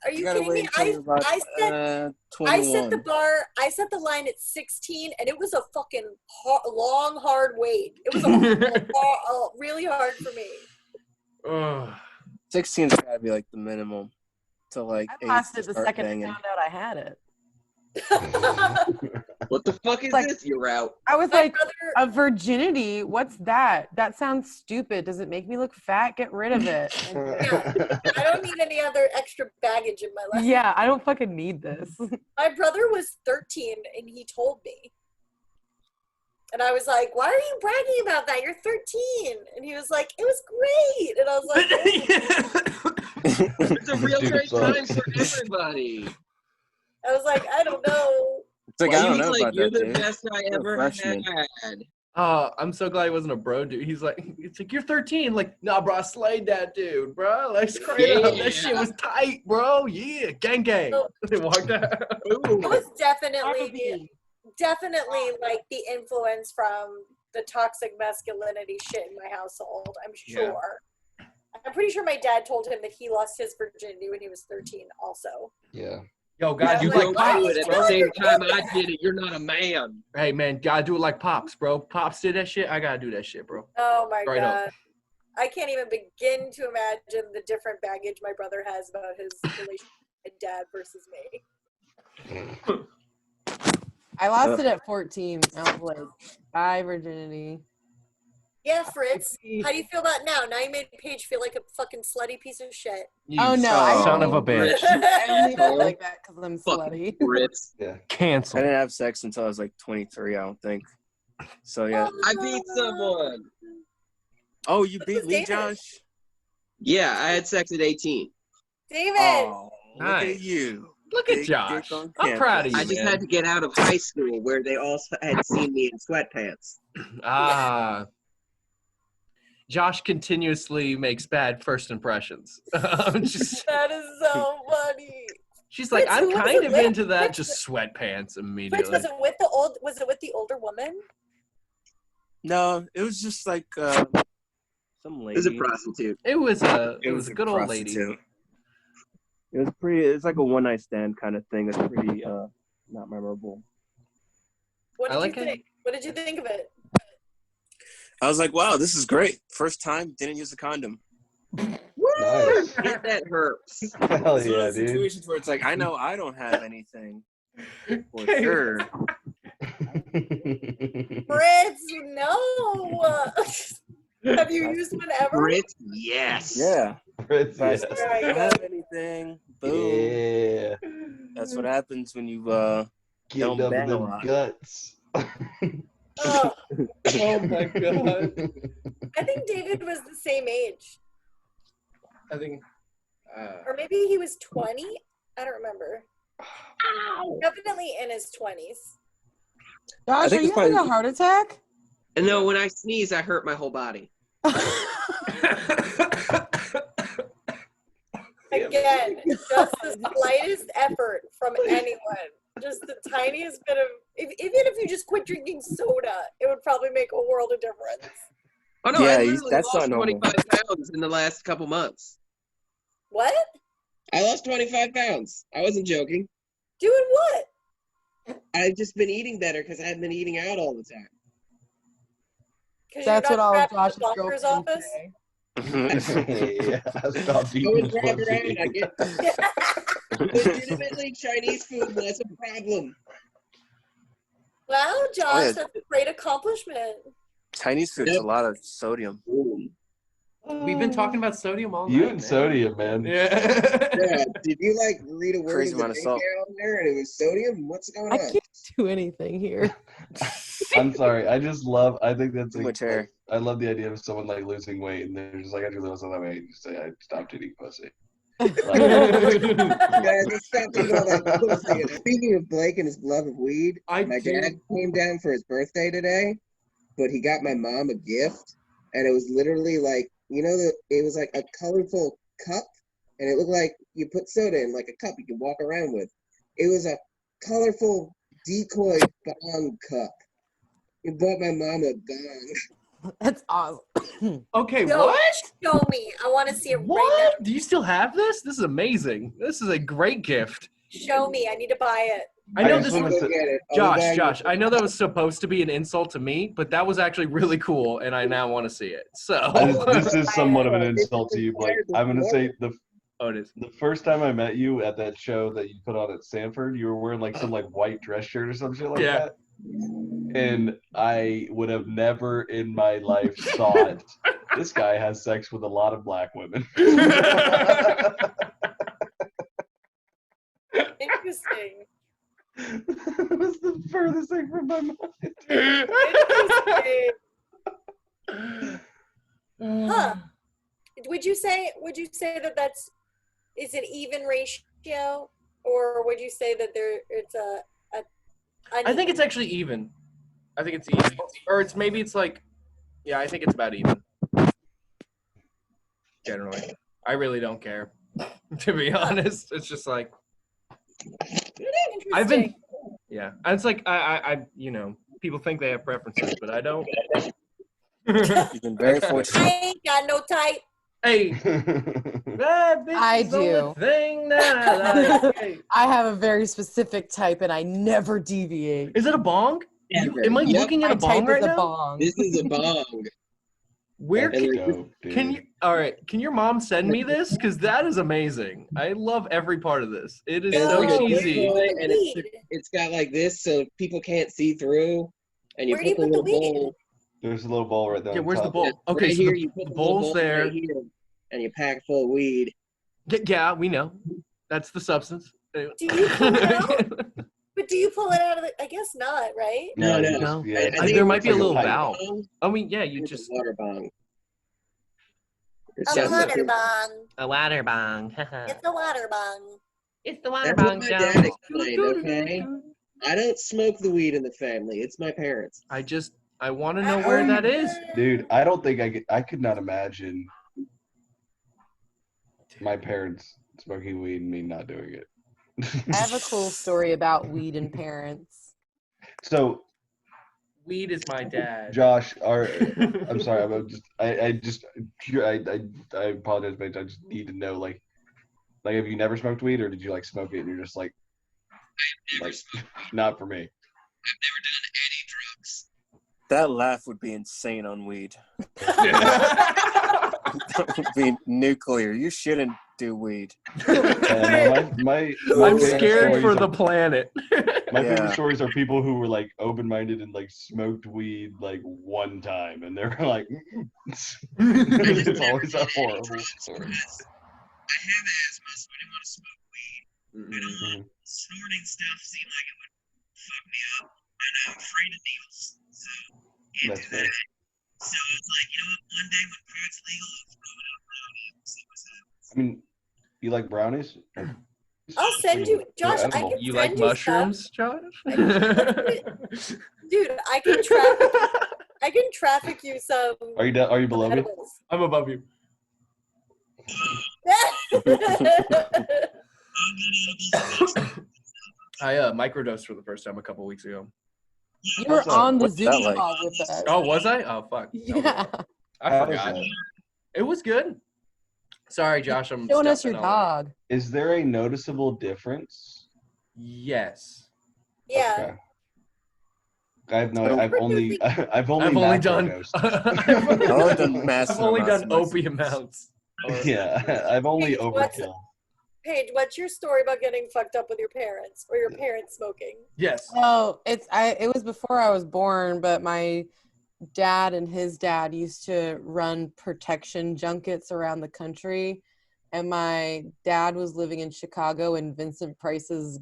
Are you gotta kidding me? wait until you're about I set 21. I set the line at 16, and it was a fucking long, hard wait. It was a really hard for me. Ugh. 16's gotta be like the minimum to like. I age lost to it the start second I banging. found out I had it. What the fuck is Like- this? You're out. I was My like, brother, a virginity? What's that? That sounds stupid. Does it make me look fat? Get rid of it. I don't need any other extra baggage in my life. Yeah, I don't fucking need this. My brother was 13, and he told me. And I was like, why are you bragging about that? You're 13. And he was like, it was great. And I was like, It's a real Dude great sucks. time for everybody. I was like, I don't know. It's like, I don't He's know like, about you're that, the dude. best I You're a ever freshman. had. I'm so glad he wasn't a bro dude. He's like, it's like, you're 13. Like, nah, bro, I slayed that dude, bro. Like, straight up. Yeah. That shit was tight, bro. Yeah, gang gang. So- They walked out. It was definitely like the influence from the toxic masculinity shit in my household, I'm sure. I'm pretty sure my dad told him that he lost his virginity when he was 13 also. Yeah. Yo, guys, Yeah, you like, like why do pops, it at bro. the same time I did it. You're not a man. Hey, man, gotta do it like pops, bro. Pops did that shit. I gotta do that shit, bro. Oh my Straight god. up. I can't even begin to imagine the different baggage my brother has about his relationship with my dad versus me. I lost it at 14. I was like, bye, virginity. Yeah, Fritz. How do you feel about now? Now you made Paige feel like a fucking slutty piece of shit. You Oh, no, I son don't- of a bitch. I only feel like that because I'm Fucking slutty. Fritz. I Cancel. didn't have sex until I was like 23, I don't think. So yeah. I beat someone. Oh, you beat was me, David. Josh? Yeah, I had sex at 18. David! Oh, look Nice. at you. Look at Big Josh. dick on I'm proud of you, I just man. had to get out of high school where they all had seen me in sweatpants. Ah. Josh continuously makes bad first impressions. Just- That is so funny. she's like, Fritz, I'm who was kind it of with? into that. Fritz- Just sweatpants Fritz, immediately. was it with the old? Was it with the older woman? No, it was just like some It was a lady. prostitute. It was a good old lady. prostitute. It was pretty. It's like a one night stand kind of thing. It's pretty not memorable. What I did like you it. think? What did you think of it? I was like, wow, this is great. First time, didn't use a condom. Nice. Get that herps. Hell It's one of yeah, those dude. situations where it's like, I know I don't have anything for Okay. sure. Fritz, no. Have you used one ever? Fritz, yes. Yeah. Fritz, That's- yes. There I I don't go. have anything. Boom. Yeah. That's what happens when you Getting Don't up in bang a them lot. guts. Oh, Oh my god. I think David was the same age, I think. or maybe he was 20. I don't remember. Definitely in his 20s. Josh, think are you it's having a probably- heart attack? And no, when I sneeze, I hurt my whole body. Again, just the slightest effort from anyone, just the tiniest bit of, even if you just quit drinking soda, it would probably make a world of difference. Oh no, Yeah, I literally that's lost not normal. 25 pounds in the last couple months. What? I lost 25 pounds. I wasn't joking. Doing what? I've just been eating better because I hadn't been eating out all the time. 'Cause That's you're what all not of trapped in Josh's the doctor's girlfriends office? say. Yeah, stop I would eating drive around. I pussy. get legitimately Chinese food was a problem. Wow, Josh, Oh, yeah. that's a great accomplishment. Chinese food's a lot of sodium. We've been talking about sodium all night. You and man. sodium, man. Yeah. Yeah, did you like read a word Crazy of the amount of day salt. down there and it was sodium? What's going I on? can't do anything here. I'm sorry. I think that's Too like, much hair. I love the idea of someone like losing weight and they're just like, I just lost all that weight and just say I stopped eating pussy. Like, Guys, let's stop eating all that pussy. And speaking of Blake and his love of weed, my dad came down for his birthday today, but he got my mom a gift, and it was literally like, it was like a colorful cup, and it looked like you put soda in, like a cup you can walk around with. It was a colorful decoy bong cup. He bought my mom a bong. That's awesome. Okay, Yo, what? Show me. I want to see it right What? Do you still have this? This is amazing. This is a great gift. now. Show me. I need to buy it. I know I this just wanna Go get it. I'll Josh, be back. Josh, I know that was supposed to be an insult to me, but that was actually really cool, and I now want to see it. So, this is somewhat of an insult to you, Blake. I'm gonna say oh, it is. the first time I met you at that show that you put on at Sanford, you were wearing like some like white dress shirt or some shit like Yeah. that. And I would have never in my life thought this guy has sex with a lot of black women. Interesting. That was the furthest thing from my mind. Interesting. Huh. Would you say that is an even ratio, or would you say that it's a I think it's actually even. I think it's even, or it's like, yeah, I think it's about even. Generally, I really don't care. To be honest, it's just like I've been. Interesting. Yeah, and it's like I people think they have preferences, but I don't. You've been very fortunate. I ain't got no type. Hey, that bitch I is the only do. thing that I like. Hey. I have a very specific type, and I never deviate. Is it a bong? Ever. Am I Yep. looking at My a bong type right is a now? bong. This is a bong. Where And like, Dope, dude. can you? All right, can your mom send me this? Because that is amazing. I love every part of this. It is it's so like a cheesy. decoy, and Weed. it's got like this so people can't see through. And you Where do you put the put the little weed? bowl. There's a little ball right there. Yeah, on where's the top. bowl? Okay, right so here, the you put the the little bowl's bowl there. right here, and you pack full of weed. Yeah, we know. That's the substance. Do you pull it out? But do you pull it out of the? I guess not, right? No, you no. just- No. yeah, I it's think there it might looks be a like little pipe valve. bong. I mean, yeah, you It's just a water bong. It's A got water something- bong. a water bong. It's a water bong. It's the That's what my dad explained, okay? I don't smoke the weed in the family. It's my parents. I want to know where that is. Dude, I don't think I could not imagine my parents smoking weed and me not doing it. I have a cool story about weed and parents. So, Weed is my dad. Josh, I'm sorry, I apologize, but I just need to know, like, have you never smoked weed, or did you like smoke it and you're just like not for me? I've never done any drugs. That laugh would be insane on weed. That would be nuclear. You shouldn't do weed. No, I'm scared for the planet. My favorite stories are people who were like open-minded and like smoked weed like one time, and they're like, it's always a horrible story. I have asthma, so I didn't want to smoke weed. I don't want snorting stuff seem like it would fuck me up. And I'm afraid of needles, so can't do that. So it's like, you know what, one day when crack's legal, I'll throw it out loud and see what's happening. I mean, you like brownies? I'll send you, Josh. I can You send like you mushrooms, stuff. Josh? Dude, I can traffic you some. Are you below me? edibles. I'm above you. I microdosed for the first time a couple weeks ago. You were on the What's Zoom that like? call with us. Oh, was I? Oh, fuck. Yeah. I How was forgot. that? It was good. Sorry, Josh. I'm Showing us your stepping all over. dog. Is there a noticeable difference? Yes. Yeah. Okay. I've only I've only done. massive I've only amounts done of opium amounts. Yeah, I've only Paige, overkill. Paige, what's your story about getting fucked up with your parents or your parents smoking? Yes. Oh, it was before I was born, but my dad and his dad used to run protection junkets around the country, and my dad was living in Chicago in Vincent Price's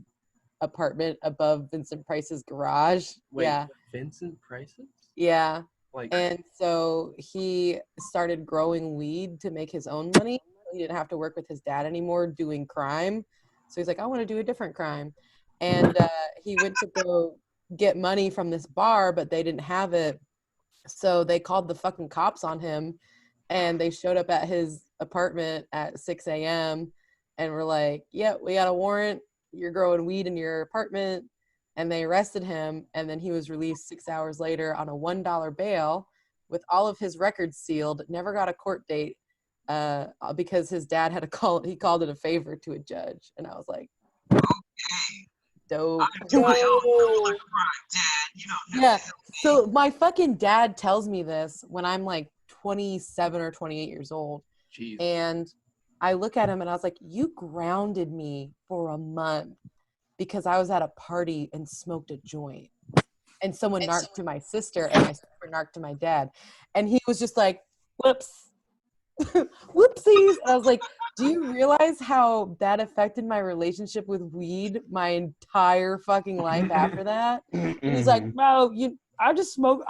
apartment above Vincent Price's garage. Wait, Yeah. Vincent Price's? Yeah. Like, And so he started growing weed to make his own money. He didn't have to work with his dad anymore doing crime. So he's like, I want to do a different crime. And he went to go get money from this bar, but they didn't have it. So they called the fucking cops on him, and they showed up at his apartment at 6 a.m. and were like, yeah, we got a warrant. You're growing weed in your apartment. And they arrested him, and then he was released 6 hours later on a $1 bail with all of his records sealed, never got a court date because his dad had he called it a favor to a judge. And I was like, dope. Yeah. So my fucking dad tells me this when I'm like 27 or 28 years old. Jeez. And I look at him and I was like, you grounded me for a month because I was at a party and smoked a joint. And someone narked to my sister, and my sister narked to my dad. And he was just like, whoops. Whoopsies. I was like, do you realize how that affected my relationship with weed my entire fucking life after that? And he's like, no, I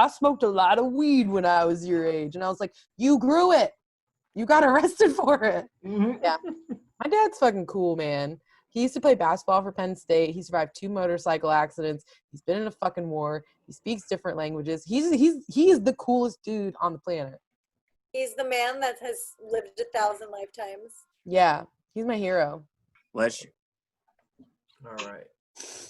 smoked a lot of weed when I was your age. And I was like, you grew it. You got arrested for it. Yeah. My dad's fucking cool, man. He used to play basketball for Penn State. He survived 2 motorcycle accidents. He's been in a fucking war. He speaks different languages. He is the coolest dude on the planet. He's the man that has lived 1,000 lifetimes. Yeah, he's my hero. Bless you. All right.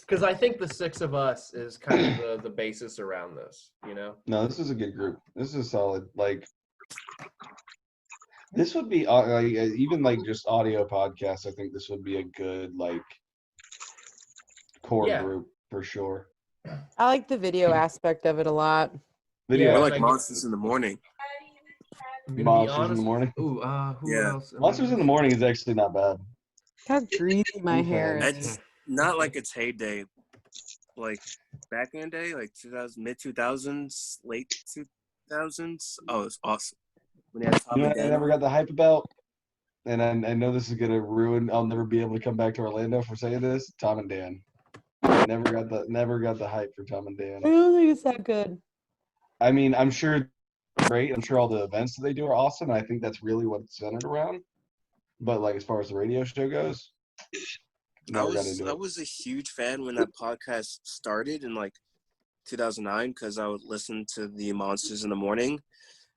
Because I think the 6 of us is kind of the basis around this, you know? No, this is a good group. This is solid. Like, this would be even like just audio podcasts. I think this would be a good like core group for sure. I like the video aspect of it a lot. Video, We're like Monsters in the Morning. Monsters in the Morning. Ooh, who else? Monsters in the Morning is actually not bad. How greasy my hair is. It's not like its heyday, like back in the day, like mid 2000s, late 2000s. Oh, it's awesome. When they had Tom You know and what I Dan. never got the hype about, and I know this is gonna ruin. I'll never be able to come back to Orlando for saying this. Tom and Dan. Never got the hype for Tom and Dan. I don't think it's that good. I mean, I'm sure it's great. I'm sure all the events that they do are awesome, and I think that's really what it's centered around. But like as far as the radio show goes, Never got into I it. was a huge fan when that podcast started in like 2009 because I would listen to the Monsters in the Morning.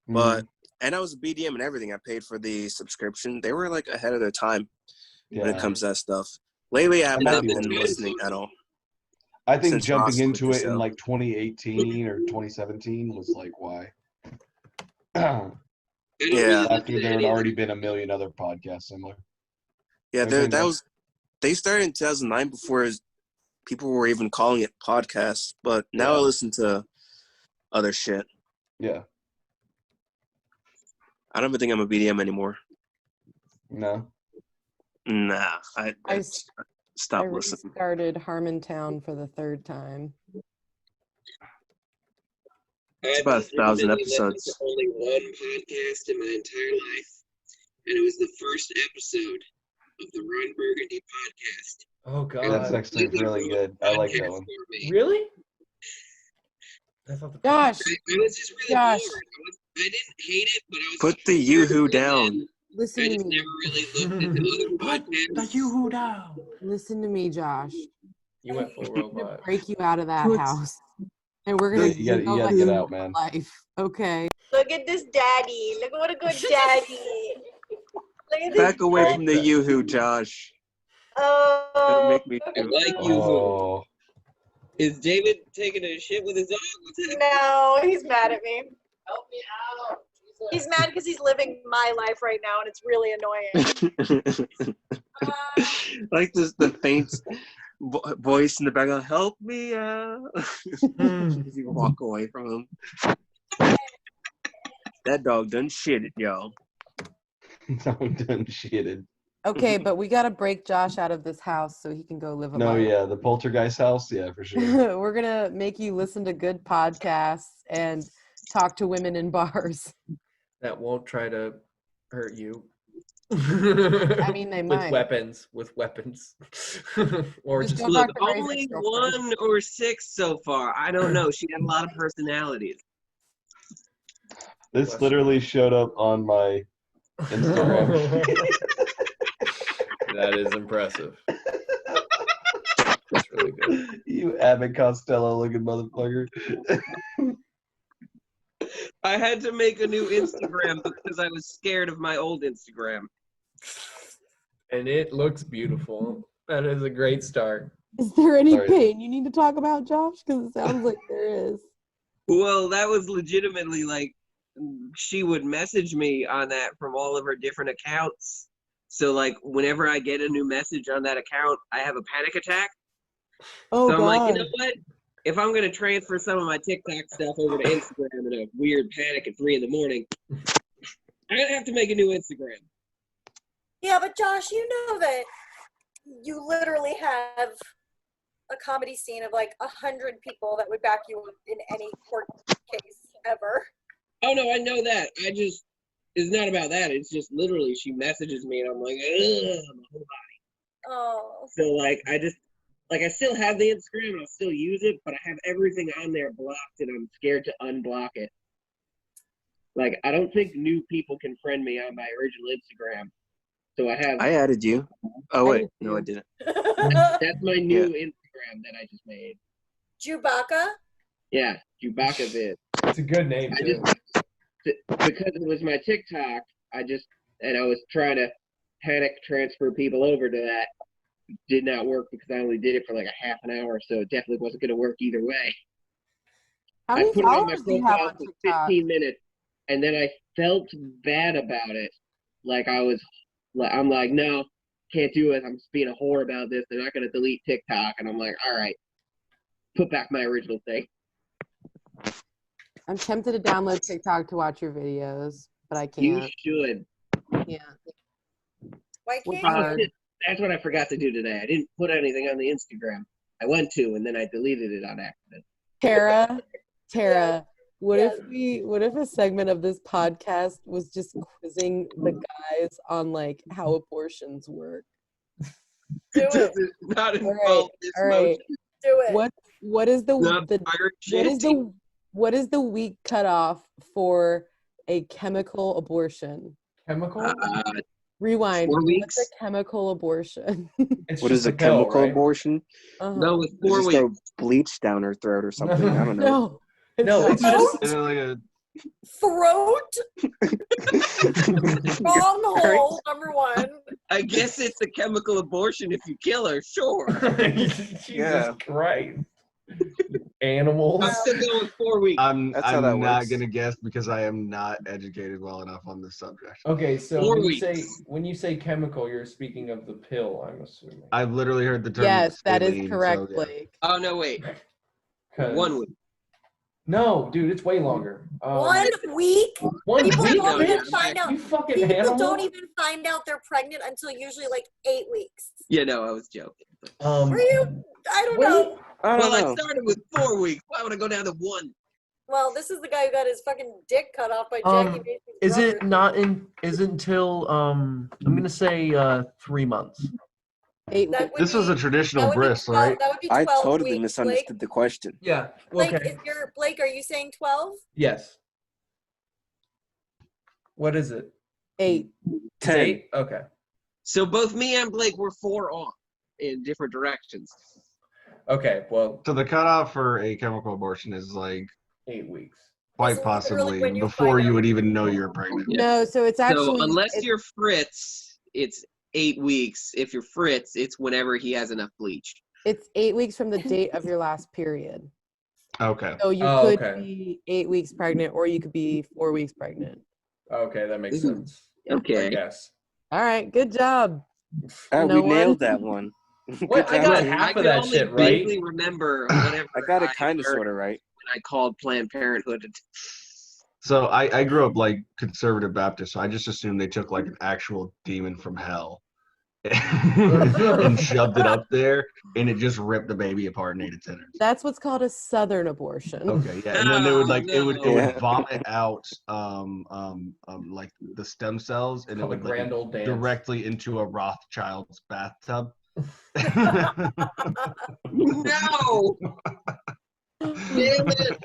But and I was a BDM and everything. I paid for the subscription. They were like ahead of their time when it comes to that stuff. Lately, I have That might not be what been it is. listening at all. I think Since jumping Ross quit into the it in show. like 2018 or 2017 was like, why? Yeah, After there had already been a million other podcasts similar. yeah. Everything That else- was they started in 2009 before people were even calling it podcasts. But now I listen to other shit. Yeah. I don't even think I'm a BDM anymore. No. Nah, I I stopped listening. restarted Harmontown for the third time. It's about 1,000 legitimately listened episodes. to only one podcast in my entire life, and it was the first episode of the Ron Burgundy podcast. Oh God. That's actually really good. I like that one. Really? I thought the Josh, I was just really Josh. bored. I didn't hate it, but I was Put just the bored, Yoo-hoo and down. listen I to just me. never really looked into other Put the podcasts. yoo-hoo down. Listen to me, Josh. You went full I'm gonna robot. break you out of that house, and we're gonna You gotta let get you out, live man. life. Okay. Look at this daddy. Look what a good daddy. Look at this Back away daddy. from the Yoo-hoo, Josh. Oh. That'll make me I like you. Oh. Is David taking a shit with his dog? What's happening? No, he's mad at me. Help me out. He's mad because he's living my life right now, and it's really annoying. Like this, the faint voice in the background. Help me out. You walk away from him. That dog done shit it, y'all. No, done shitted. Okay, but we gotta break Josh out of this house so he can go live a No, life. yeah, the poltergeist house, yeah, for sure. We're gonna make you listen to good podcasts and talk to women in bars. That won't try to hurt you. I mean, they might. With weapons. Or Just just don't Look, talk to Ray's only ex-girlfriend. 1 or 6 so far. I don't know. She had a lot of personalities. This literally showed up on my Instagram. That is impressive. That's really good. You Abbott Costello looking motherfucker. I had to make a new Instagram because I was scared of my old Instagram. And it looks beautiful. That is a great start. Is there any Sorry. pain you need to talk about, Josh? Because it sounds like there is. Well, that was legitimately like she would message me on that from all of her different accounts. So like whenever I get a new message on that account, I have a panic attack. Oh, So I'm like, you God. know what? If I'm gonna transfer some of my TikTok stuff over to Instagram in a weird panic at 3 a.m, I'm gonna have to make a new Instagram. Yeah, but Josh, you know that you literally have a comedy scene of like 100 people that would back you up in any court case ever. Oh no, I know that. It's not about that. It's just literally she messages me and I'm like, ugh, my whole body. Oh. So like I still have the Instagram and I'll still use it, but I have everything on there blocked and I'm scared to unblock it. Like I don't think new people can friend me on my original Instagram. So I added you. Oh wait, no, I didn't. that's my new Instagram that I just made. Chewbacca? Yeah, Chewbacca vid. It's a good name, too. Because it was my TikTok, I was trying to panic transfer people over to that. Did not work because I only did it for like a half an hour, so it definitely wasn't going to work either way. How I many put it on my followers do you have profile on for TikTok? 15 minutes, and then I felt bad about it. Like I'm like, no, can't do it. I'm just being a whore about this. They're not going to delete TikTok, and I'm like, all right, put back my original thing. I'm tempted to download TikTok to watch your videos, but I You can't. should. Yeah. Why We're can't you? hard. That's what I forgot to do today. I didn't put anything on the Instagram. I went to, and then I deleted it on accident. Tara, what Yes. what if a segment of this podcast was just quizzing the guys on like how abortions work? Do it. Does it not All right, involve this all right. motion? Do it. What is the Not the pirate what is shit? what is the week cutoff for a chemical abortion? Chemical? Rewind. 4 What's weeks? a chemical abortion? It's What just is a pill, chemical right? abortion? Uh-huh. No, it's They 4 just weeks. throw bleach down her throat or something. I don't know. No. No, it's just And then, like a Throat, wrong hole, number one. I guess it's a chemical abortion if you kill her, sure. Jesus Yeah. Christ. Animals. I'm still going with 4 weeks. I'm That's how that not works. gonna guess because I am not educated well enough on this subject. Okay, so 4 when you say chemical, you're speaking of the pill, I'm assuming. I've literally heard the term. Yes, that is saline, correct, so, yeah. Blake. Oh, no, wait. 'Cause- 1 week. No, dude, it's way longer. 1 week? 1 People week, don't even bitch? find out. You fucking People animal. don't even find out they're pregnant until usually like 8 weeks. Yeah, no, I was joking. Were you? I don't wait. know. I don't Well, I know. started with 4 weeks. Why would I go down to 1? Well, this is the guy who got his fucking dick cut off by Um, Jackie Mason's Is it brother. not in? Is it until I'm gonna say 3 months. 8 That weeks. would This was a be- traditional that would be bris, 12 right? That would be I 12 totally weeks, misunderstood the question. Yeah. Blake, Okay. Blake, are you saying 12? Yes. What is it? 8. It's 10. 8? Okay. So both me and Blake were 4 off in different directions. Okay, well, So the cutoff for a chemical abortion is like 8 weeks. quite It's literally when possibly you before find you out would you're even know you're pregnant. No, so it's actually so unless it's- you're Fritz, it's 8 weeks. If you're Fritz, it's whenever he has enough bleach. it's 8 weeks from the date of your last period. Okay. So you Oh, could okay. be 8 weeks pregnant, or you could be 4 weeks pregnant. Okay, that makes Ooh, sense. I Okay. guess. All right, good job. Oh, No we nailed one? that one. Good What? I job, got team. half I of can that only shit right. vaguely remember whenever I got it kind of heard sort of right. when I called Planned Parenthood. So I grew up like conservative Baptist, so I just assumed they took like an actual demon from hell and shoved it up there, and it just ripped the baby apart and ate its innards. That's what's called a southern abortion. Okay, yeah, and then they would like it would Yeah. vomit out like the stem cells, and it Called the would like grand old dance. directly into a Rothschild's bathtub. No! Damn it!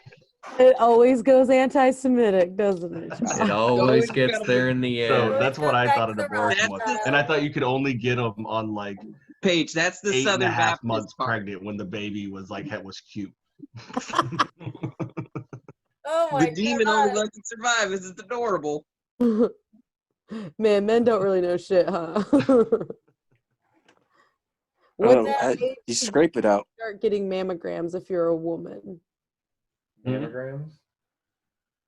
It always goes anti-Semitic, doesn't it? It Josh? always Always gets gotta there in the So end. that's what I thought an That's the abortion was, Rothschild. and I thought you could only get them on like Paige, that's the 8 and a Southern half Baptist months part. pregnant when the baby was like was cute. Oh my The demon only god. lets it survive is it's adorable. Man, men don't really know shit, huh? What Oh, age you should scrape it out. start getting mammograms if you're a woman? Mammograms?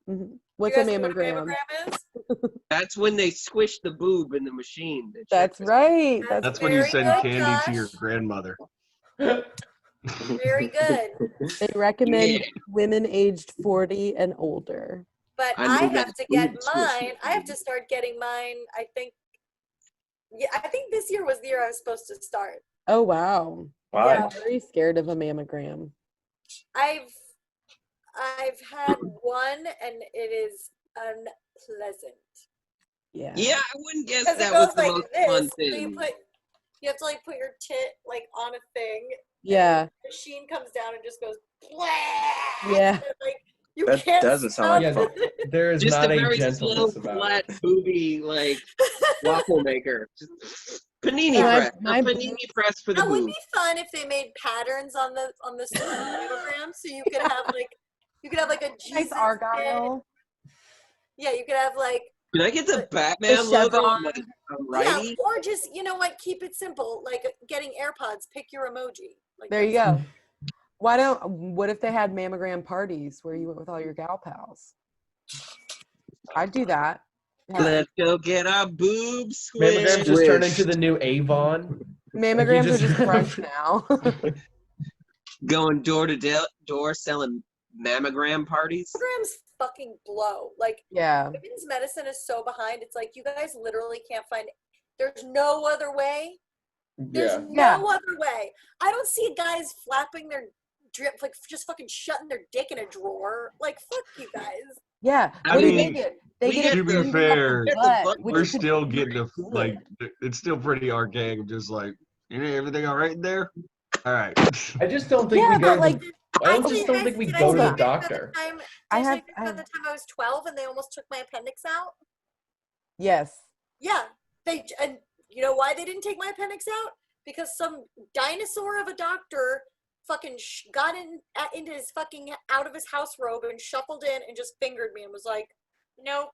Mhm. What's You a guys know what mammogram? is? That's when they squish the boob in the machine. that That's checks- right. That's That's when you very send good, candy to your Josh. grandmother. Very good. They recommend Yeah. women aged 40 and older. But I I knew have that to get boob squish mine. I have to start getting mine. I think. Yeah, I think this year was the year I was supposed to start. Oh wow. Why? I'm very scared of a mammogram. I've had one and it is unpleasant. Yeah. Yeah, I wouldn't guess Because it that was goes the like most fun this. So thing. you have to like put your tit like on a thing. Yeah. The machine comes down and just goes. Yeah. And, like you That can't doesn't sound like stop fun. it. There is Just not a a very slow, gentleness about flat, it. booby, like waffle maker. Just panini My- press. my A panini press for the That would boob. be fun if they made patterns on the mammogram, so you could have like a Jesus Nice head. Argyle. Yeah, you could have like Can I get the Batman logo chevron. on my righty? yeah, or just keep it simple, like getting AirPods. Pick your emoji. Like There you that's- go. What if they had mammogram parties where you went with all your gal pals? I'd do that. Yeah. Let's go get our boobs Mammograms squished. just turned into the new Avon. Mammograms just- are just brunch now. Going door to door selling mammogram parties. Mammograms fucking blow. Like Yeah. women's medicine is so behind. It's like you guys literally can't find. There's no other way. There's Yeah. no other way. I don't see guys flapping their drip, like just fucking shutting their dick in a drawer. Like fuck you guys. Yeah. I What do mean, they get? They we get get it To be cleaned up fair, the butt, which we're could still be getting very a, good. like it's still pretty archaic. Just like everything all right in there. All right. I just don't think Yeah, we go but to like, the, I Actually, just don't think we did go to the tell you guys about doctor. time- did I I tell have- you guys about the time I was 12 and they almost took my appendix out? yes. Yeah. And you know why they didn't take my appendix out? Because some dinosaur of a doctor fucking got into his fucking out of his house robe and shuffled in and just fingered me and was like, nope,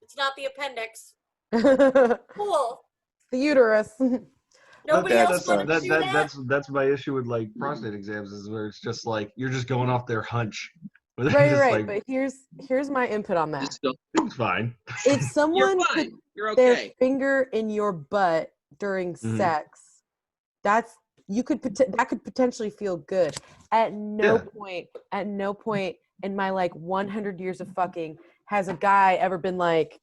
it's not the appendix. Cool. The uterus. Nobody Yeah, else wanted to do that. That's my issue with like prostate exams is where it's just like you're just going off their hunch. Where they're Right, just right. like, But here's my input on that. it's fine. If someone You're put fine. You're their okay. finger in your butt during sex, that could potentially feel good. At no point in my like 100 years of fucking has a guy ever been like,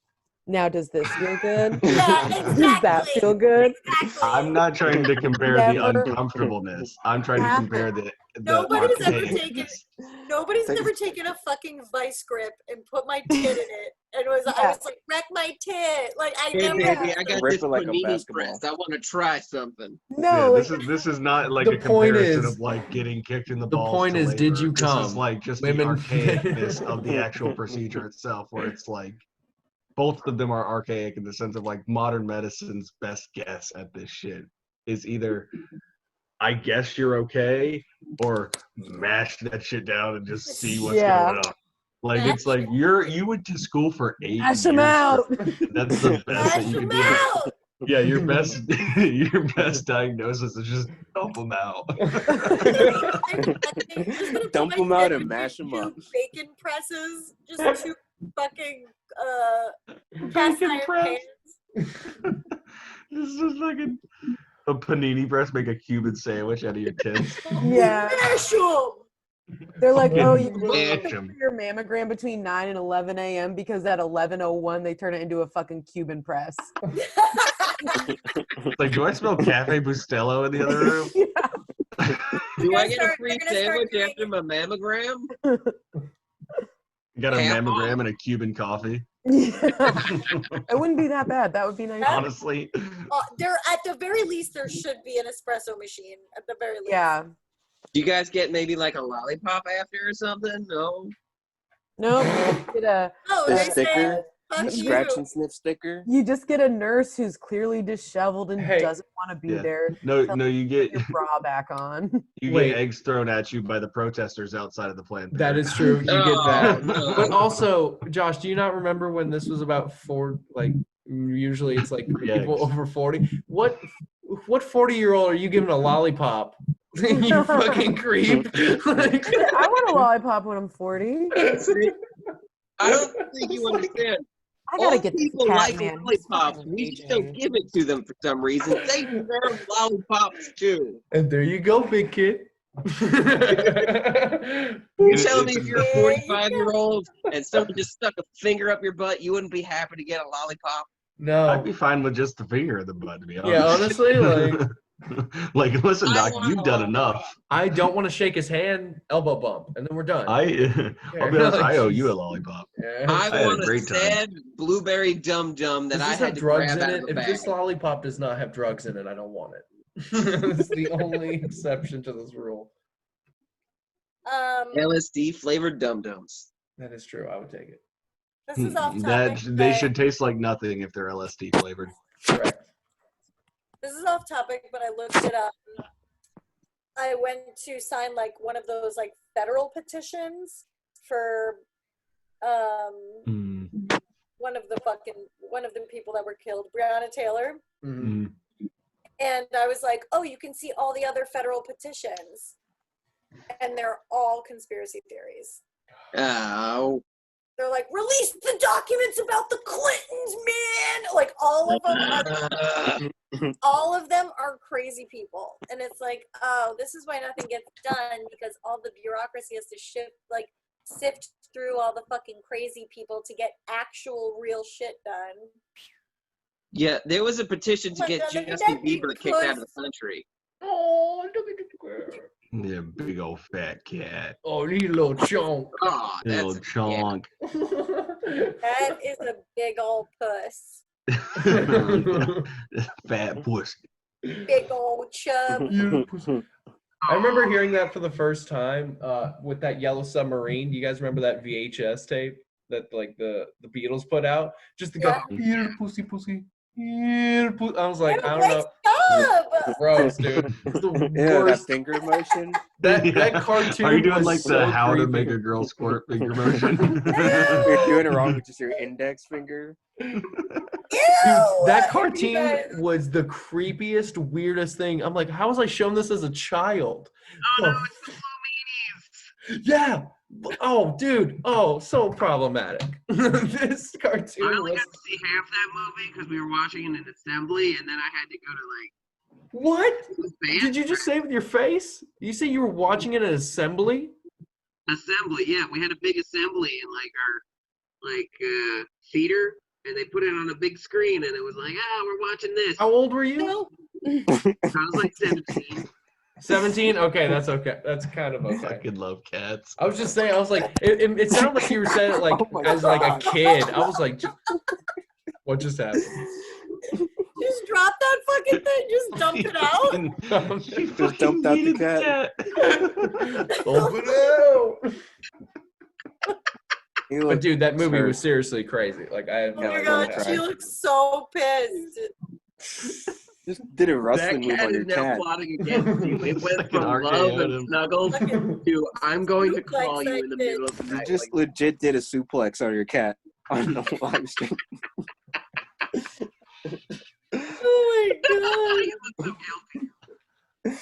now does this feel good? Yeah, exactly. Does that feel good? Exactly. I'm not trying to compare Never the uncomfortableness. I'm trying to compare the Nobody's ever archaicness. Nobody's ever taken a fucking vice grip and put my tit in it and I was like, wreck my tit. Like I Hey never. baby, I got Rip this it like a panini basketball. press. I want to try something. No, Yeah, this is not like The a point comparison is- of like getting kicked in the the balls. point to is, did labor. you This is come? like just Women- the archaicness of the actual procedure itself, where it's like both of them are archaic in the sense of like modern medicine's best guess at this shit is either I guess you're okay or mash that shit down and just see what's going on. Like it's like you went to school for 8 years. Hash them out. That's the best that you can do. out. Yeah, your best diagnosis is just dump them out. Dump them out and mash them up. Bacon presses, just two fucking cast Bacon iron press. pans. This is like a panini press, make a Cuban sandwich out of your tits. Yeah. Mash 'em. They're like, oh, you Mash look 'em. for your mammogram between 9 and 11 a.m. because at 11:01 they turn it into a fucking Cuban press. It's like, do I smell Cafe Bustelo in the other room? Do I get a They're free gonna start sandwich doing- after my mammogram? You got a Ham mammogram and a Cuban coffee. It wouldn't be that bad. That would be nice. Honestly, There, at the very least, there should be an espresso machine. At the very least. Yeah. Do you guys get maybe like a lollipop after or something? No. No, get a, Oh, The they sticker, said, fuck scratch you. and sniff sticker. you just get a nurse who's clearly disheveled and Hey. doesn't want to be Yeah. there. no, Tell no, you get Your bra back on. you Wait. get eggs thrown at you by the protesters outside of the Planned That Parenthood. is true. You get Oh, that. no. But also, Josh, do you not remember when this was about usually it's like Yeah. people over 40? What 40-year-old are you giving a lollipop? You fucking creep. Like, I want a lollipop when I'm 40. I don't think you understand. I gotta All get this people cat like man. lollipops. We just don't give it to them for some reason. They deserve lollipops too. and there you go, big kid. You're telling me if you're a There you 45-year-old and someone just stuck a finger up your butt, you wouldn't be happy to get a lollipop? I'd No. be fine with just the finger in the butt, to be honest. Yeah, honestly, like like, listen, I Doc, want you've a done lollipop. enough. I don't want to shake his hand, elbow bump, and then we're done. I'll be honest, I owe you a lollipop. Yeah. I had a want a great time. sad blueberry dum dum that Does I this had have to drugs grab in out it? of a If bag. this lollipop does not have drugs in it, I don't want it. That's the only exception to this rule. LSD flavored dum dums. That is true. I would take it. This is off That topic. they but- should taste like nothing if they're LSD flavored. Correct. This is off topic, but I looked it up. I went to sign like one of those like federal petitions for Mm. one of the people that were killed, Breonna Taylor. Mhm. Mm. And I was like, oh, you can see all the other federal petitions. And they're all conspiracy theories. Oh. They're like, release the documents about the Clintons, man. Like all of them are crazy people. And it's like, oh, this is why nothing gets done, because all the bureaucracy has to sift through all the fucking crazy people to get actual real shit done. Yeah, there was a petition to But get then Justin that Bieber kicked out of because- the country. Oh, look at the girl. Yeah, big old fat at. Oh, you little chunk. Oh, Little that's chonk. That is a big old puss. Fat pussy. Big old chub. I remember hearing that for the first time with that Yellow Submarine. Do you guys remember that VHS tape that like the Beatles put out? Just the guy, "Beer, pussy, pussy." I was like, I don't Great know. job. Gross, dude. It's the Yeah, that worst. finger motion. That Yeah. cartoon Are you doing was like so the how to creepy. make a girl squirt finger motion? You're doing it wrong with just your index finger. Dude, Ew, that you cartoon guys- was the creepiest, weirdest thing. I'm like, how was I shown this as a child? Oh, yeah. Oh, dude. Oh, so problematic. This I cartoon only was. got to see half that movie because we were watching it in an assembly, and then I had to go to What? like band Did you just say with your face? You say you were watching it at assembly? assembly. Yeah, we had a big assembly in like our theater, and they put it on a big screen, and it was like, we're watching this. How old were you? No. I was like 17. 17? Okay, that's okay. That's kind of okay. Fucking love cats. I was just saying, I was like, it sounded like you were saying it like Oh my as like a God. kid. I was like, what just happened? Just drop that fucking thing. Just dump it out. She Just fucking dumped out the needed cat. Dump it out. He But looked dude, that movie hurt. was seriously crazy. Like I have Oh no my Yeah, god, I she cried. looks so pissed. Just did a That wrestling move cat on is your now cat. plotting against you. It went Fucking from RKO'd love him. and snuggles to I'm going to call you in the middle of the You night. just like, legit did a suplex on your cat on the live stream. Oh my god. you look so guilty.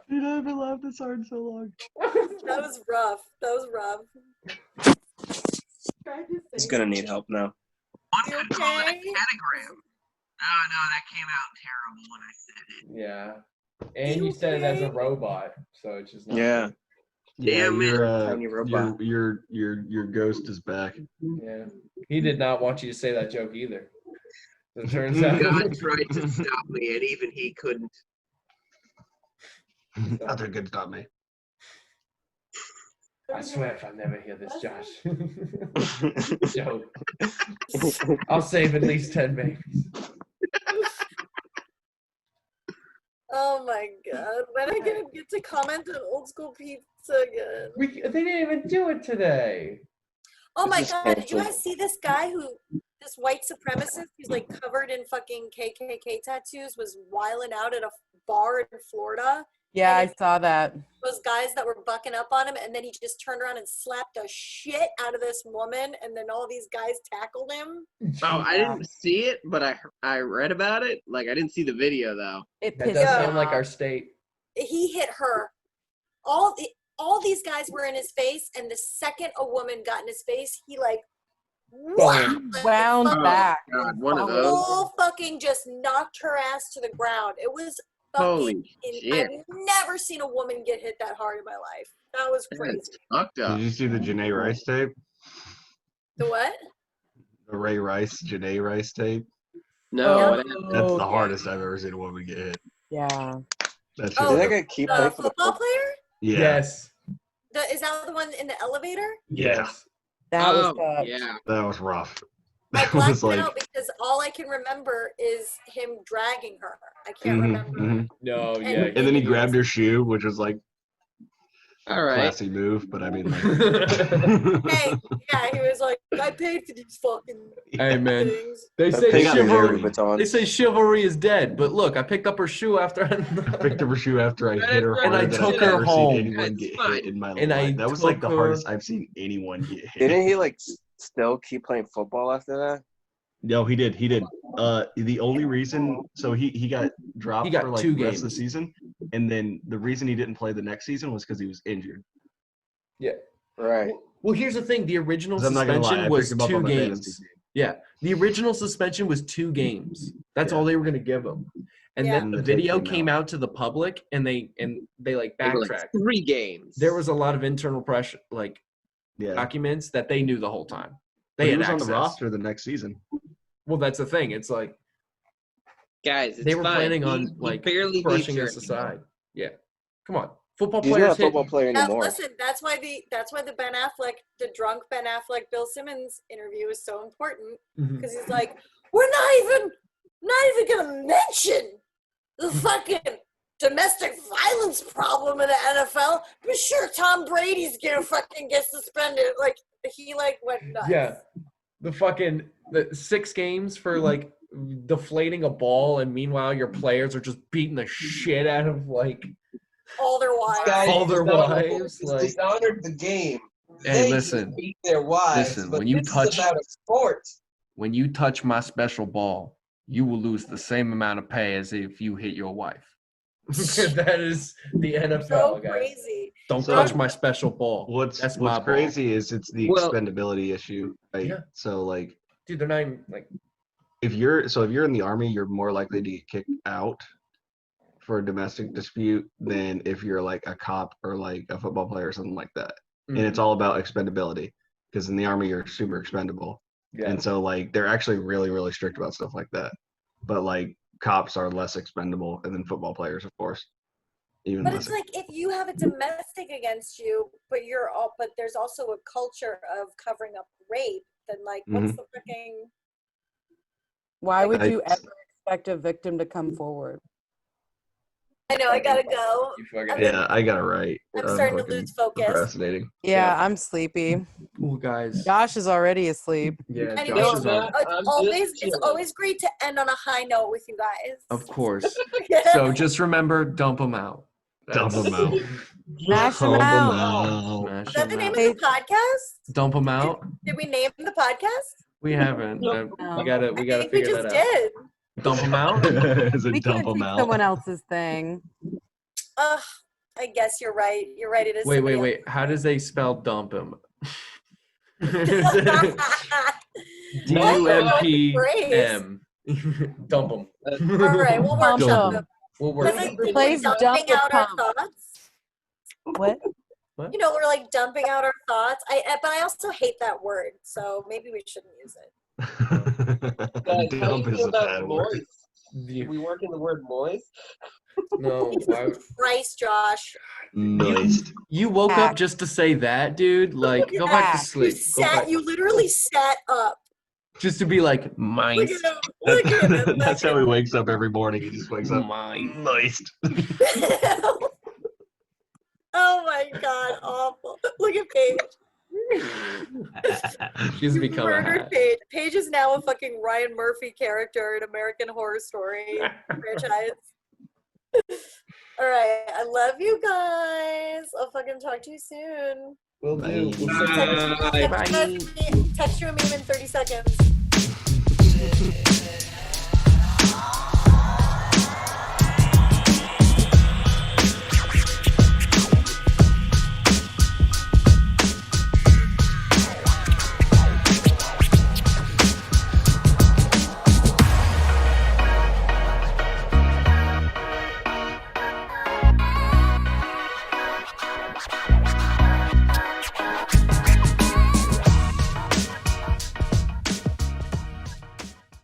Dude, I haven't laughed this hard in so long. That was rough. That was rough. He's gonna need help now. One You could call it a okay? catagram. Oh no, that came out terrible when I said it. Yeah. And you said it as a robot, so it's just not Yeah. Yeah, Damn it. your Tiny robot. your ghost is back. Yeah. He did not want you to say that joke either. It turns out God tried to stop me, and even he couldn't. Nothing could stop me. I swear if I never hear this, Josh. Joke. I'll save at least 10 babies. Oh my god. When I get to comment on old school pizza again. They didn't even do it today. Oh my This is god, did you canceled. guys see this guy this white supremacist who's like covered in fucking KKK tattoos was wiling out at a bar in Florida? Yeah, I And saw that. those guys that were bucking up on him, and then he just turned around and slapped the shit out of this woman, and then all these guys tackled him. Oh, I didn't see it, but I read about it. Like I didn't see the video though. It That pissed does me sound like off. our state. He hit her. All these guys were in his face, and the second a woman got in his face, he like Boom. Wound Oh, back. God, one of those. full fucking just knocked her ass to the ground. It was fucking. Holy shit. I've never seen a woman get hit that hard in my life. That was crazy. That's fucked up. Did you see the Janae Rice tape? The what? The Ray Rice, Janae Rice tape? No, Oh. what happened? That's the yeah. hardest I've ever seen a woman get hit. Yeah. That's Oh, Did that guy keep The playing for the football player? yeah. Yes. Is that the one in the elevator? Yes. That was Oh, tough. yeah. That was rough. I That blacked was like out because all I can remember is him dragging her. I can't mhm, remember. mhm. No, And- yeah. And then he grabbed her shoe, which was like All right. classy move, but I mean like Hey, yeah, he was like, I paid for these fucking Hey, man. things. They That say They got chivalry. married. They say chivalry is dead, but look, I picked up her shoe after I picked up her shoe after I hit her And harder I than took I've her ever home. seen anyone That's get fine. hit in my And I life. That was like the took hardest her- I've seen anyone get hit. Didn't he like still keep playing football after that? No, he did. The only reason, so he got dropped He got for like 2 the rest of the games. season, and then the reason he didn't play the next season was because he was injured. Right. Well, here's the thing: the original 'Cause I'm not gonna lie, suspension I was picked him up 2 on my fantasy games. team. Yeah, the original suspension was 2 games. That's Yeah. all they were going to give him. And Yeah. then And the the tape video came came out to the public, and they like They were like backtracked. 3 games. There was a lot of internal pressure, like Yeah, documents that they knew the whole time. but They he had was on access. the roster the next season. Well, that's the thing. It's like Guys, it's they were fine. planning He- on he like barely beat brushing you us anymore. aside. Yeah, come on, football He's not players a football hit. player Now, anymore. listen, that's why the Ben Affleck, the drunk Ben Affleck, Bill Simmons interview is so important Mhm. because he's like, we're not even gonna mention the fucking domestic violence problem in the NFL, but sure, Tom Brady's gonna fucking get suspended. Like he like went nuts. Yeah, the 6 games for like deflating a ball, and meanwhile your players are just beating the shit out of like All their wives. all their wives. It's Like, dishonored the game. hey, They listen, beat their wives. listen. But When you this touch, is about a sport. when you touch my special ball, you will lose the same amount of pay as if you hit your wife. That is the NFL, So guys. crazy. Don't So- touch my special ball. What's That's my what's ball. crazy is it's the Well- expendability issue, right? Yeah. So like Dude, they're not even like. if you're in the army, you're more likely to get kicked out for a domestic dispute than if you're like a cop or like a football player or something like that. And it's all about expendability because in the army you're super expendable. Yeah. And so like they're actually really, really strict about stuff like that. But like cops are less expendable and then football players, of course. Even But less. it's like if you have a domestic against you, but there's also a culture of covering up rape, then like what's the freaking Why would I- you ever expect a victim to come forward? I know I gotta go. You fucking I'm- Yeah, I got it right. I'm starting to fucking lose focus. procrastinating. Yeah, I'm sleepy. cool guys. Josh is already asleep. Yeah, Anyway, Josh is No, on. man. I'm it's just always great to end on a high note with you guys. Of course. Yeah. So just remember, dump them out. Dump 'em out. Smash him Dump 'em out. out. Smash Is that the 'em name out. of the podcast? Dump them out. Did we name the podcast? We haven't. No. We gotta I think we figure just that out. did. Dump them out. Is it We dump couldn't 'em take out? someone else's thing. Ugh, I guess you're right. You're right. It is. Wait. How does they spell dump him? D-U-M-P-M. Dump them. All right, we'll Pump workshop 'em. them. We'll work. It's like Replace dump dumping with out our pump. thoughts. What? You know, we're like dumping out our thoughts. But I also hate that word, so maybe we shouldn't use it. Guys, how Dump do you is feel a about bad word. moist? We work in the word moist. No. Why? Christ, Josh. Moist. You woke Hack. up just to say that, dude? Like, go back to Hack. sleep. Go back. You literally sat up. Just to be like, Look mice. at him. Look at him. That's how he wakes up every morning. He just wakes up Mice. moist. Oh my god, awful. Look at Paige. She's become a Murdered hat. Paige. Paige is now a fucking Ryan Murphy character in American Horror Story franchise. All right, I love you guys. I'll fucking talk to you soon. Will do. Text you a meme in 30 seconds.